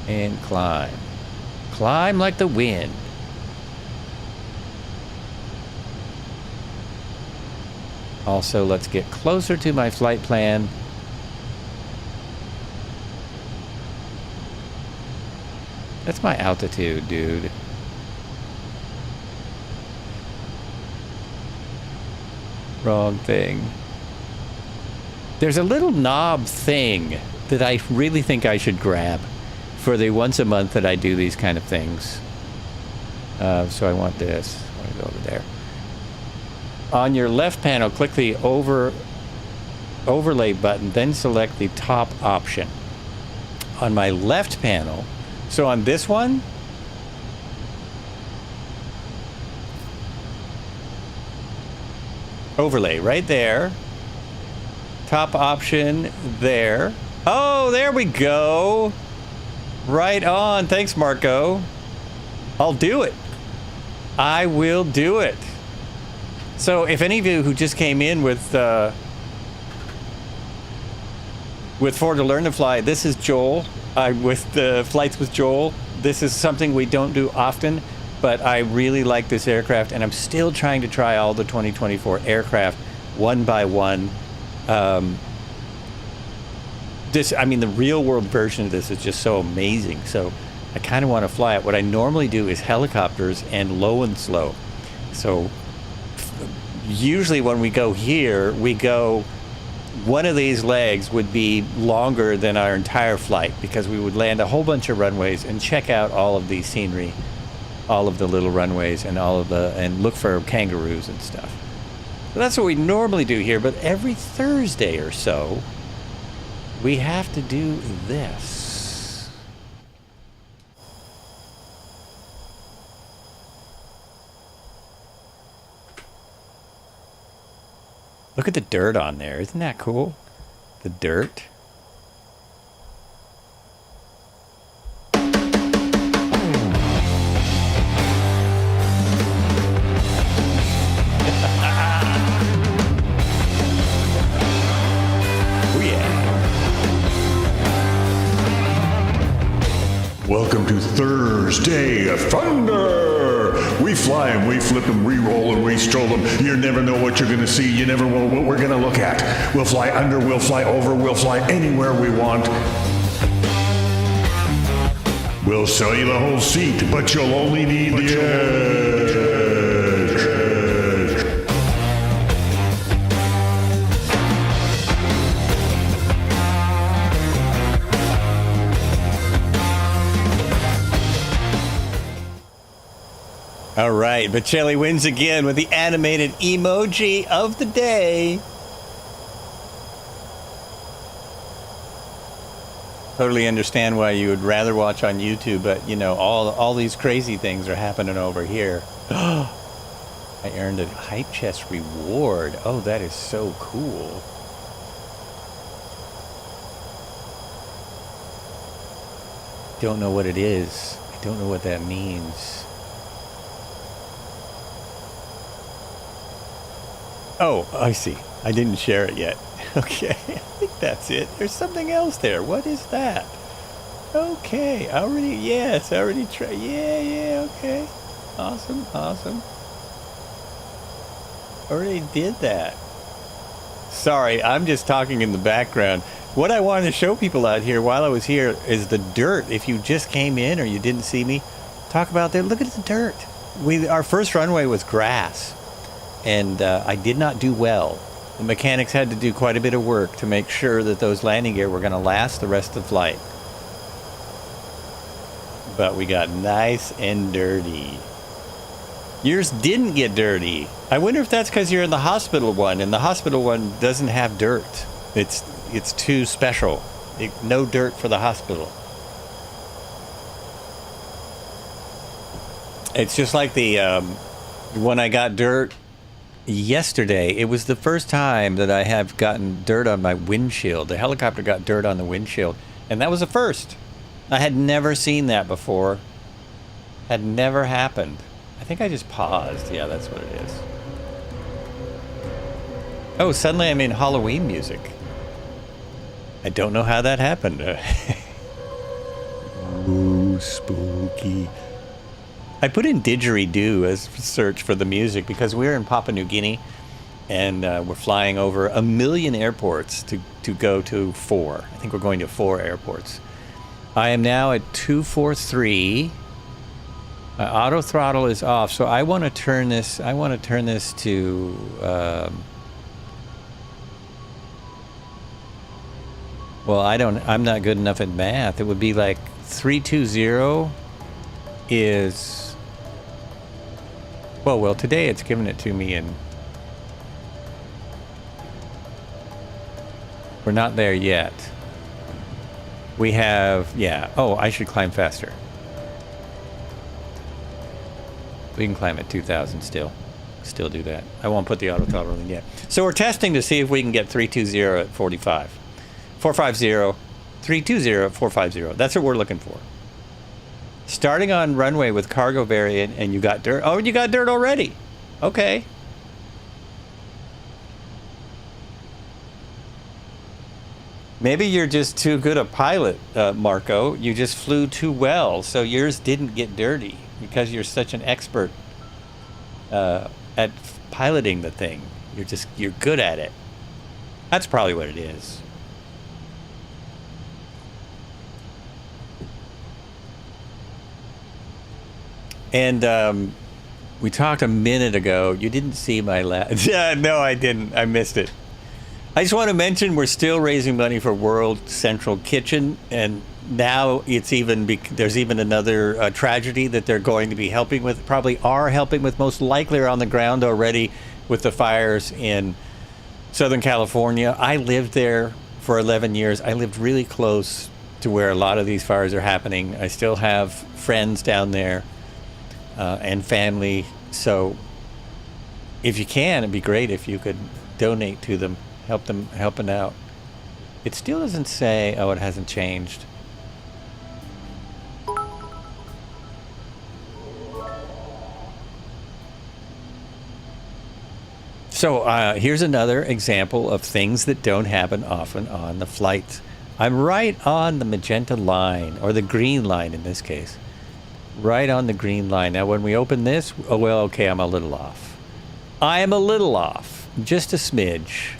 And climb. Climb like the wind. Also, let's get closer to my flight plan. That's my altitude, dude. Wrong thing. There's a little knob thing that I really think I should grab for the once a month that I do these kind of things. So I want this. I want to go over there. On your left panel, click the overlay button, then select the top option. On my left panel, so on this one, overlay right there. Top option there. Oh, there we go. Right on. Thanks, Marco. I'll do it. I will do it. So if any of you who just came in with For to Learn to Fly, this is Joel. With the Flights with Joel. This is something we don't do often, but I really like this aircraft, and I'm still trying to try all the 2024 aircraft one by one. The real world version of this is just so amazing. So I kind of want to fly it. What I normally do is helicopters and low and slow. So usually when we go here, one of these legs would be longer than our entire flight because we would land a whole bunch of runways and check out all of the scenery, all of the little runways and and look for kangaroos and stuff. So that's what we normally do here, but every Thursday or so, we have to do this. Look at the dirt on there. Isn't that cool? The dirt. Oh, yeah. Welcome to Thursday of Thunder. We fly them, we flip them, re-roll and re-stroll them. You never know what you're going to see. You never know what we're going to look at. We'll fly under, we'll fly over, we'll fly anywhere we want. We'll sell you the whole seat, but you'll only need the edge. All right, Bocelli wins again with the animated emoji of the day. Totally understand why you would rather watch on YouTube, but you know, all these crazy things are happening over here. I earned a hype chest reward. Oh, that is so cool. Don't know what it is. I don't know what that means. Oh, I see. I didn't share it yet. Okay, I think that's it. There's something else there. What is that? Okay, I already tried. Yeah, okay. Awesome. Already did that. Sorry, I'm just talking in the background. What I wanted to show people out here while I was here is the dirt. If you just came in or you didn't see me, talk about that. Look at the dirt. Our first runway was grass. And I did not do well. The mechanics had to do quite a bit of work to make sure that those landing gear were going to last the rest of the flight. But we got nice and dirty. Yours didn't get dirty. I wonder if that's because you're in the hospital one, and the hospital one doesn't have dirt. It's too special. No dirt for the hospital. It's just like the when I got dirt yesterday. It was the first time that I have gotten dirt on my windshield. The helicopter got dirt on the windshield, and that was a first. I had never seen that before. Had never happened. I think I just paused. Yeah, that's what it is. Oh, suddenly I'm in Halloween music. I don't know how that happened. Ooh, spooky. I put in didgeridoo as search for the music because we're in Papua New Guinea and we're flying over 1 million airports to go to 4. I think we're going to 4 airports. I am now at 243. My auto throttle is off, so I want to turn this. I want to turn this to. Well, I'm not good enough at math. It would be like 320 is. Well, today it's giving it to me, and we're not there yet. We have, yeah. Oh, I should climb faster. We can climb at 2,000 still. Still do that. I won't put the auto throttle in yet. So we're testing to see if we can get 320 at 45. 450, 320 at 450. That's what we're looking for. Starting on runway with cargo variant, and you got dirt. Oh, you got dirt already. Okay. Maybe you're just too good a pilot, Marco. You just flew too well, so yours didn't get dirty because you're such an expert at piloting the thing. You're good at it. That's probably what it is. And we talked a minute ago. You didn't see my Yeah, no, I didn't. I missed it. I just want to mention we're still raising money for World Central Kitchen, and now it's there's even another tragedy that they're going to be helping with, probably are helping with, most likely are on the ground already with the fires in Southern California. I lived there for 11 years. I lived really close to where a lot of these fires are happening. I still have friends down there and family. So if you can, it'd be great if you could donate to them. Helping out. It still doesn't say, oh, it hasn't changed. So here's another example of things that don't happen often on the flights. I'm right on the magenta line, or the green line in this case. Right on the green line. Now when we open this, oh well, okay, I'm a little off. I am a little off. Just a smidge.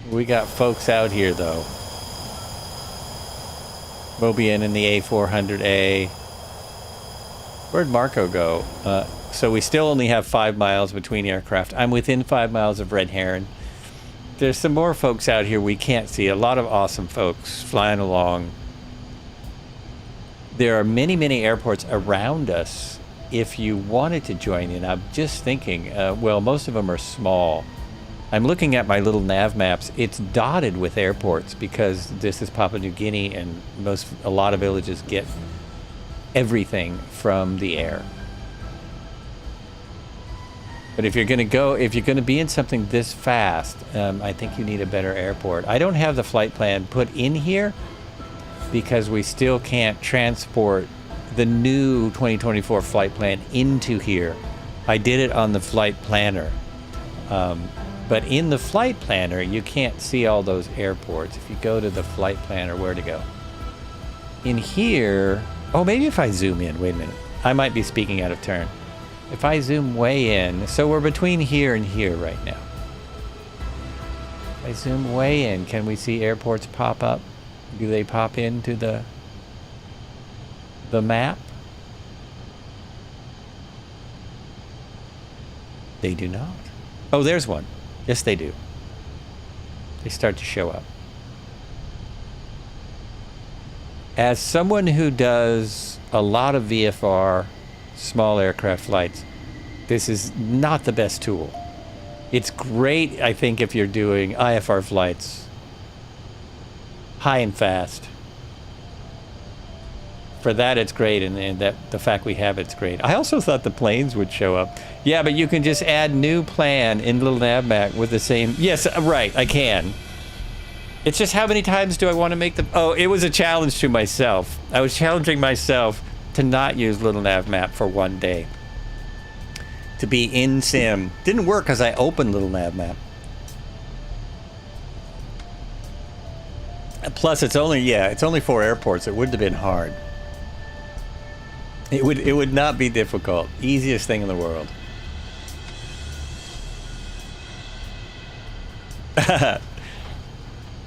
We got folks out here, though. Mobian in the A400A. Where'd Marco go? So we still only have 5 miles between aircraft. I'm within 5 miles of Red Heron. There's some more folks out here we can't see. A lot of awesome folks flying along. There are many, many airports around us if you wanted to join in. I'm just thinking, well, most of them are small. I'm looking at my little nav maps. It's dotted with airports because this is Papua New Guinea, and a lot of villages get everything from the air. But if you're going to be in something this fast, I think you need a better airport. I don't have the flight plan put in here because we still can't transport the new 2024 flight plan into here. I did it on the flight planner. But in the flight planner, you can't see all those airports. If you go to the flight planner, where to go? In here, oh, maybe if I zoom in, wait a minute. I might be speaking out of turn. If I zoom way in, so we're between here and here right now. If I zoom way in, can we see airports pop up? Do they pop into the map? They do not. Oh, there's one. Yes, they do. They start to show up. As someone who does a lot of VFR, small aircraft flights, This is not the best tool. It's great, I think, if you're doing IFR flights. High and fast. For that, it's great, and that the fact we have it's great. I also thought the planes would show up. Yeah, but you can just add new plan in little navmap with the same... Yes, right, I can. It's just how many times do I want to make the... Oh, it was a challenge to myself. I was challenging myself to not use little navmap for one day. To be in sim. Didn't work because I opened little navmap. Plus, it's only 4 airports. It wouldn't have been hard. It would not be difficult. Easiest thing in the world.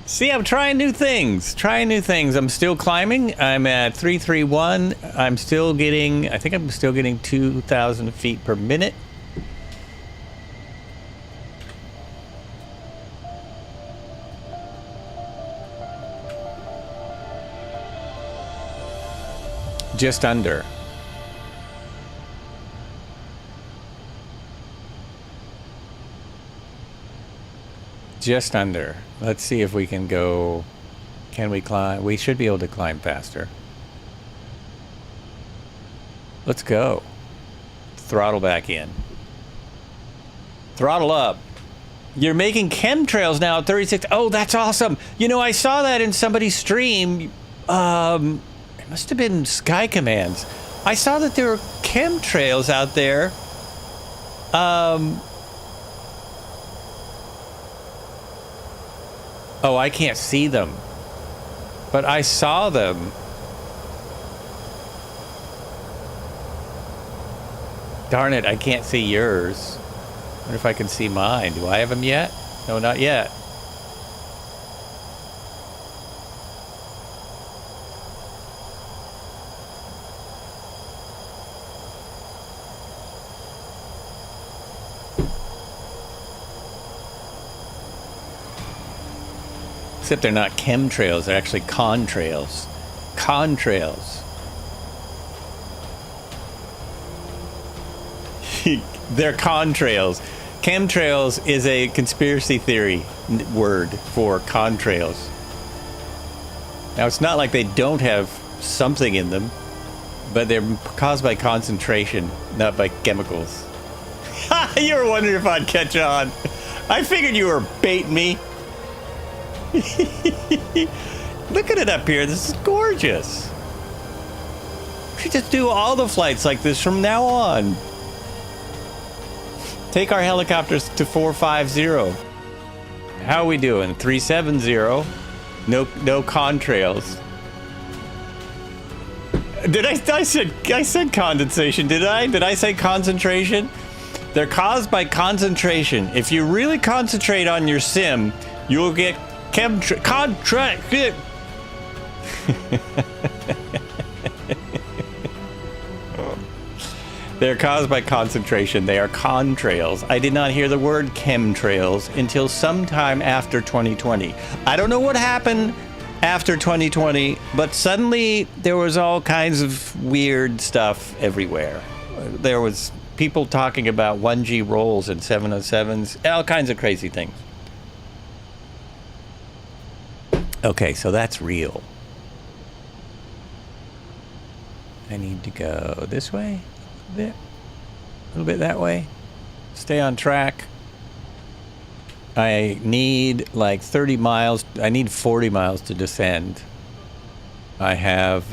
See, I'm trying new things. I'm still climbing. I'm at 331. I think I'm still getting 2,000 feet per minute. Just under. Just under. Let's see if we can go. Can we climb? We should be able to climb faster. Let's go. Throttle back in. Throttle up. You're making chemtrails now at 36. Oh, that's awesome. You know, I saw that in somebody's stream. It must have been Sky Commands. I saw that there were chemtrails out there. Oh, I can't see them. But I saw them. Darn it, I can't see yours. I wonder if I can see mine. Do I have them yet? No, not yet. Except they're not chemtrails, they're actually contrails. Contrails. They're contrails. Chemtrails is a conspiracy theory word for contrails. Now, it's not like they don't have something in them, but they're caused by concentration, not by chemicals. You were wondering if I'd catch on. I figured you were baiting me. Look at it up here. This is gorgeous. We should just do all the flights like this from now on. Take our helicopters to 450. How are we doing? 370. No contrails. Did I said condensation, did I? Did I say concentration? They're caused by concentration. If you really concentrate on your sim, you'll get contract. They're caused by concentration. They are contrails. I did not hear the word chemtrails until sometime after 2020. I don't know what happened after 2020, but suddenly there was all kinds of weird stuff everywhere. There was people talking about 1G rolls and 707s, all kinds of crazy things. Okay, so that's real. I need to go this way, a little bit that way. Stay on track. I need like 30 miles. I need 40 miles to descend. I have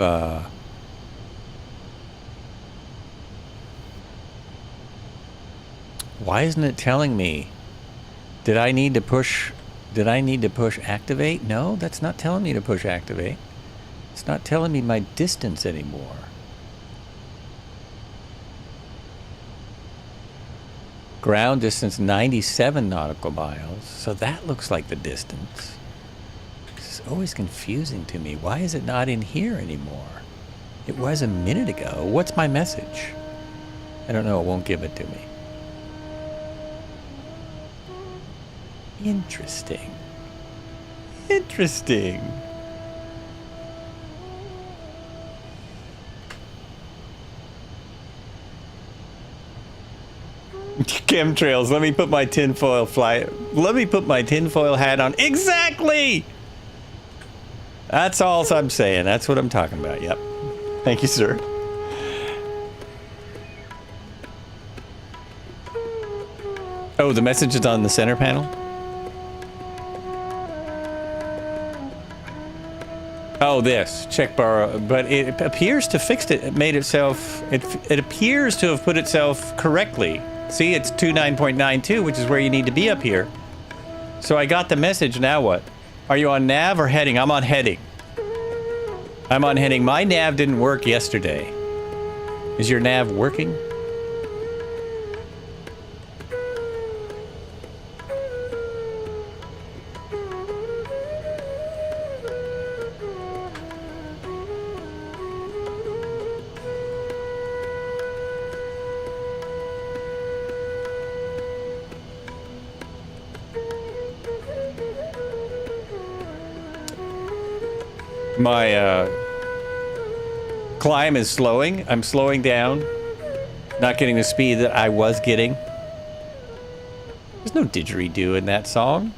why isn't it telling me? Did I need to push activate? No, that's not telling me to push activate. It's not telling me my distance anymore. Ground distance 97 nautical miles. So that looks like the distance. This is always confusing to me. Why is it not in here anymore? It was a minute ago. What's my message? I don't know. It won't give it to me. Interesting. Interesting. Chemtrails. Let me put my tinfoil hat on. Exactly. That's all I'm saying. That's what I'm talking about. Yep. Thank you, sir. Oh, the message is on the center panel? Oh, this. Check bar. But it appears to fix it. It made itself... It appears to have put itself correctly. See, it's 29.92, which is where you need to be up here. So I got the message. Now what? Are you on nav or heading? I'm on heading. I'm on heading. My nav didn't work yesterday. Is your nav working? My climb is slowing. I'm slowing down. Not getting the speed that I was getting. There's no didgeridoo in that song.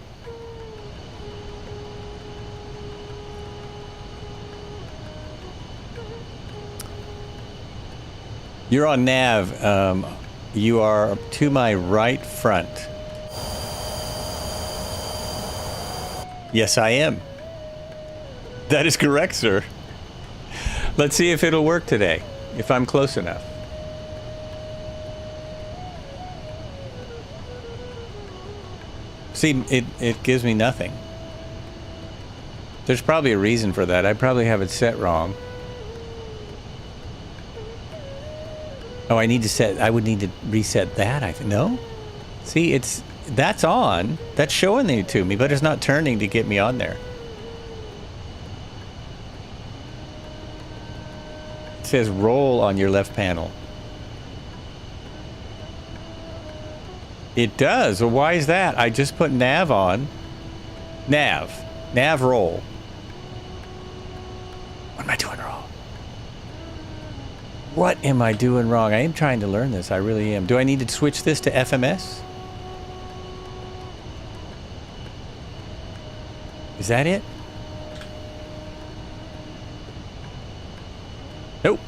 You're on nav. You are to my right front. Yes, I am. That is correct, sir. Let's see if it'll work today, if I'm close enough. See, it gives me nothing. There's probably a reason for that. I probably have it set wrong. Oh, I would need to reset that, I think. No? See, that's on. That's showing it to me, but it's not turning to get me on there. It says roll on your left panel. It does. Well, why is that? I just put nav on. Nav roll. What am I doing wrong? What am I doing wrong? I am trying to learn this. I really am. Do I need to switch this to FMS? Is that it? Nope.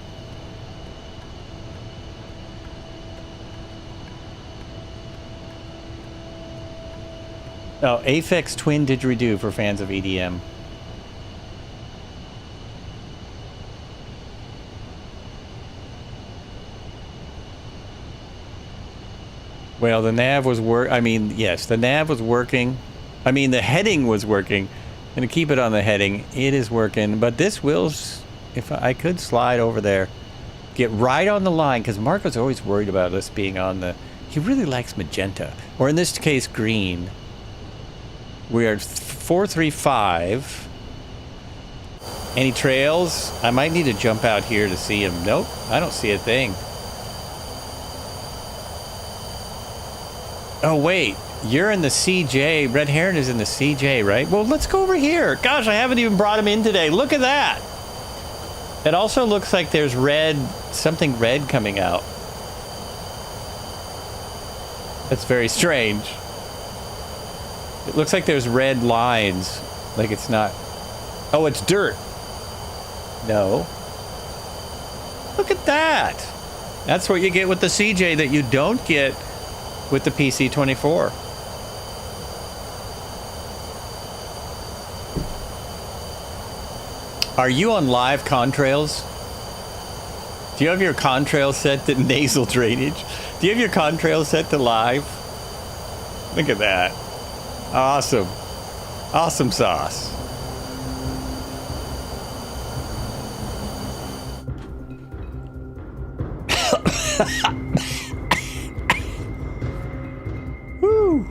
Oh, Aphex Twin Didgeridoo for fans of EDM. Well, the nav was yes, the nav was working. I mean, the heading was working. I'm going to keep it on the heading. It is working, but this will... If I could slide over there, get right on the line, because Marco's always worried about us being on the... He really likes magenta, or in this case, green. We are 435. Any trails? I might need to jump out here to see him. Nope, I don't see a thing. Oh, wait. You're in the CJ. Red Heron is in the CJ, right? Well, let's go over here. Gosh, I haven't even brought him in today. Look at that. It also looks like there's something red coming out. That's very strange. It looks like there's red lines. Like it's not... Oh, it's dirt. No. Look at that. That's what you get with the CJ that you don't get with the PC-24. Are you on live contrails? Do you have your contrail set to nasal drainage? Do you have your contrail set to live? Look at that. Awesome. Awesome sauce. Woo.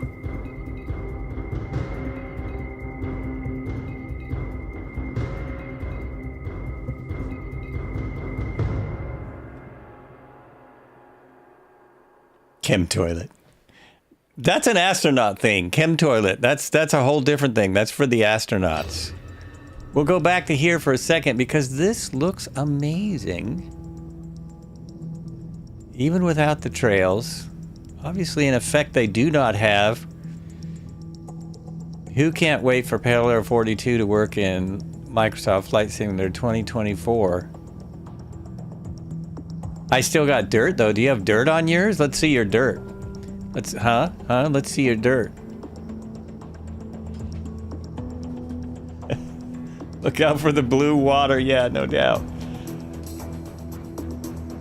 Chem toilet. That's an astronaut thing. Chem toilet. That's a whole different thing. That's for the astronauts. We'll go back to here for a second because this looks amazing. Even without the trails. Obviously, an effect they do not have. Who can't wait for Parallel 42 to work in Microsoft Flight Simulator 2024? I still got dirt, though. Do you have dirt on yours? Let's see your dirt. Let's see your dirt. Look out for the blue water. Yeah, no doubt.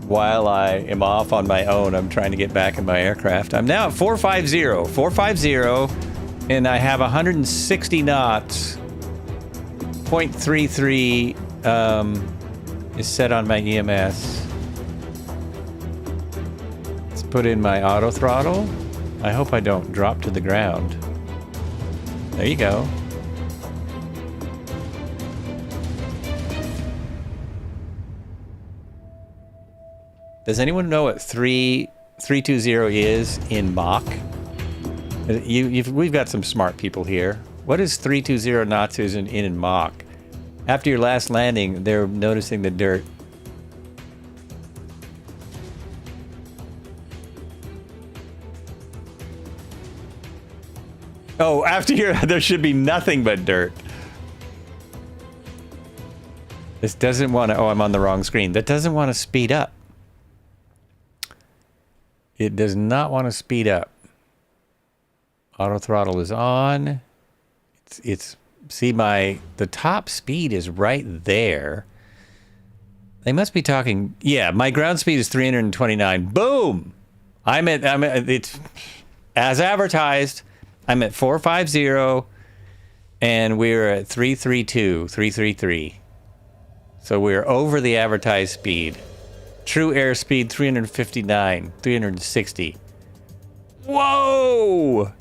While I am off on my own, I'm trying to get back in my aircraft. I'm now at 450. 450, and I have 160 knots. 0.33 is set on my EMS. Let's put in my auto throttle. I hope I don't drop to the ground. There you go. Does anyone know what 320 is in Mach? We've got some smart people here. What is 320 knots in Mach? After your last landing, they're noticing the dirt. Oh, after there should be nothing but dirt. This doesn't want to... Oh, I'm on the wrong screen. That doesn't want to speed up. It does not want to speed up. Auto throttle is on. See, the top speed is right there. They must be talking. Yeah, my ground speed is 329. Boom! It's as advertised. I'm at 450, and we're at 332, 333. So we're over the advertised speed. True airspeed 359, 360. Whoa!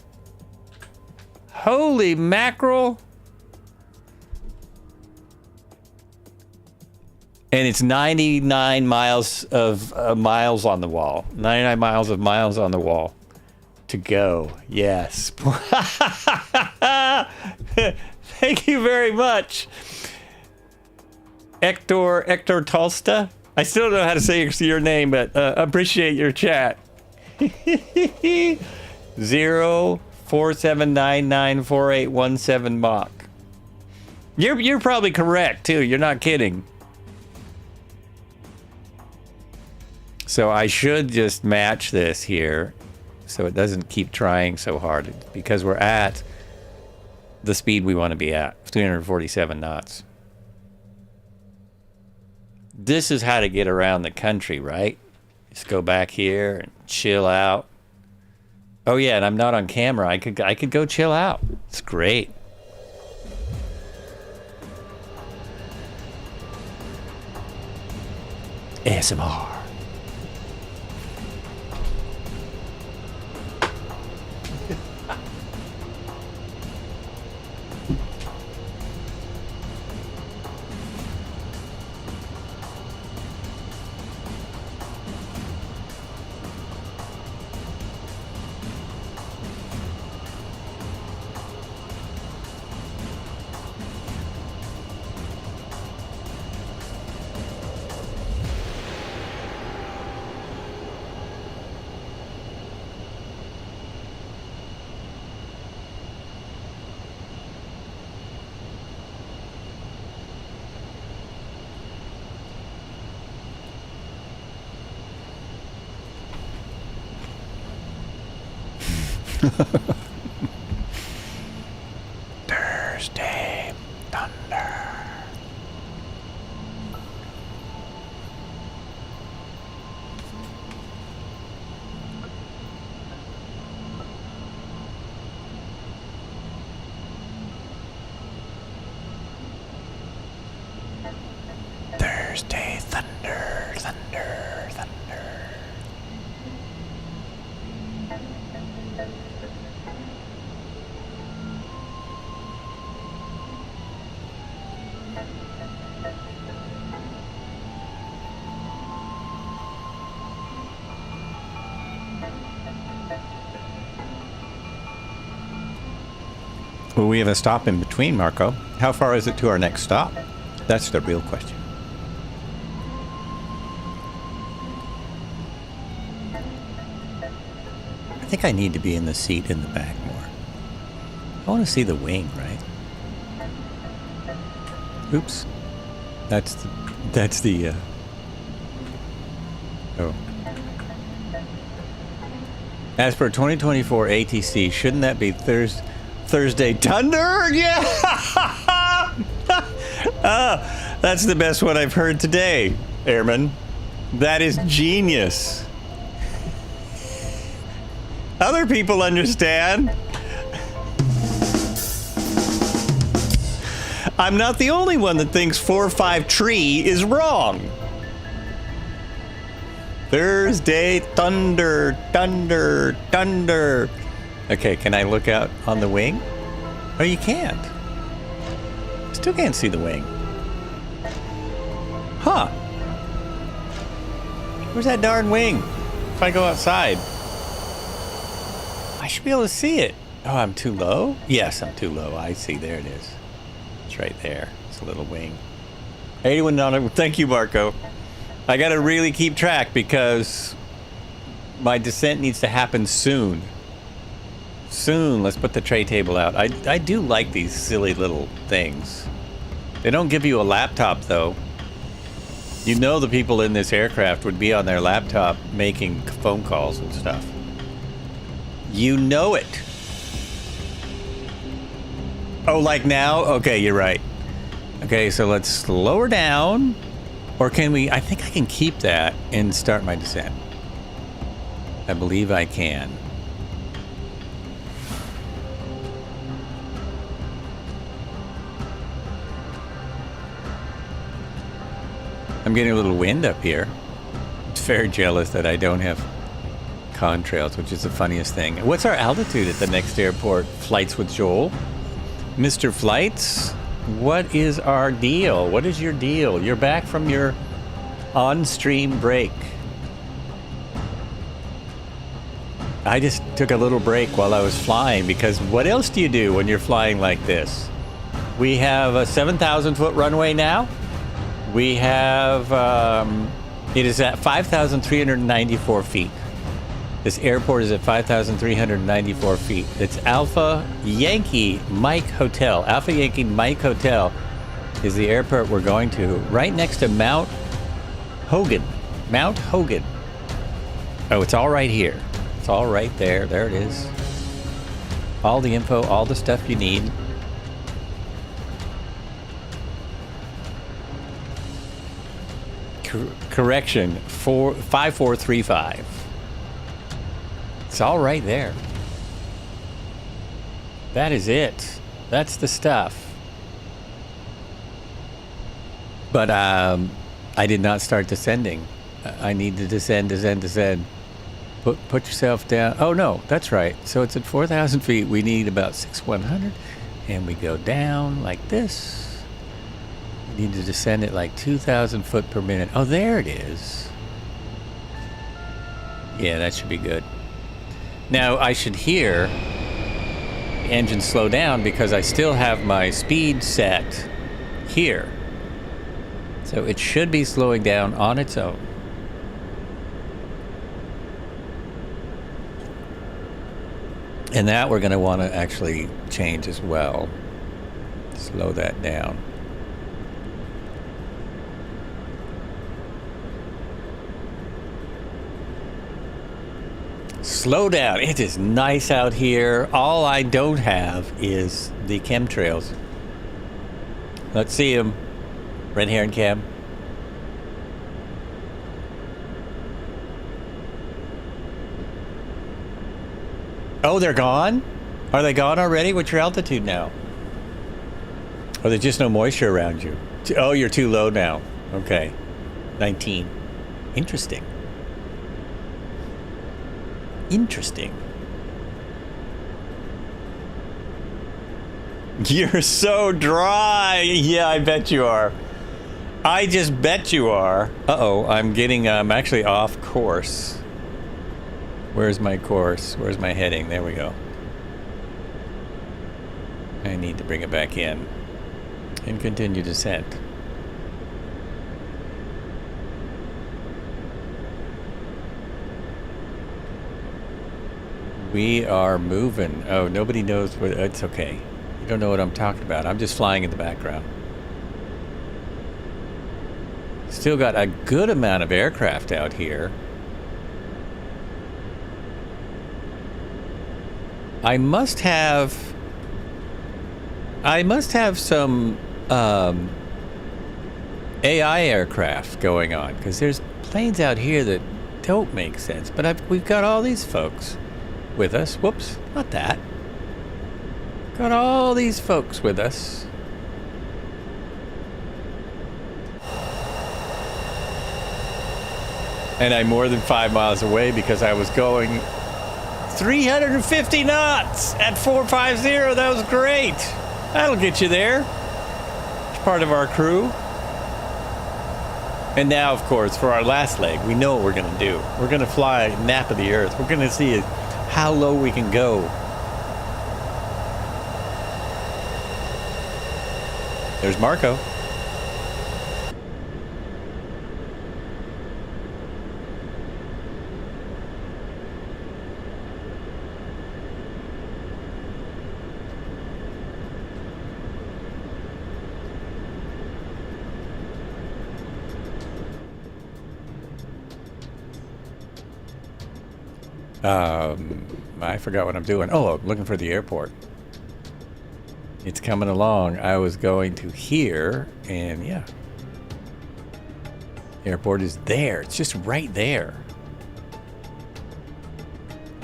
Holy mackerel! And it's 99 miles of miles on the wall. 99 miles of miles on the wall to go. Yes. Thank you very much, Hector Tolsta. I still don't know how to say your name, but appreciate your chat. 047994817 Mach. You're probably correct too. You're not kidding. So I should just match this here, so it doesn't keep trying so hard, because we're at the speed we want to be at, 347 knots. This is how to get around the country, right? Just go back here and chill out. Oh yeah, and I'm not on camera. I could go chill out. It's great. ASMR. Thursday Thunder. Thursday Thunder, Thunder, Thunder. Well, we have a stop in between, Marco. How far is it to our next stop? That's the real question. think I need to be in the seat in the back more. I want to see the wing, right? Oops. That's the oh. As per 2024 ATC, shouldn't that be Thursday Thunder? Yeah! That's the best one I've heard today, Airman. That is genius. Other people understand. I'm not the only one that thinks 4-5 tree is wrong. Thursday Thunder, Thunder, Thunder. Okay, can I look out on the wing? Oh, you can't. Still can't see the wing. Huh. Where's that darn wing? If I go outside, I should be able to see it. Oh, I'm too low? Yes, I'm too low. I see. There it is. It's right there. It's a little wing. $81. Thank you, Marco. I got to really keep track because my descent needs to happen soon. Soon. Let's put the tray table out. I do like these silly little things. They don't give you a laptop, though. You know the people in this aircraft would be on their laptop making phone calls and stuff. You know it. Oh, like now? Okay, you're right. Okay, so let's slow her down. Or can we... I think I can keep that and start my descent. I believe I can. I'm getting a little wind up here. I'm very jealous that I don't have contrails, which is the funniest thing. What's our altitude at the next airport? Flights with Joel? Mr. Flights? What is our deal? What is your deal? You're back from your on-stream break. I just took a little break while I was flying because what else do you do when you're flying like this? We have a 7,000-foot runway now. We have, it is at 5,394 feet. This airport is at 5,394 feet. It's Alpha Yankee Mike Hotel. Alpha Yankee Mike Hotel is the airport we're going to, right next to Mount Hogan. Mount Hogan. Oh, it's all right here. It's all right there. There it is. All the info, all the stuff you need. Correction, 5435. It's all right there. That is it. That's the stuff. But I did not start descending. I need to descend. Put yourself down. Oh no, that's right. So it's at 4,000 feet. We need about 6,100, and we go down like this. We need to descend at like 2,000 foot per minute. Oh, there it is. Yeah, that should be good. Now I should hear the engine slow down because I still have my speed set here. So it should be slowing down on its own. And that we're going to want to actually change as well. Slow that down. Slow down. It is nice out here. All I don't have is the chemtrails. Let's see them. Red hair and cam. Oh, they're gone? Are they gone already? What's your altitude now? Or there's just no moisture around you? Oh, you're too low now. Okay. 19. Interesting. Interesting. You're so dry. Yeah, I bet you are. I just bet you are. Uh-oh, I'm actually off course. Where's my course? Where's my heading? There we go. I need to bring it back in and continue descent. We are moving. Oh, nobody knows what. It's okay. You don't know what I'm talking about. I'm just flying in the background. Still got a good amount of aircraft out here. I must have some AI aircraft going on, because there's planes out here that don't make sense. But we've got all these folks with us. Whoops, not that. Got all these folks with us. And I'm more than 5 miles away because I was going 350 knots at 450. That was great. That'll get you there. It's part of our crew. And now, of course, for our last leg, we know what we're going to do. We're going to fly nap of the earth. We're going to see how low we can go. There's Marco. I forgot what I'm doing. Oh, I'm looking for the airport. It's coming along. I was going to here, and yeah. Airport is there. It's just right there.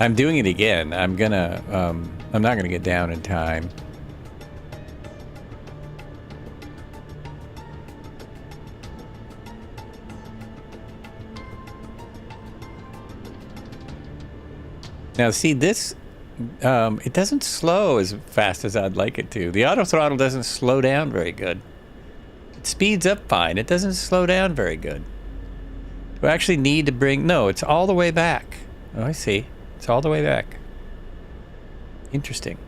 I'm doing it again. I'm not gonna get down in time. Now, see, this, it doesn't slow as fast as I'd like it to. The auto throttle doesn't slow down very good. It speeds up fine. It doesn't slow down very good. Do I actually need to bring... No, it's all the way back. Oh, I see. It's all the way back. Interesting.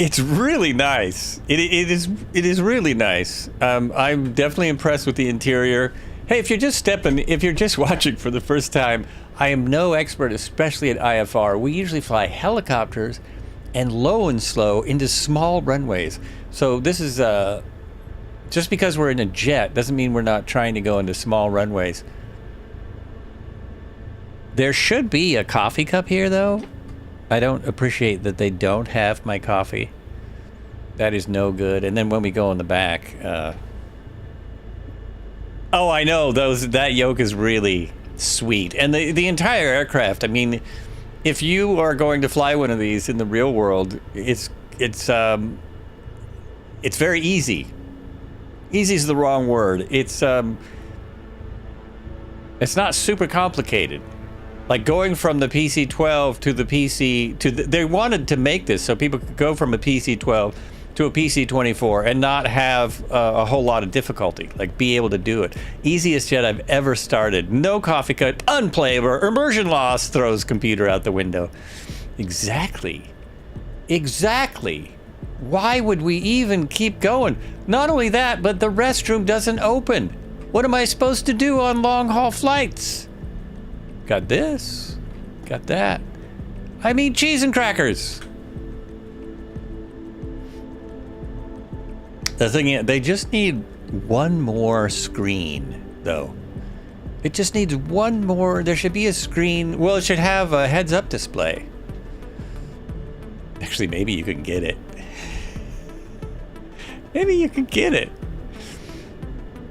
It's really nice. It is really nice. I'm definitely impressed with the interior. Hey, if you're just watching for the first time, I am no expert, especially at IFR. We usually fly helicopters and low and slow into small runways. So this is just because we're in a jet doesn't mean we're not trying to go into small runways. There should be a coffee cup here, though. I don't appreciate that they don't have my coffee. That is no good. And then when we go in the back, oh, I know that yoke is really sweet, and the entire aircraft. I mean, if you are going to fly one of these in the real world, it's very easy. Easy is the wrong word. It's not super complicated. Like going from the PC-12 to the they wanted to make this so people could go from a PC-12 to a PC-24 and not have a whole lot of difficulty, like be able to do it. Easiest jet I've ever started. No coffee cut, unplayable, immersion loss, throws computer out the window. Exactly. Why would we even keep going? Not only that, but the restroom doesn't open. What am I supposed to do on long haul flights? Got this, got that. I mean, cheese and crackers. The thing is, they just need one more screen, though. It just needs one more. There should be a screen. Well, it should have a heads-up display. Actually, maybe you can get it. Maybe you can get it.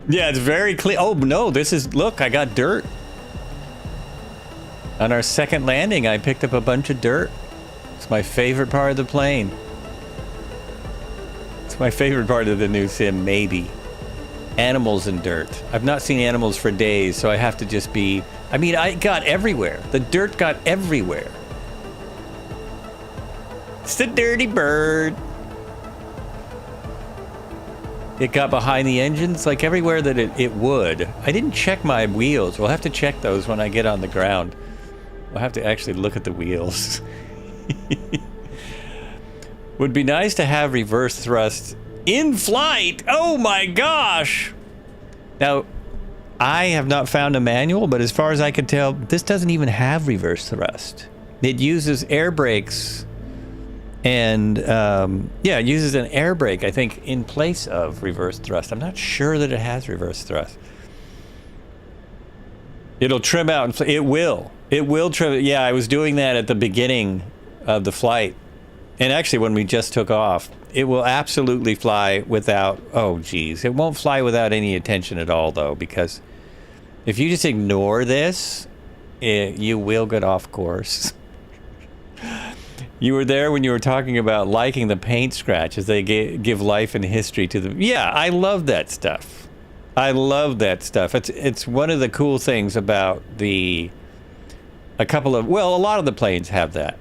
Yeah, it's very clear. Oh, no, this is... Look, I got dirt. On our second landing, I picked up a bunch of dirt. It's my favorite part of the plane. It's my favorite part of the new sim, maybe. Animals and dirt. I've not seen animals for days, so I have to just be... I mean, I got everywhere. The dirt got everywhere. It's the dirty bird. it got behind the engines, like everywhere that it would. I didn't check my wheels. We'll have to check those when I get on the ground. We'll have to actually look at the wheels. Would be nice to have reverse thrust in flight. Oh my gosh! Now, I have not found a manual, but as far as I can tell, this doesn't even have reverse thrust. It uses air brakes and, yeah, it uses an air brake, I think, in place of reverse thrust. I'm not sure that it has reverse thrust. It'll trim out. It will. It will trim. Yeah, I was doing that at the beginning of the flight. And actually, when we just took off, it will absolutely fly without, oh, geez. It won't fly without any attention at all, though, because if you just ignore this, you will get off course. You were there when you were talking about liking the paint scratch as they give life and history to the... Yeah, I love that stuff. I love that stuff. It's one of the cool things about a lot of the planes have that.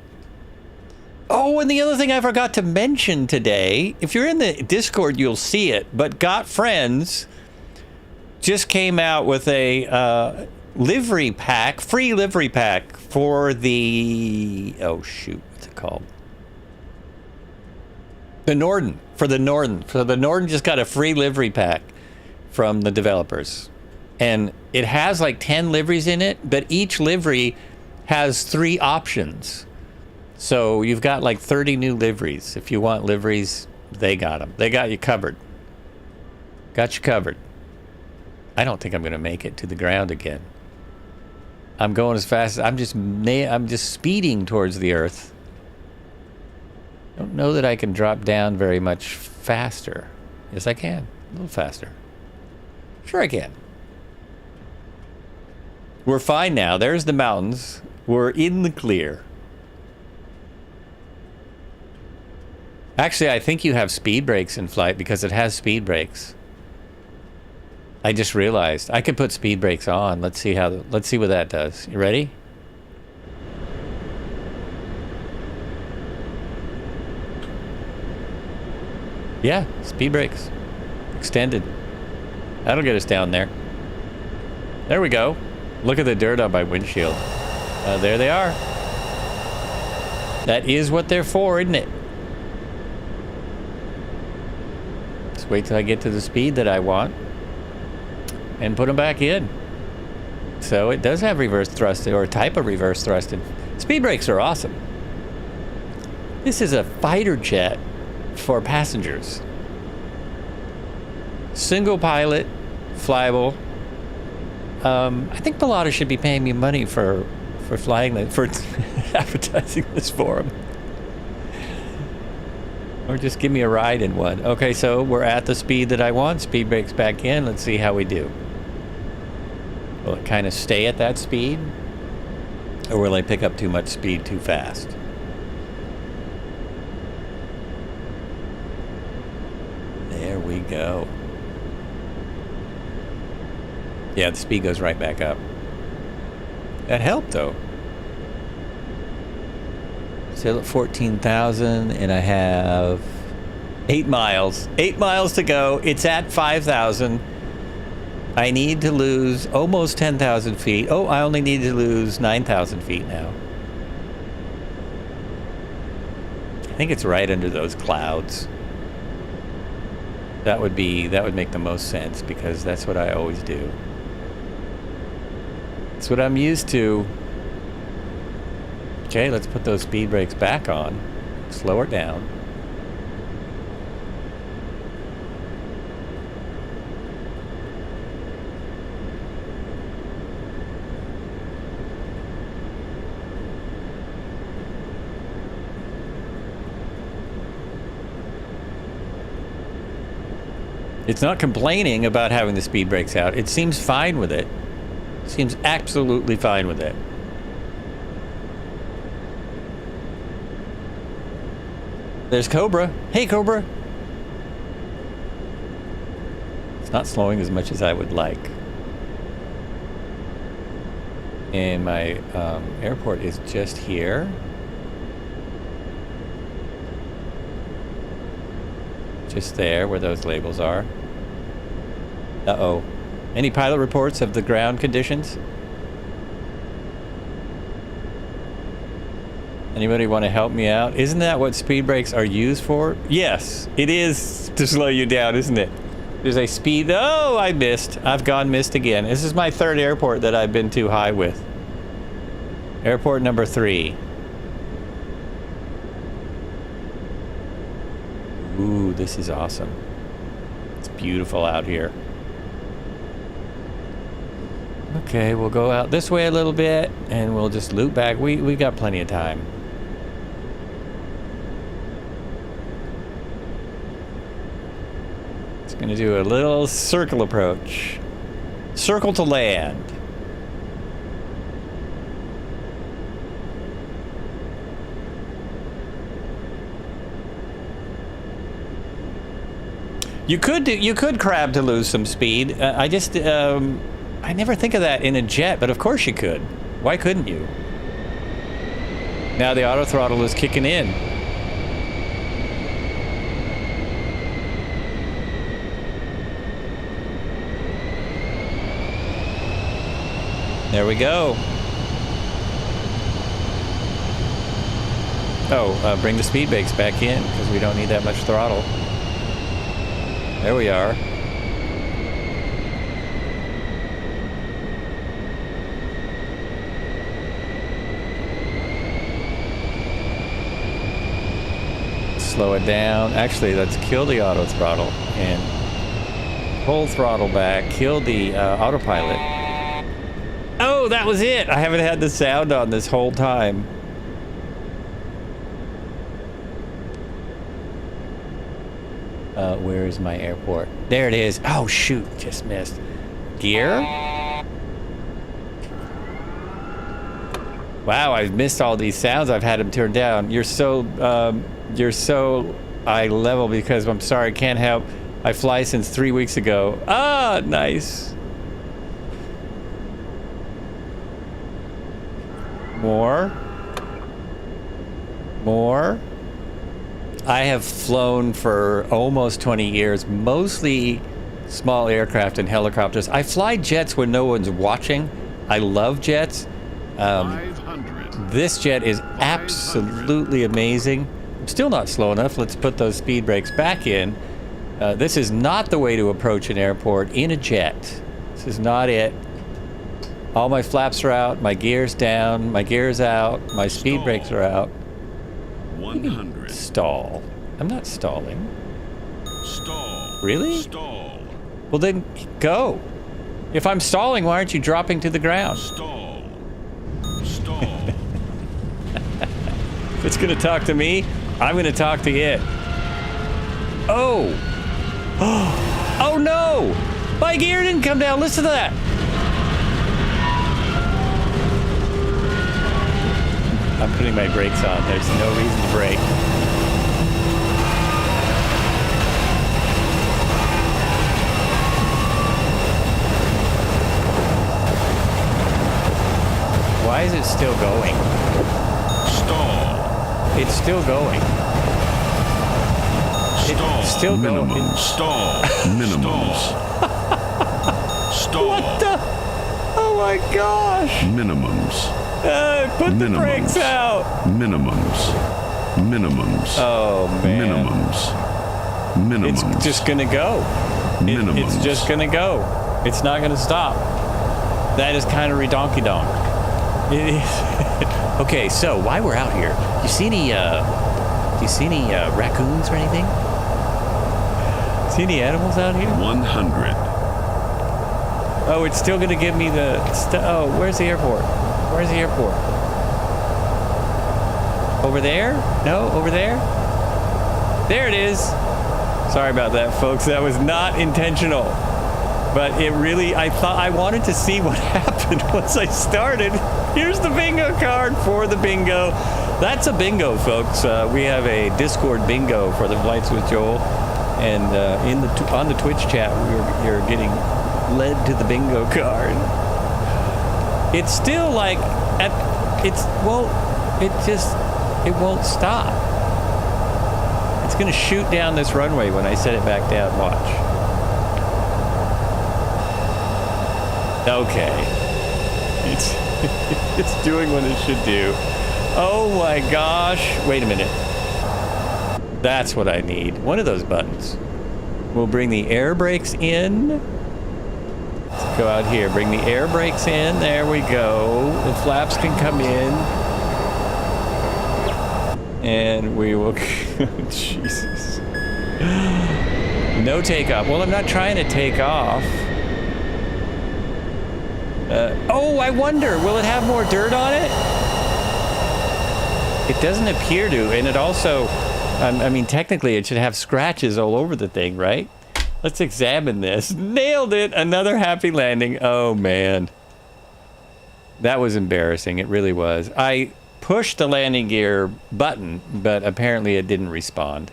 Oh, and the other thing I forgot to mention today, if you're in the Discord, you'll see it, but Got Friends just came out with a livery pack, free livery pack for the... Oh, shoot. What's it called? The Norden. For the Norden. So the Norden just got a free livery pack from the developers. And it has like 10 liveries in it, but each livery has 3 options. So you've got like 30 new liveries. If you want liveries, they got them. They got you covered. Got you covered. I don't think I'm going to make it to the ground again. I'm going as fast as... I'm just speeding towards the Earth. I don't know that I can drop down very much faster. Yes, I can. A little faster. Sure I can. We're fine now. There's the mountains. We're in the clear. Actually, I think you have speed brakes in flight because it has speed brakes. I just realized I could put speed brakes on. Let's see what that does. You ready? Yeah, speed brakes. Extended. That'll get us down there. There we go. Look at the dirt on my windshield. There they are. That is what they're for, isn't it? Just wait till I get to the speed that I want and put them back in. So it does have reverse thrust, or a type of reverse thrust. Speed brakes are awesome. This is a fighter jet for passengers. Single pilot, flyable. I think Pilatus should be paying me money for flying for advertising this for him. Or just give me a ride in one. Okay, so we're at the speed that I want. Speed brakes back in. Let's see how we do. Will it kind of stay at that speed? Or will I pick up too much speed too fast? There we go. Yeah, the speed goes right back up. That helped, though. Still at 14,000, and I have 8 miles. 8 miles to go. It's at 5,000. I need to lose almost 10,000 feet. Oh, I only need to lose 9,000 feet now. I think it's right under those clouds. That would make the most sense, because that's what I always do. That's what I'm used to. Okay, let's put those speed brakes back on. Slow her down. It's not complaining about having the speed brakes out. It seems fine with it. Seems absolutely fine with it. There's Cobra. Hey, Cobra. It's not slowing as much as I would like. And my airport is just here. Just there where those labels are. Uh-oh. Any pilot reports of the ground conditions? Anybody want to help me out? Isn't that what speed brakes are used for? Yes, it is to slow you down, isn't it? There's a speed... Oh, I missed. I've gone missed again. This is my third airport that I've been too high with. Airport number 3. Ooh, this is awesome. It's beautiful out here. Okay, we'll go out this way a little bit, and we'll just loop back. We got plenty of time. It's going to do a little circle approach. Circle to land. You could crab to lose some speed. I never think of that in a jet, but of course you could. Why couldn't you? Now the auto throttle is kicking in. There we go. Oh, bring the speed brakes back in because we don't need that much throttle. There we are. Slow it down. Actually, let's kill the auto throttle and pull throttle back. Kill the autopilot. Oh, that was it. I haven't had the sound on this whole time. Where is my airport? There it is. Oh, shoot. Just missed. Gear? Wow, I've missed all these sounds. I've had them turned down. You're so eye level because I'm sorry, can't help. I fly since 3 weeks ago. Ah, nice. More. I have flown for almost 20 years, mostly small aircraft and helicopters. I fly jets when no one's watching. I love jets. 500. This jet is absolutely amazing. I'm still not slow enough. Let's put those speed brakes back in. This is not the way to approach an airport in a jet. This is not it. All my flaps are out, my gear's down, my gear's out, my speed brakes are out. 100. Stall. I'm not stalling. Stall. Really? Stall. Well then, go. If I'm stalling, why aren't you dropping to the ground? Stall. Stall. If it's gonna talk to me, I'm gonna talk to it. Oh! Oh no! My gear didn't come down, listen to that! I'm putting my brakes on, there's no reason to brake. Why is it still going? Stall. It's still going. Stall. It's still going. Minimum. Stall. Minimums. Stall. What the? Oh my gosh! Minimums. Put the Minimums. brakes out! Minimums. Minimums. Oh man. Minimums. Minimums. It's just gonna go. Minimums. It's just gonna go. It's not gonna stop. That is kind of redonky-donk. It is. Okay, so why we're out here? You see any raccoons or anything? See any animals out here? 100. Oh, it's still gonna give me the. Oh, where's the airport? Where's the airport? Over there? No, over there? There it is. Sorry about that, folks. That was not intentional. But it really, I wanted to see what happened once I started. Here's the bingo card for the bingo. That's a bingo, folks. We have a Discord bingo for the Flights with Joel. And on the Twitch chat, you're getting led to the bingo card. It's still like, it won't stop. It's gonna shoot down this runway when I set it back down, watch. Okay. It's it's doing what it should do. Oh my gosh. Wait a minute. That's what I need. One of those buttons. We'll bring the air brakes in. Let's go out here. Bring the air brakes in. There we go. The flaps can come in. And we will... Jesus. No takeoff. Well, I'm not trying to take off. Oh, I wonder, will it have more dirt on it? It doesn't appear to, and it also, I mean, technically it should have scratches all over the thing, right? Let's examine this. Nailed it! Another happy landing. Oh, man. That was embarrassing. It really was. I pushed the landing gear button, but apparently it didn't respond.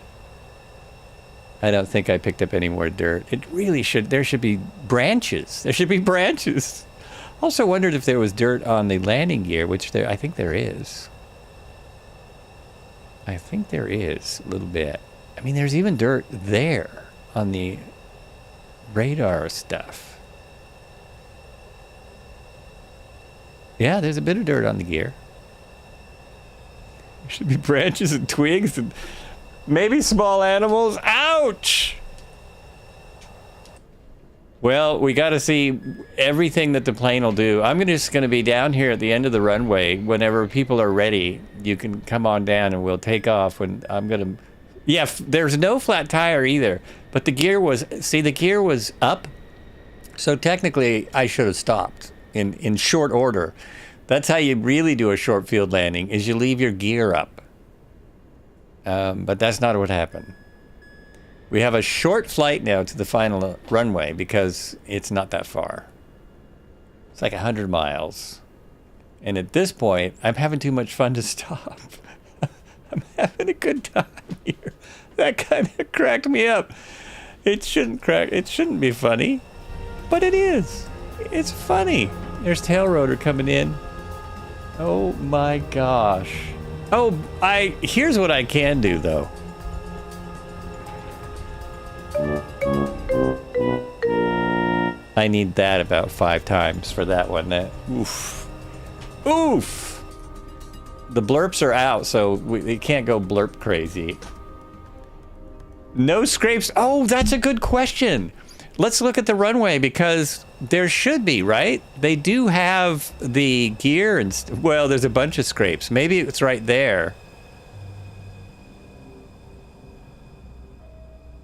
I don't think I picked up any more dirt. It really should, there should be branches. There should be branches. Also wondered if there was dirt on the landing gear, which there, I think there is. I think there is a little bit. I mean, there's even dirt there on the radar stuff. Yeah, there's a bit of dirt on the gear. There should be branches and twigs and maybe small animals. Ouch! Well, we got to see everything that the plane will do. I'm just going to be down here at the end of the runway. Whenever people are ready, you can come on down and we'll take off. When I'm going to... Yeah, there's no flat tire either. But the gear was... See, the gear was up. So technically, I should have stopped in short order. That's how you really do a short field landing, is you leave your gear up. But that's not what happened. We have a short flight now to the final runway because it's not that far. It's like 100 miles. And at this point, I'm having too much fun to stop. I'm having a good time here. That kind of cracked me up. It shouldn't be funny, but it is. It's funny. There's tail rotor coming in. Oh my gosh. Oh, here's what I can do though. I need that about 5 times for that one. Oof. Oof! The blurps are out, so we can't go blurp crazy. No scrapes. Oh, that's a good question. Let's look at the runway because there should be, right? They do have the gear and... Well, there's a bunch of scrapes. Maybe it's right there.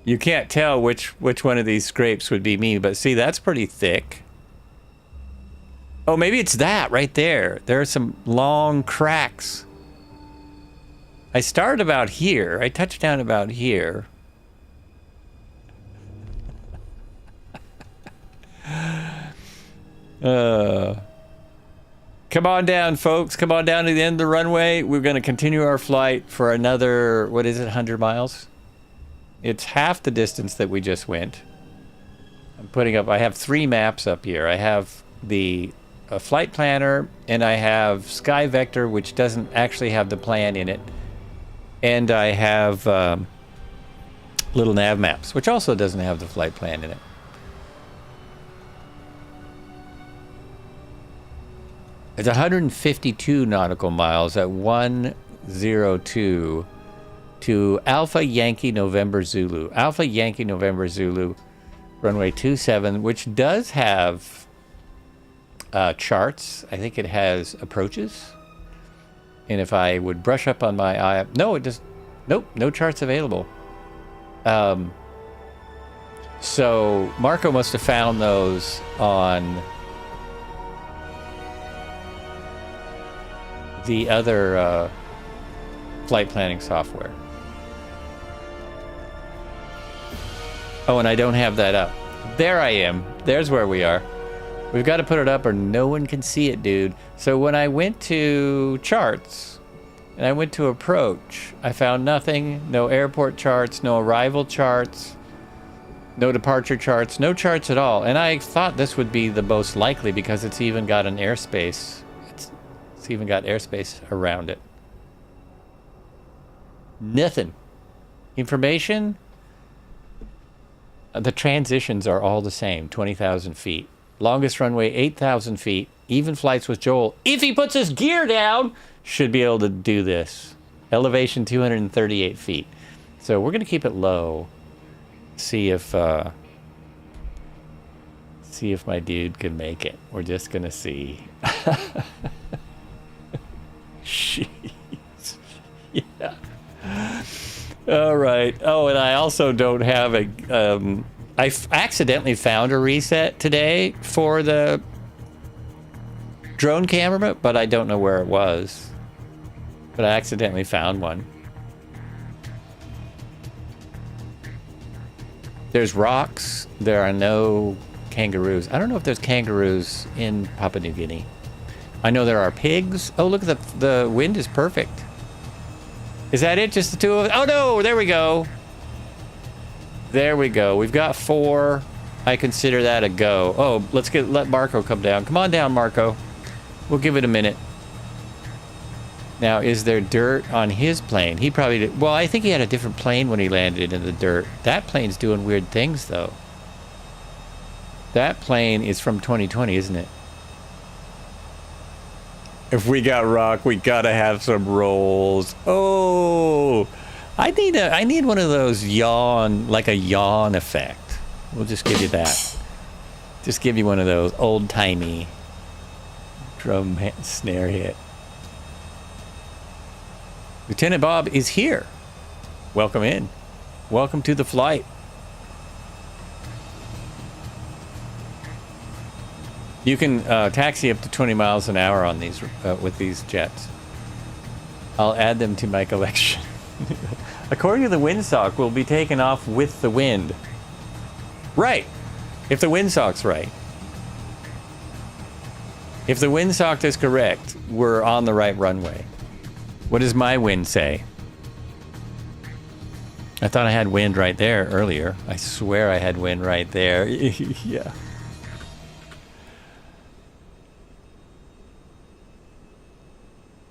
You can't tell which one of these scrapes would be me, but see, that's pretty thick. Oh, maybe it's that right there. There are some long cracks. I started about here. I touched down about here. Come on down, folks. Come on down to the end of the runway. We're going to continue our flight for another, what is it, 100 miles? It's half the distance that we just went. I'm putting up, I have 3 maps up here. I have the flight planner, and I have Sky Vector, which doesn't actually have the plan in it. And I have little nav maps, which also doesn't have the flight plan in it. It's 152 nautical miles at 102 to Alpha Yankee November Zulu. Alpha Yankee November Zulu, runway 27, which does have charts. I think it has approaches. And if I would brush up on my eye... No, it just... Nope, no charts available. So Marco must have found those on the other flight planning software. Oh, and I don't have that up. There I am. There's where we are. We've got to put it up or no one can see it, dude. So when I went to charts and I went to approach, I found nothing. No airport charts, no arrival charts, no departure charts, no charts at all. And I thought this would be the most likely because it's even got an airspace. It's even got airspace around it. Nothing. Information? The transitions are all the same, 20,000 feet. Longest runway, 8,000 feet. Even flights with Joel, if he puts his gear down, should be able to do this. Elevation 238 feet. So we're going to keep it low. See if my dude can make it. We're just going to see. Jeez. Yeah. All right. Oh, and I also don't have a... I accidentally found a reset today for the drone camera, but I don't know where it was. But I accidentally found one. There's rocks. There are no kangaroos. I don't know if there's kangaroos in Papua New Guinea. I know there are pigs. Oh, look, the wind is perfect. Is that it? Just the two of us? Oh, no, there we go. There we go. We've got 4. I consider that a go. Oh, let Marco come down. Come on down, Marco. We'll give it a minute. Now, is there dirt on his plane? He probably did. Well, I think he had a different plane when he landed in the dirt. That plane's doing weird things, though. That plane is from 2020, isn't it? If we got rock, we gotta have some rolls. Oh, I need one of those yawn, like a yawn effect. We'll just give you that. Just give you one of those old-timey drum snare hit. Lieutenant Bob is here. Welcome in. Welcome to the flight. You can taxi up to 20 miles an hour on these with these jets. I'll add them to my collection. According to the windsock, we'll be taken off with the wind. Right. If the windsock's right. If the windsock is correct, we're on the right runway. What does my wind say? I thought I had wind right there earlier. I swear I had wind right there. Yeah.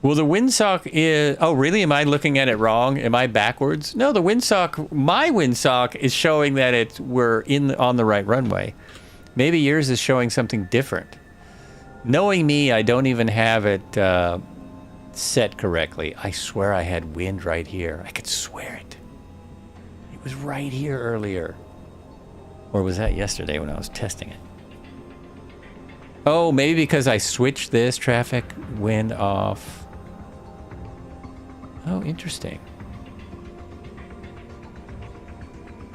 Well, the windsock is... Oh, really? Am I looking at it wrong? Am I backwards? No, the windsock... My windsock is showing that we're on the right runway. Maybe yours is showing something different. Knowing me, I don't even have it set correctly. I swear I had wind right here. I could swear it. It was right here earlier. Or was that yesterday when I was testing it? Oh, maybe because I switched this traffic wind off. Oh, interesting.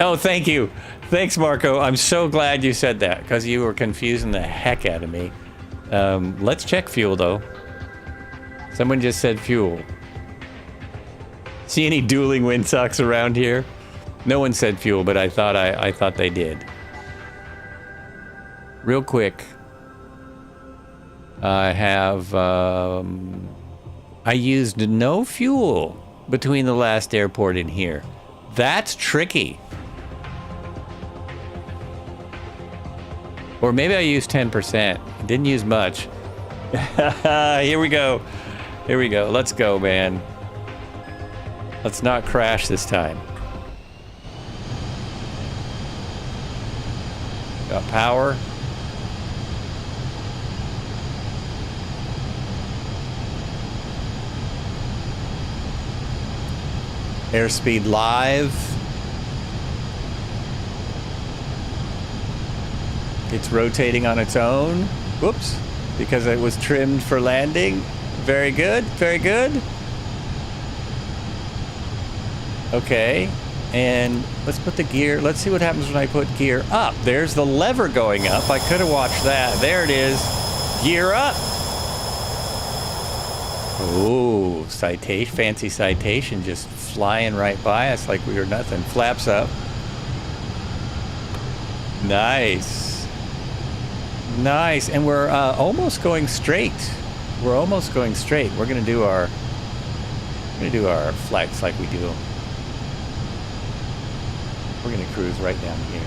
Oh, thank you. Thanks, Marco. I'm so glad you said that because you were confusing the heck out of me. Let's check fuel, though. Someone just said fuel. See any dueling windsocks around here? No one said fuel, but I thought they did. Real quick. I have... I used no fuel between the last airport and here. That's tricky. Or maybe I used 10%. Didn't use much. Here we go. Here we go. Let's go, man. Let's not crash this time. Got power. Airspeed live. It's rotating on its own. Whoops. Because it was trimmed for landing. Very good. Very good. Okay. And let's put the gear. Let's see what happens when I put gear up. There's the lever going up. I could have watched that. There it is. Gear up. Ooh, citation, fancy citation just flying right by us like we were nothing. Flaps up. Nice. Nice. And we're almost going straight. We're almost going straight. We're gonna do our flights like we do. We're gonna cruise right down here.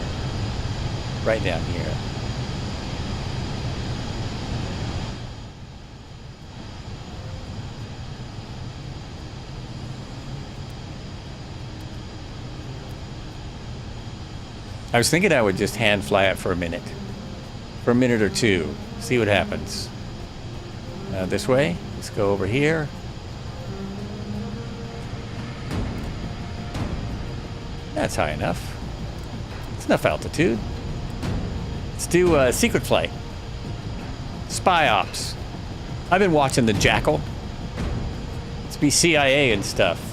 Right down here. I was thinking I would just hand fly it for a minute. for a minute or two. See what happens. This way. Let's go over here. That's high enough. It's enough altitude. Let's do secret flight. Spy ops. I've been watching the Jackal. Let's be CIA and stuff.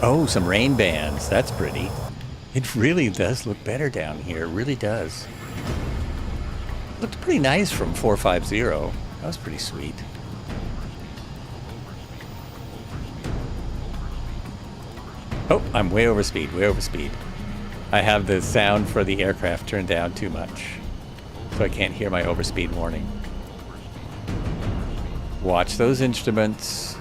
Oh, some rain bands. That's pretty. It really does look better down here. It really does. Looked pretty nice from 450. That was pretty sweet. Oh, I'm way over speed, way over speed. I have the sound for the aircraft turned down too much, so I can't hear my overspeed warning. Watch those instruments.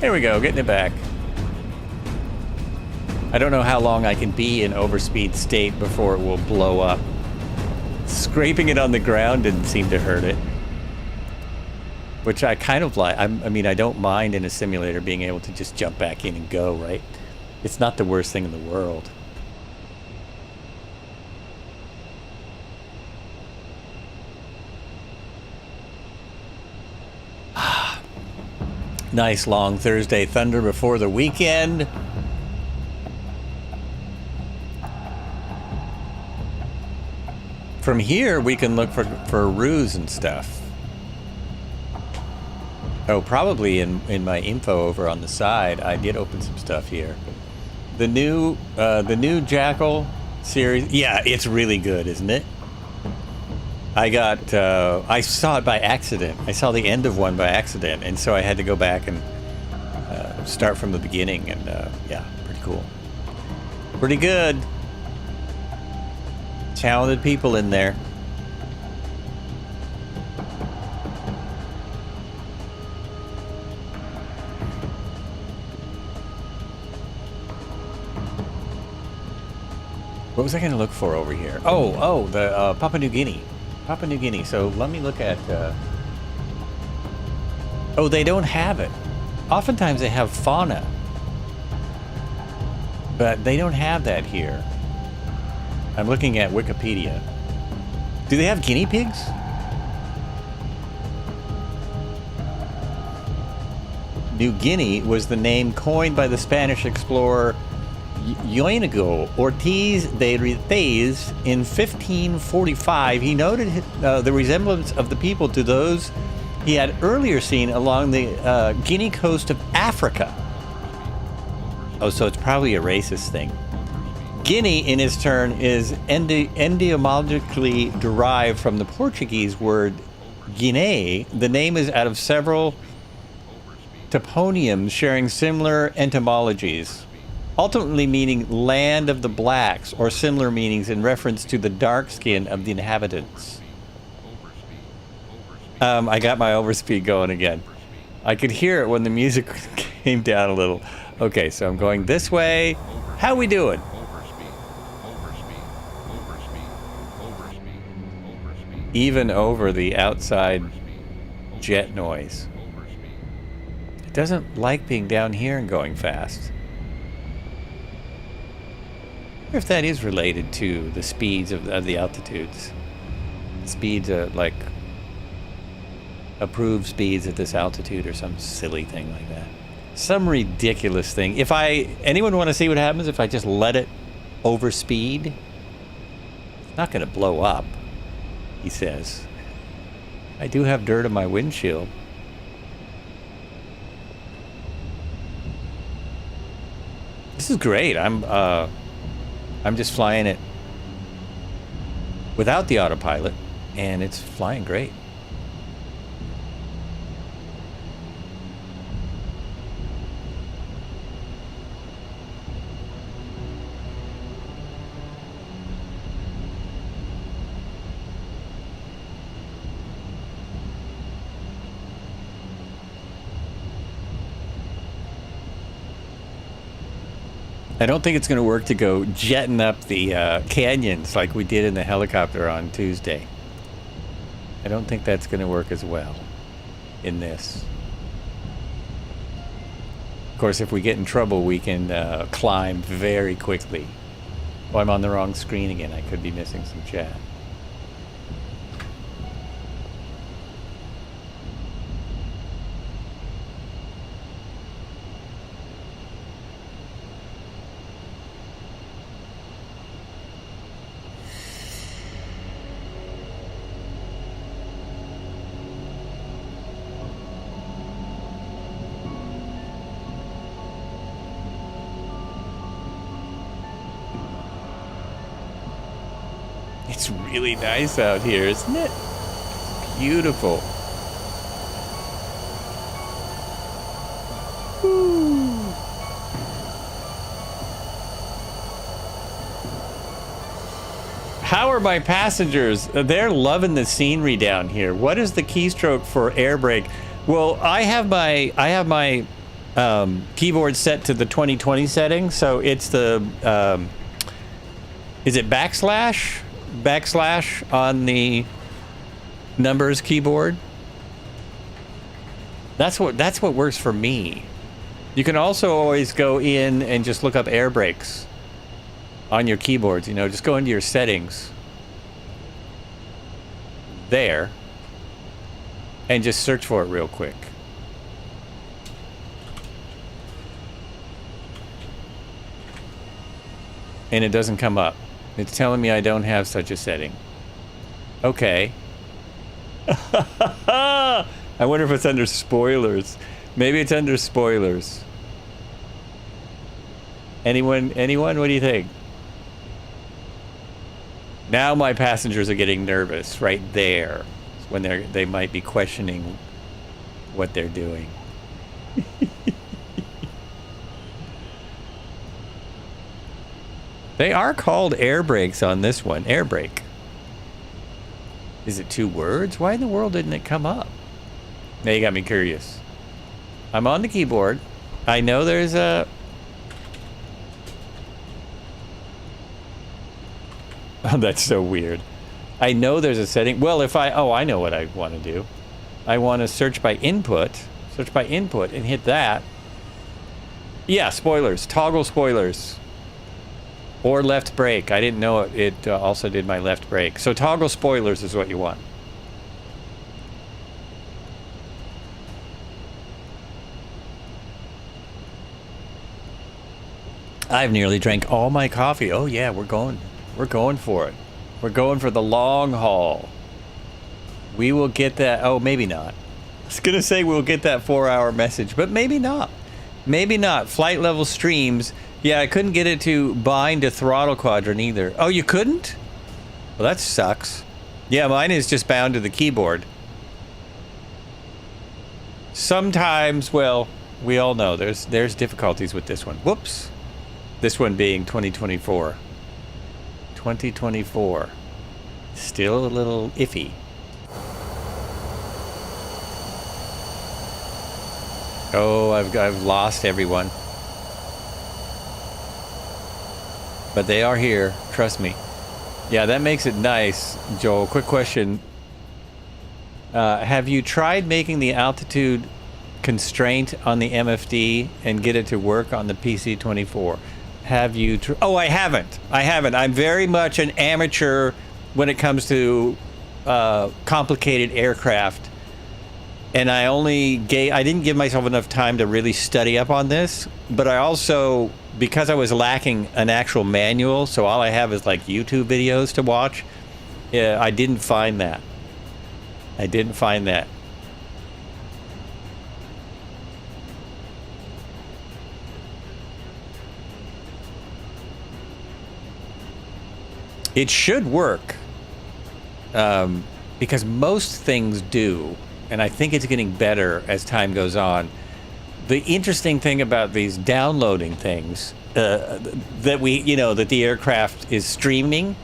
There we go, getting it back. I don't know how long I can be in overspeed state before it will blow up. Scraping it on the ground didn't seem to hurt it. Which I kind of like. I mean, I don't mind in a simulator being able to just jump back in and go, right? It's not the worst thing in the world. Nice long Thursday thunder before the weekend. From here, we can look for ruse and stuff. Oh, probably in my info over on the side, I did open some stuff here. The new Jackal series, yeah, it's really good, isn't it? I saw it by accident. I saw the end of one by accident, and so I had to go back and start from the beginning, and yeah, pretty cool. Pretty good. Talented people in there. What was I going to look for over here? Oh, the Papua New Guinea. Papua New Guinea. So let me look at... Oh, they don't have it. Oftentimes they have fauna. But they don't have that here. I'm looking at Wikipedia. Do they have guinea pigs? New Guinea was the name coined by the Spanish explorer Íñigo Ortiz de Retes in 1545. He noted the resemblance of the people to those he had earlier seen along the Guinea coast of Africa. Oh, so it's probably a racist thing. Guinea, in its turn, is etymologically derived from the Portuguese word Guinea. The name is out of several toponyms sharing similar etymologies, ultimately meaning land of the blacks, or similar meanings in reference to the dark skin of the inhabitants. I got my overspeed going again. I could hear it when the music came down a little. Okay, so I'm going this way. How we doing? Even over the outside jet noise. It doesn't like being down here and going fast. I wonder if that is related to the speeds of the altitudes. Speeds like approved speeds at this altitude or some silly thing like that. Some ridiculous thing. If anyone want to see what happens if I just let it overspeed? It's not going to blow up, he says. I do have dirt on my windshield. This is great. I'm just flying it without the autopilot, and it's flying great. I don't think it's going to work to go jetting up the canyons like we did in the helicopter on Tuesday. I don't think that's going to work as well in this. Of course, if we get in trouble, we can climb very quickly. Oh, I'm on the wrong screen again. I could be missing some chat. It's really nice out here, isn't it? Beautiful. Woo. How are my passengers? They're loving the scenery down here. What is the keystroke for air brake? Well, I have my keyboard set to the 2020 setting, so it's the is it backslash on the numbers keyboard? That's what works for me. You can also always go in and just look up air brakes on your keyboards. You know, just go into your settings there and just search for it real quick. And it doesn't come up. It's telling me I don't have such a setting. Okay. I wonder if it's under spoilers. Maybe it's under spoilers. Anyone? What do you think? Now my passengers are getting nervous right there when they might be questioning what they're doing. They are called air brakes on this one. Air brake. Is it 2 words? Why in the world didn't it come up? Now you got me curious. I'm on the keyboard. I know there's a... Oh, that's so weird. I know there's a setting. Well, if I... Oh, I know what I want to do. I want to search by input. Search by input and hit that. Yeah, spoilers. Toggle spoilers. Or left brake. I didn't know it also did my left brake. So toggle spoilers is what you want. I've nearly drank all my coffee. Oh yeah, we're going for it. We're going for the long haul. We will get that. Oh, maybe not. I was gonna say we'll get that 4-hour message, but maybe not. Maybe not. Flight level streams. Yeah, I couldn't get it to bind to throttle quadrant either. Oh, you couldn't? Well, that sucks. Yeah, mine is just bound to the keyboard. Sometimes, well, we all know there's difficulties with this one. Whoops. This one being 2024. 2024. Still a little iffy. Oh, I've lost everyone. But they are here, trust me. Yeah, that makes it nice. Joel, quick question. Have you tried making the altitude constraint on the MFD and get it to work on the PC-24? Have you... Oh, I haven't. I'm very much an amateur when it comes to complicated aircraft. And I didn't give myself enough time to really study up on this. But I also... Because I was lacking an actual manual, so all I have is like YouTube videos to watch, I didn't find that. It should work, because most things do, and I think it's getting better as time goes on. The interesting thing about these downloading things that the aircraft is streaming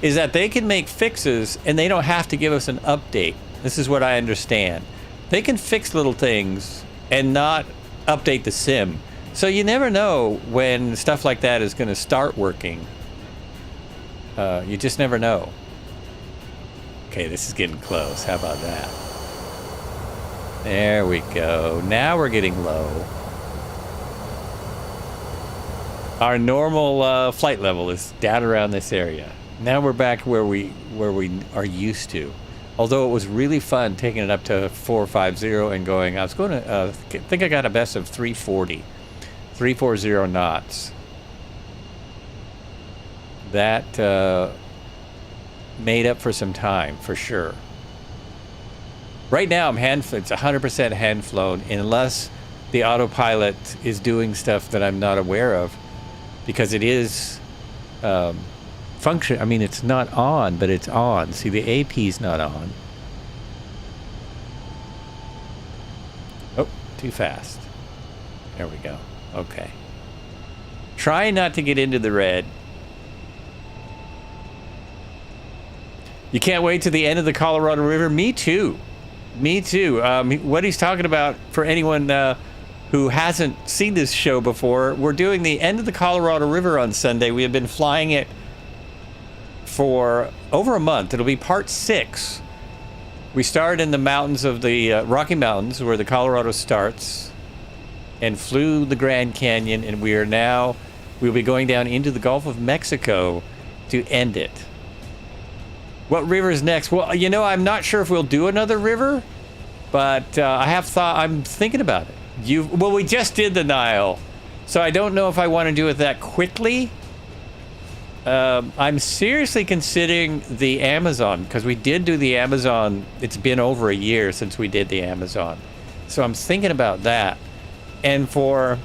is that they can make fixes and they don't have to give us an update. This is what I understand. They can fix little things and not update the sim. So you never know when stuff like that is going to start working. You just never know. Okay, this is getting close. How about that? There we go. Now we're getting low. Our normal flight level is down around this area. Now we're back where we are used to. Although it was really fun taking it up to 450 and going. I was going to I think I got a best of 340 knots. That made up for some time, for sure. Right now, it's 100% hand flown, unless the autopilot is doing stuff that I'm not aware of, because it is function. I mean, it's not on, but it's on. See, the AP's not on. Oh, too fast. There we go. Okay. Try not to get into the red. You can't wait to the end of the Colorado River? Me too. Me too. What he's talking about, for anyone who hasn't seen this show before, we're doing the end of the Colorado River on Sunday. We have been flying it for over a month. It'll be part 6. We started in the mountains of the Rocky Mountains, where the Colorado starts, and flew the Grand Canyon, and we'll be going down into the Gulf of Mexico to end it. What river is next? Well, you know, I'm not sure if we'll do another river, but I'm thinking about it. Well, we just did the Nile, so I don't know if I want to do it that quickly. I'm seriously considering the Amazon, because we did do the Amazon. It's been over a year since we did the Amazon, so I'm thinking about that. And for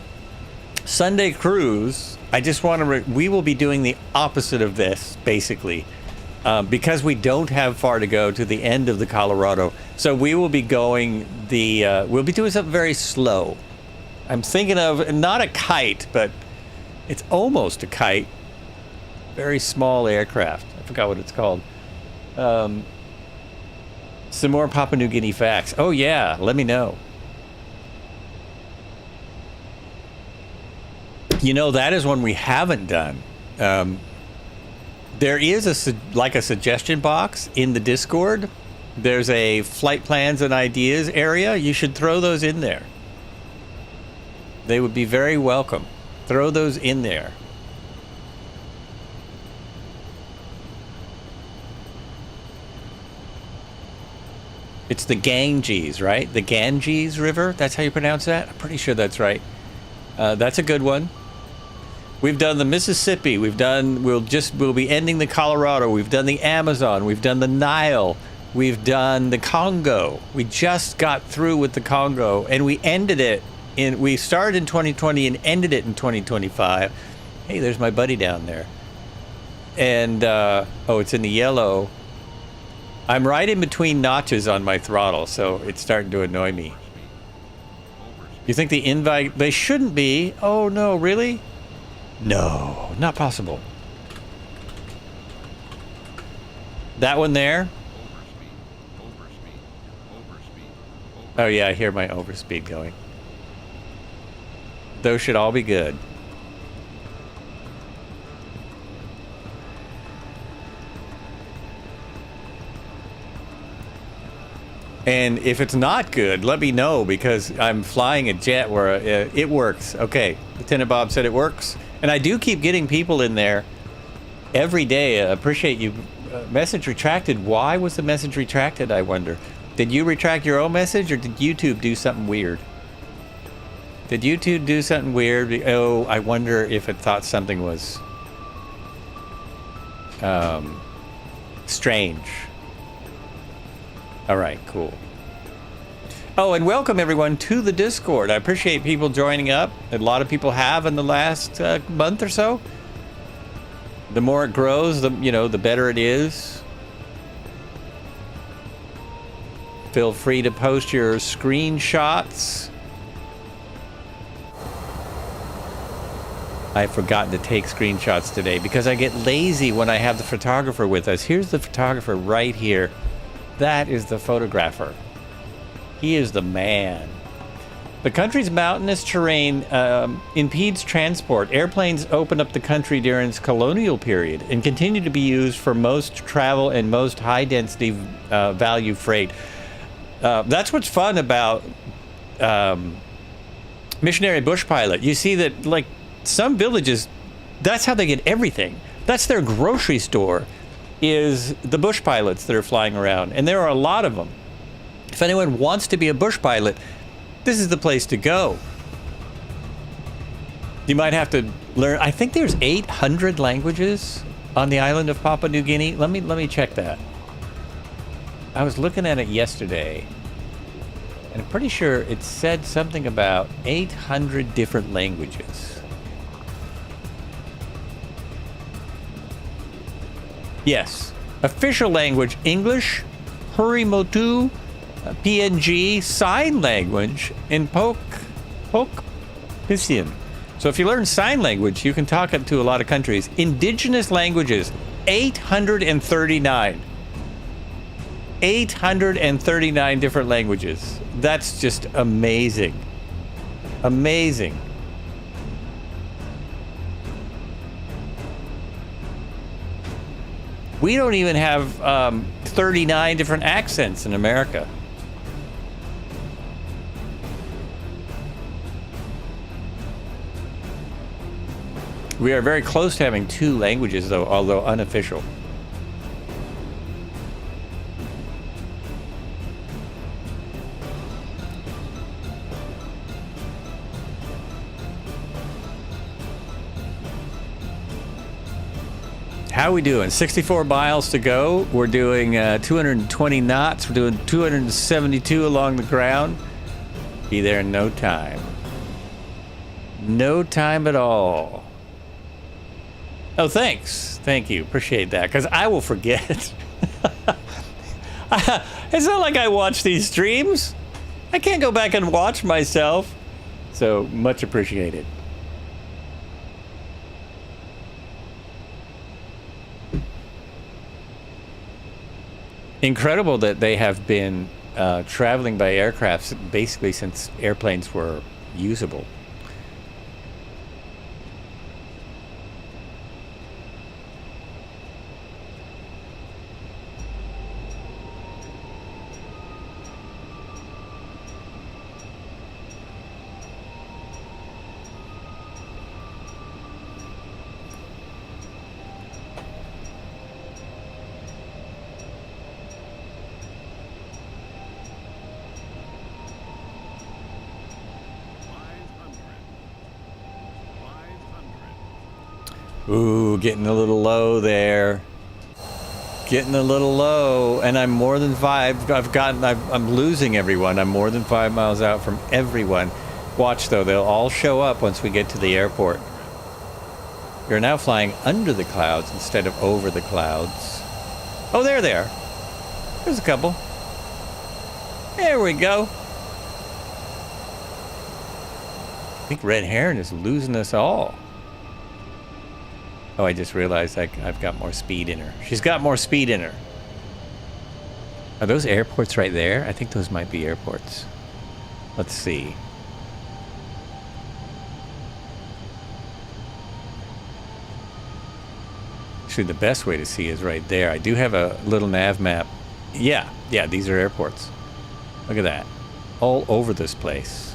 Sunday cruise, I just want to. We will be doing the opposite of this, basically. Because we don't have far to go to the end of the Colorado. So we will be going we'll be doing something very slow. I'm thinking of, not a kite, but it's almost a kite. Very small aircraft. I forgot what it's called. Some more Papua New Guinea facts. Oh yeah, let me know. You know, that is one we haven't done. There is a suggestion box in the Discord. There's a flight plans and ideas area. You should throw those in there. They would be very welcome. Throw those in there. It's the Ganges, right? The Ganges River? That's how you pronounce that? I'm pretty sure that's right. That's a good one. We've done the Mississippi. We'll be ending the Colorado. We've done the Amazon. We've done the Nile. We've done the Congo. We just got through with the Congo, and we ended it we started in 2020 and ended it in 2025. Hey, there's my buddy down there. And it's in the yellow. I'm right in between notches on my throttle, so it's starting to annoy me. You think the invite? They shouldn't be. Oh no, really? No, not possible. That one there? Oh yeah, I hear my overspeed going. Those should all be good. And if it's not good, let me know, because I'm flying a jet where it works. Okay, Lieutenant Bob said it works. And I do keep getting people in there every day. Appreciate you. Message retracted. Why was the message retracted, I wonder? Did you retract your own message, or did YouTube do something weird? Did YouTube do something weird? Oh, I wonder if it thought something was strange. All right, cool. Oh, and welcome everyone to the Discord. I appreciate people joining up. A lot of people have in the last month or so. The more it grows, the better it is. Feel free to post your screenshots. I've forgotten to take screenshots today because I get lazy when I have the photographer with us. Here's the photographer right here. That is the photographer. He is the man. The country's mountainous terrain impedes transport. Airplanes opened up the country during its colonial period and continue to be used for most travel and most high-density value freight. That's what's fun about Missionary Bush Pilot. You see that, like, some villages, that's how they get everything. That's their grocery store, is the bush pilots that are flying around. And there are a lot of them. If anyone wants to be a bush pilot, this is the place to go. You might have to learn. I think there's 800 languages on the island of Papua New Guinea. Let me check that. I was looking at it yesterday, and I'm pretty sure it said something about 800 different languages. Yes. Official language, English, Hurimotu, PNG, sign language, and Pisian. So if you learn sign language, you can talk it to a lot of countries. Indigenous languages, 839. 839 different languages. That's just amazing. Amazing. We don't even have 39 different accents in America. We are very close to having 2 languages, though, although unofficial. How are we doing? 64 miles to go. We're doing 220 knots. We're doing 272 along the ground. Be there in no time. No time at all. Oh, thanks. Thank you. Appreciate that, because I will forget. It's not like I watch these streams. I can't go back and watch myself. So, much appreciated. Incredible that they have been traveling by aircraft basically since airplanes were usable. Ooh, getting a little low there. Getting a little low, and I'm more than 5. I'm losing everyone. I'm more than 5 miles out from everyone. Watch though, they'll all show up once we get to the airport. You're now flying under the clouds instead of over the clouds. Oh, there they are. There's a couple. There we go. I think Red Heron is losing us all. Oh, I just realized I've got more speed in her. She's got more speed in her. Are those airports right there? I think those might be airports. Let's see. Actually, the best way to see is right there. I do have a little nav map. Yeah, these are airports. Look at that. All over this place.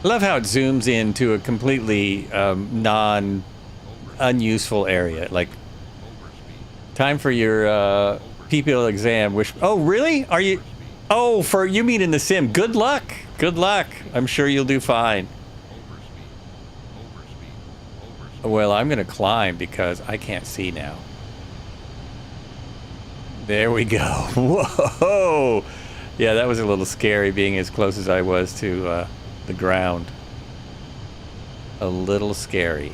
I love how it zooms into a completely unuseful area. Like, time for your PPL exam. Oh, really? Are you? Oh, you mean in the sim? Good luck. Good luck. I'm sure you'll do fine. Well, I'm gonna climb because I can't see now. There we go. Whoa! Yeah, that was a little scary being as close as I was to the ground. A little scary.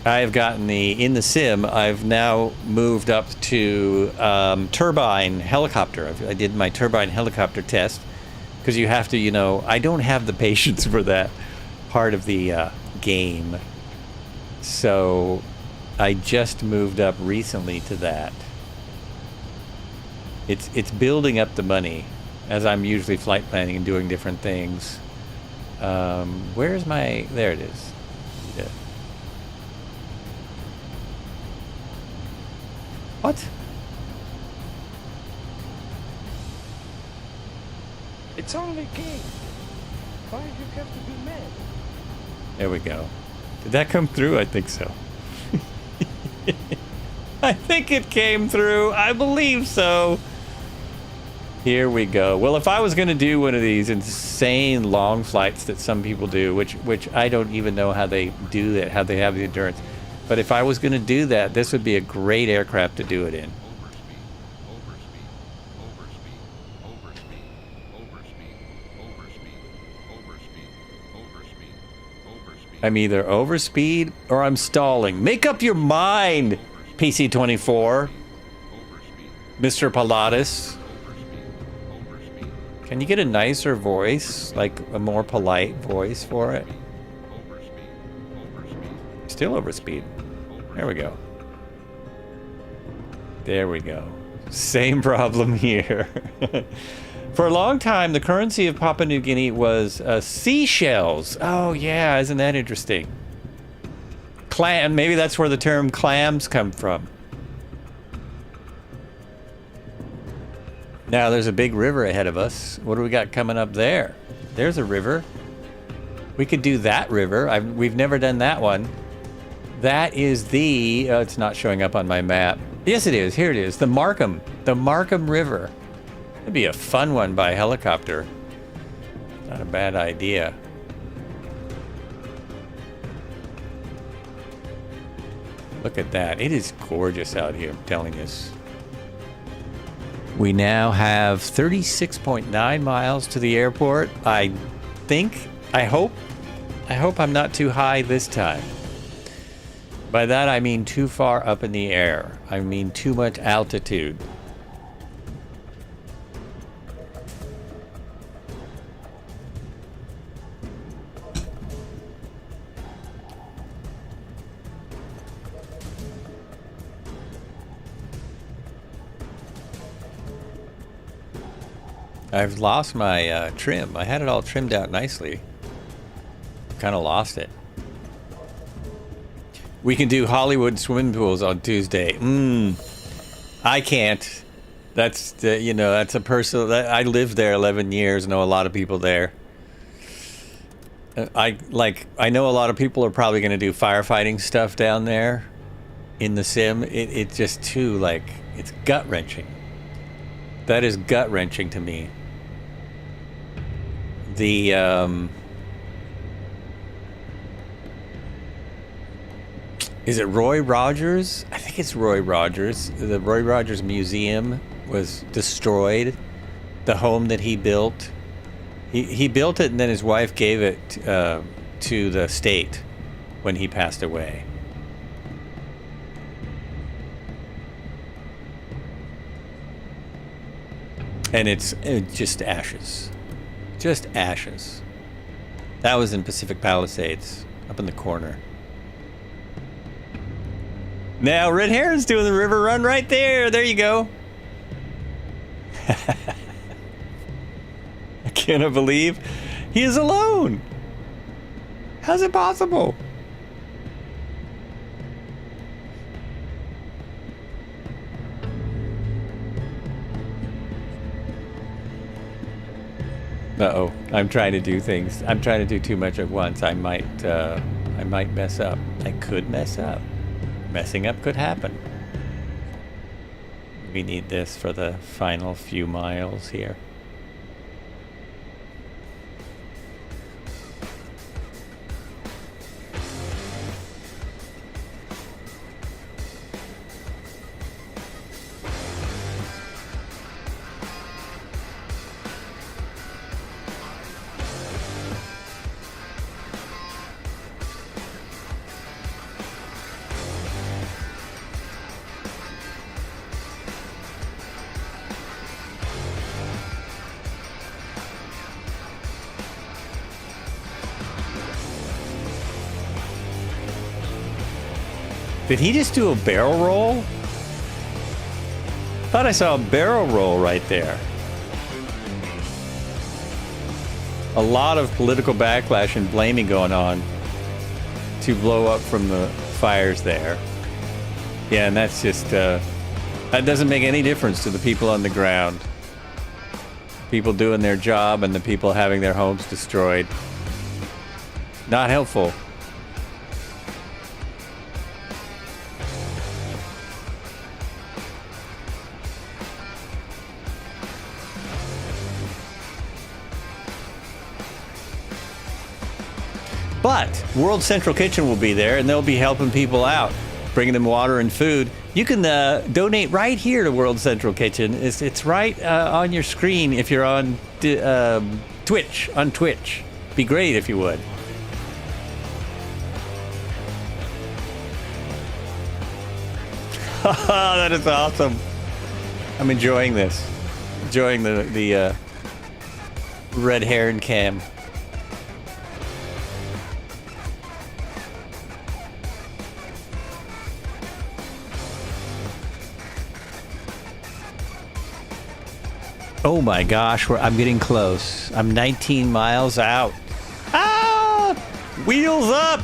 I've gotten in the sim, I've now moved up to turbine helicopter. I did my turbine helicopter test because you have to, you know, I don't have the patience for that part of the game. So I just moved up recently to that. It's building up the money as I'm usually flight planning and doing different things. Where's my... There it is. Yeah. What? It's only a game. Why you have to be mad? There we go. Did that come through? I think so. I think it came through. I believe so. Here we go. Well, if I was going to do one of these insane long flights that some people do, which I don't even know how they do that, how they have the endurance. But if I was going to do that, this would be a great aircraft to do it in. I'm either overspeed or I'm stalling. Make up your mind, PC-24. Mr. Pilatus. Can you get a nicer voice, like a more polite voice for it? Still overspeed. There we go. There we go. Same problem here. For a long time, the currency of Papua New Guinea was seashells. Oh yeah, isn't that interesting? Clam, maybe that's where the term clams come from. Now there's a big river ahead of us. What do we got coming up there? There's a river. We could do that river. We've never done that one. That is the, it's not showing up on my map. Yes it is, here it is, the Markham River. It'd be a fun one by helicopter. Not a bad idea. Look at that, it is gorgeous out here, I'm telling you. We now have 36.9 miles to the airport. I hope I'm not too high this time. By that I mean too far up in the air. I mean too much altitude. I've lost my trim. I had it all trimmed out nicely. Kind of lost it. We can do Hollywood swimming pools on Tuesday. I can't. That's that's a personal. I lived there 11 years. Know a lot of people there. I know a lot of people are probably going to do firefighting stuff down there in the sim. It's just too it's gut wrenching. That is gut wrenching to me. The is it Roy Rogers? I think it's Roy Rogers. The Roy Rogers Museum was destroyed. The home that he built. He built it and then his wife gave it to the state when he passed away. And it's just ashes. Just ashes. That was in Pacific Palisades, up in the corner. Now, Red Heron's doing the river run right there. There you go. I cannot believe he is alone. How's it possible? Uh-oh, I'm trying to do things. I'm trying to do too much at once. I might mess up. I could mess up. Messing up could happen. We need this for the final few miles here. Did he just do a barrel roll? Thought I saw a barrel roll right there. A lot of political backlash and blaming going on to blow up from the fires there. Yeah, and that's just, that doesn't make any difference to the people on the ground. People doing their job and the people having their homes destroyed. Not helpful. But World Central Kitchen will be there, and they'll be helping people out, bringing them water and food. You can donate right here to World Central Kitchen. It's right on your screen if you're on Twitch. On Twitch, be great if you would. That is awesome. I'm enjoying this. Enjoying the red heron cam. Oh my gosh, I'm getting close. I'm 19 miles out. Ah! Wheels up!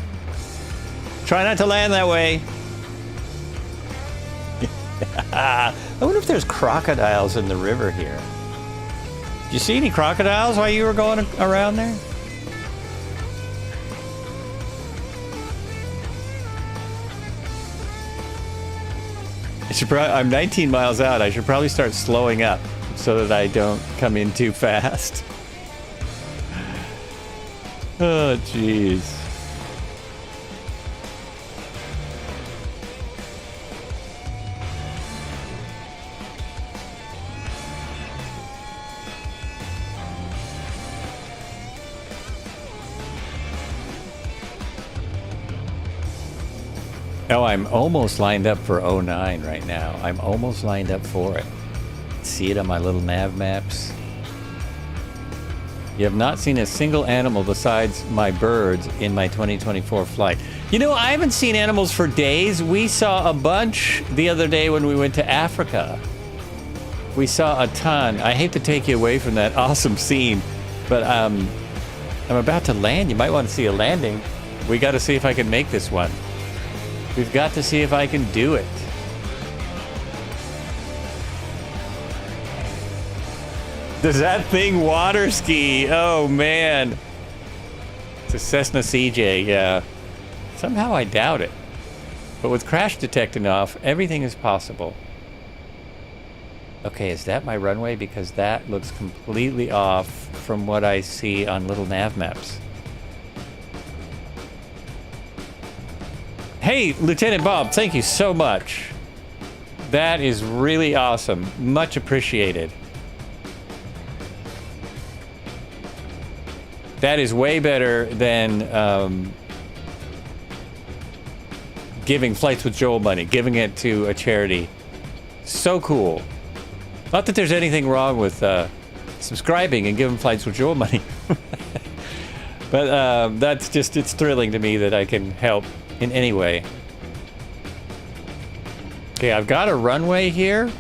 Try not to land that way. I wonder if there's crocodiles in the river here. Did you see any crocodiles while you were going around there? I'm 19 miles out. I should probably start slowing up so that I don't come in too fast. Oh, jeez. Oh, I'm almost lined up for 09 right now. I'm almost lined up for it. See it on my little nav maps. You have not seen a single animal besides my birds in my 2024 flight. You know, I haven't seen animals for days. We saw a bunch the other day when we went to Africa. We saw a ton. I hate to take you away from that awesome scene, but I'm about to land. You might want to see a landing. We got to see if I can make this one. We've got to see if I can do it. Does that thing water ski? Oh, man. It's a Cessna CJ, yeah. Somehow I doubt it. But with crash detecting off, everything is possible. Okay, is that my runway? Because that looks completely off from what I see on little nav maps. Hey, Lieutenant Bob, thank you so much. That is really awesome. Much appreciated. That is way better than giving Flights with Joel money, giving it to a charity. So cool. Not that there's anything wrong with subscribing and giving Flights with Joel money. But that's just, it's thrilling to me that I can help in any way. Okay, I've got a runway here.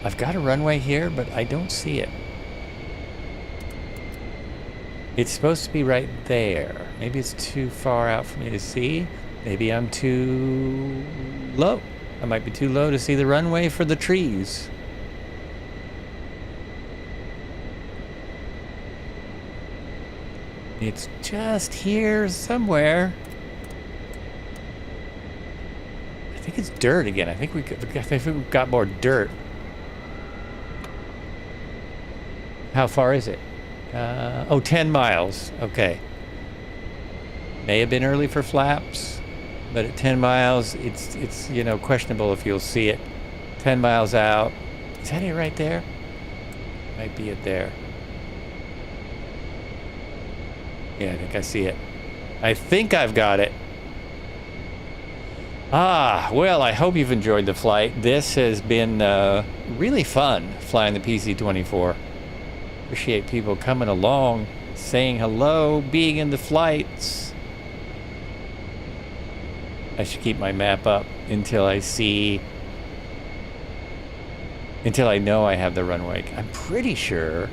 But I don't see it. It's supposed to be right there. Maybe it's too far out for me to see. Maybe I'm too low. I might be too low to see the runway for the trees. It's just here somewhere. I think it's dirt again. I think we've got more dirt. How far is it? 10 miles. Okay. May have been early for flaps, but at 10 miles, it's you know, questionable if you'll see it. 10 miles out. Is that it right there? Might be it there. Yeah, I think I see it. I think I've got it. Ah, well, I hope you've enjoyed the flight. This has been really fun, flying the PC-24. Appreciate people coming along, saying hello, being in the flights. I should keep my map up until I see... Until I know I have the runway. I'm pretty sure...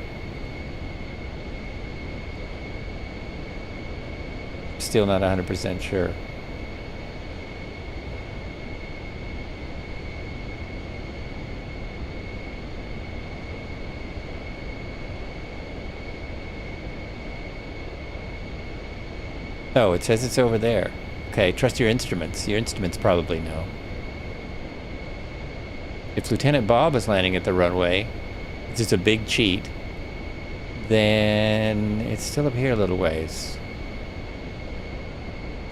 Still not 100% sure. Oh, it says it's over there. Okay, trust your instruments. Your instruments probably know. If Lieutenant Bob is landing at the runway, which is a big cheat, then it's still up here a little ways.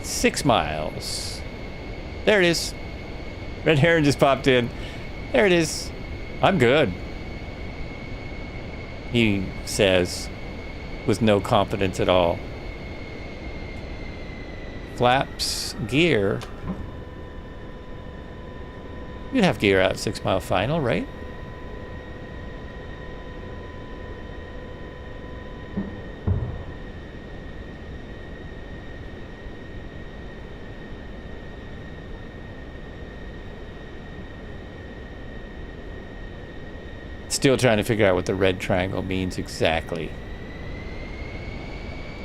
6 miles. There it is. Red Heron just popped in. There it is. I'm good. He says, with no confidence at all. Flaps, gear. You'd have gear out 6 Mile Final, right? Still trying to figure out what the red triangle means exactly.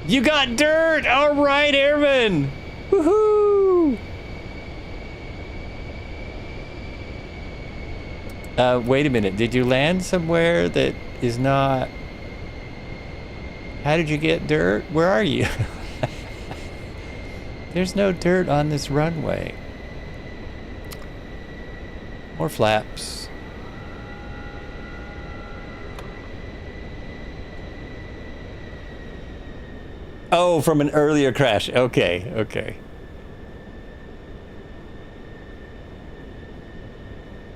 You got dirt! All right, Airman! Woohoo! Wait a minute. Did you land somewhere that is not... How did you get dirt? Where are you? There's no dirt on this runway. More flaps. Oh, from an earlier crash. Okay, okay.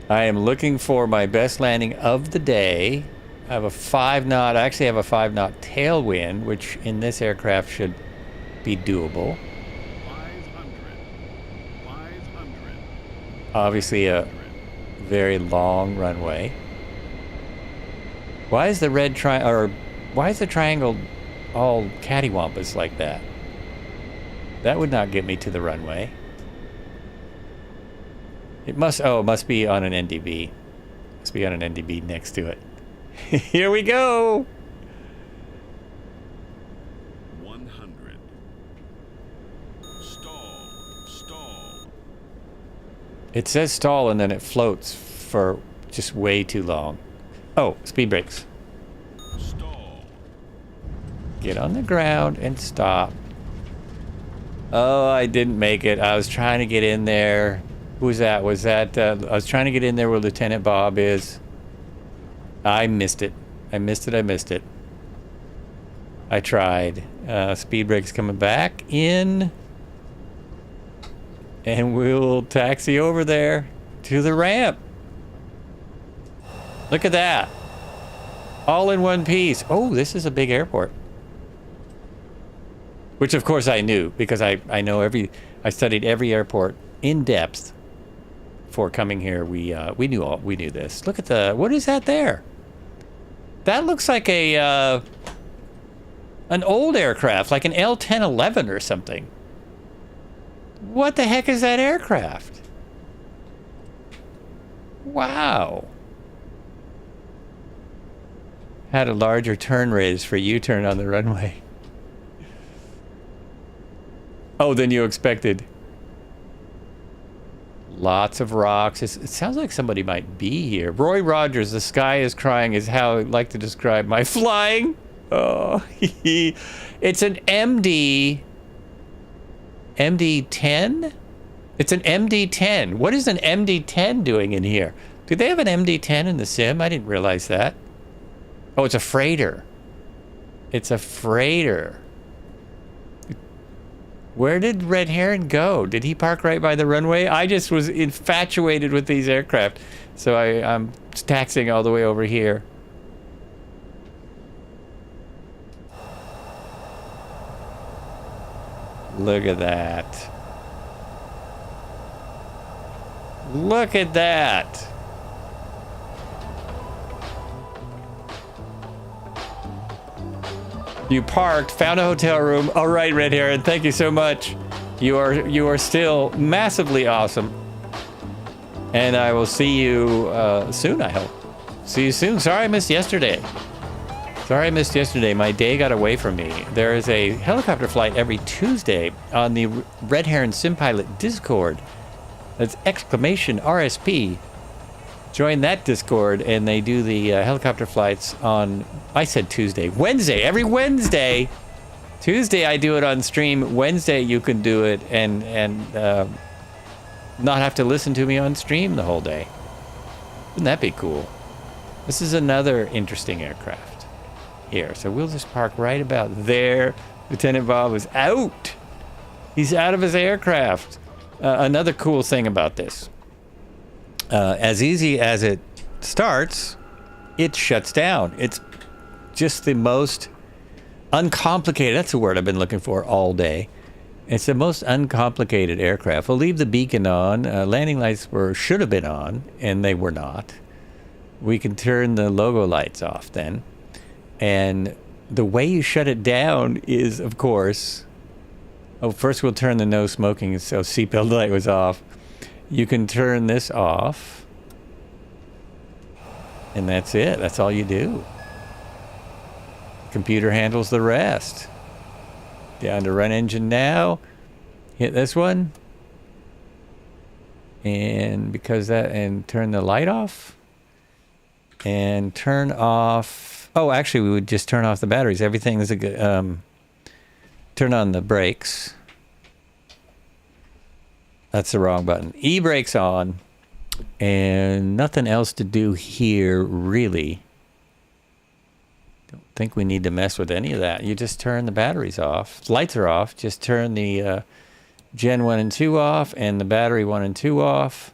I am looking for my best landing of the day. I have a 5 knot. I actually have a 5 knot tailwind, which in this aircraft should be doable. 500. Obviously a very long runway. Why is the red why is the triangle all cattywampus like that? That would not get me to the runway. It must be on an NDB. Must be on an NDB next to it. Here we go. 100. Stall. It says stall and then it floats for just way too long. Oh, speed brakes. Stall. Get on the ground and stop. Oh, I didn't make it. I was trying to get in there. Who was that? Was that... I was trying to get in there where Lieutenant Bob is. I missed it. I missed it. I tried. Speed brakes coming back in. And we'll taxi over there to the ramp. Look at that. All in one piece. Oh, this is a big airport. Which of course I knew because I studied every airport in depth before coming here. We knew this. Look at what is that there? That looks like an old aircraft, like an L-1011 or something. What the heck is that aircraft? Wow. Had a larger turn radius for U-turn on the runway. Oh, than you expected. Lots of rocks. It sounds like somebody might be here. Roy Rogers, the sky is crying, is how I like to describe my flying. Oh, it's an MD-10? It's an MD-10. What is an MD-10 doing in here? Do they have an MD-10 in the sim? I didn't realize that. Oh, it's a freighter. It's a freighter. Where did Red Heron go? Did he park right by the runway? I just was infatuated with these aircraft. So I'm taxiing all the way over here. Look at that. Look at that. You parked, found a hotel room. All right, Red Heron, thank you so much. You are still massively awesome. And I will see you soon, I hope. See you soon. Sorry I missed yesterday. My day got away from me. There is a helicopter flight every Tuesday on the Red Heron SimPilot Discord. That's !RSP. Join that Discord, and they do the helicopter flights on, I said Tuesday, Wednesday, every Wednesday. Tuesday I do it on stream. Wednesday you can do it and not have to listen to me on stream the whole day. Wouldn't that be cool? This is another interesting aircraft here. So we'll just park right about there. Lieutenant Bob is out. He's out of his aircraft. Another cool thing about this. As easy as it starts, it shuts down. It's just the most uncomplicated, that's the word I've been looking for all day. It's the most uncomplicated aircraft. We'll leave the beacon on. Landing lights should have been on, and they were not. We can turn the logo lights off then. And the way you shut it down is, of course, first we'll turn the no smoking, so seatbelt light was off. You can turn this off, and that's it. That's all you do. Computer handles the rest. Down to run engine now. Hit this one. And and turn the light off. And turn off. Oh, actually, we would just turn off the batteries. Everything is a good. Turn on the brakes. That's the wrong button. E-brakes on. And nothing else to do here, really. Don't think we need to mess with any of that. You just turn the batteries off. Lights are off. Just turn the Gen 1 and 2 off and the battery 1 and 2 off.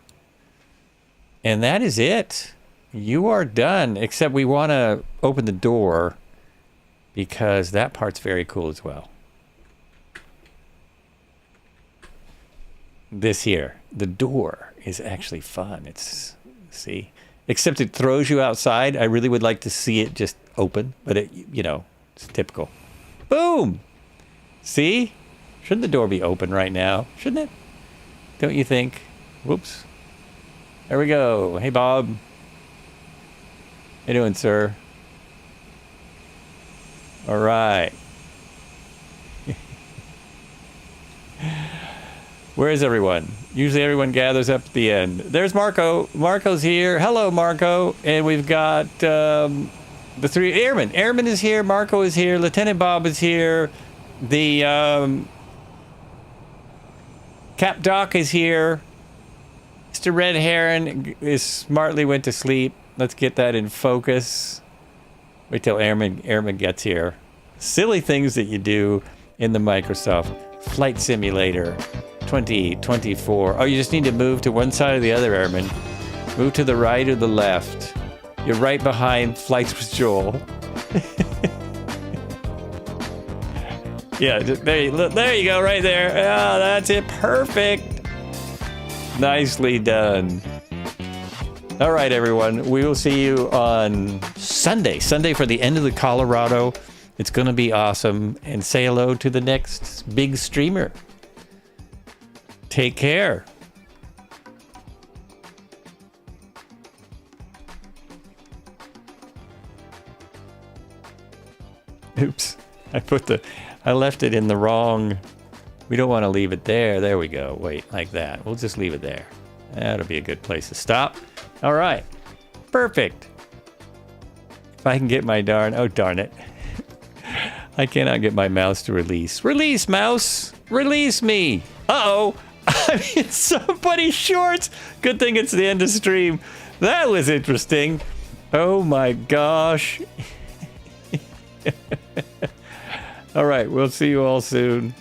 And that is it. You are done, except we want to open the door because that part's very cool as well. This here, the door is actually fun. It's, see, except it throws you outside. I really would like to see it just open, but it, it's typical. Boom! See? Shouldn't the door be open right now? Shouldn't it? Don't you think? Whoops. There we go. Hey, Bob. How you doing, sir? All right. Where is everyone? Usually everyone gathers up at the end. There's Marco. Marco's here. Hello, Marco. And we've got the three airmen. Airman is here. Marco is here. Lieutenant Bob is here. The Cap Doc is here. Mr. Red Heron is smartly went to sleep. Let's get that in focus. Wait till Airman gets here. Silly things that you do in the Microsoft Flight Simulator 2024. Oh, you just need to move to one side or the other, Airman. Move to the right or the left. You're right behind Flights with Joel. Yeah, there you go, right there. Oh, that's it. Perfect. Nicely done. All right, everyone. We will see you on Sunday. Sunday for the end of the Colorado. It's going to be awesome. And say hello to the next big streamer. Take care. Oops. I left it in the wrong. We don't want to leave it there. There we go. Wait, like that. We'll just leave it there. That'll be a good place to stop. All right. Perfect. If I can get my oh, darn it. I cannot get my mouse to release. Release, mouse. Release me. Uh-oh. I'm in somebody's shorts. Good thing it's the end of stream. That was interesting. Oh my gosh. All right, we'll see you all soon.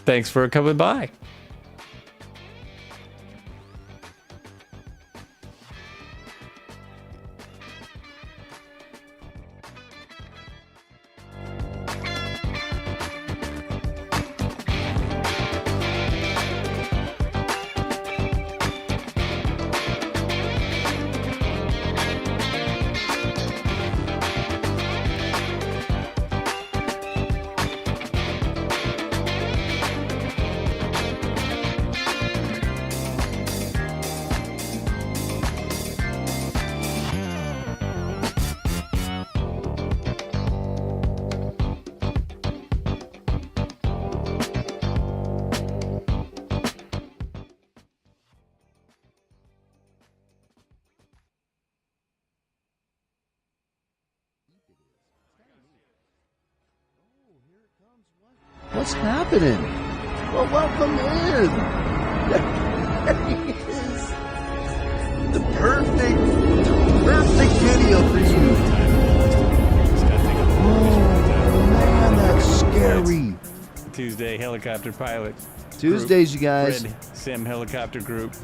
Thanks for coming by. What's happening? Well, welcome in. There he is. The perfect video for you. Oh, man, that's scary. Tuesday helicopter pilot. Tuesdays, you guys. Red Sim helicopter group.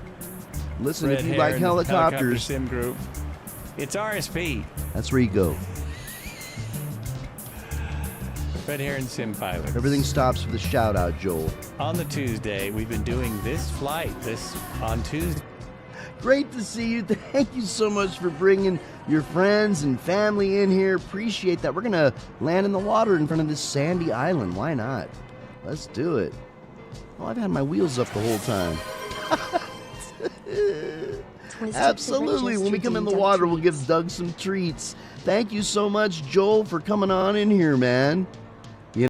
Listen, Red if you like Heron helicopters, Sim group. It's RSP. that's where you go. Red Heron Sim pilot. Everything stops for the shout out, Joel. On the Tuesday, we've been doing this flight. On Tuesday. Great to see you. Thank you so much for bringing your friends and family in here. Appreciate that. We're going to land in the water in front of this sandy island. Why not? Let's do it. Oh, I've had my wheels up the whole time. Absolutely. When we come in the water, we'll give Doug some treats. Thank you so much, Joel, for coming on in here, man.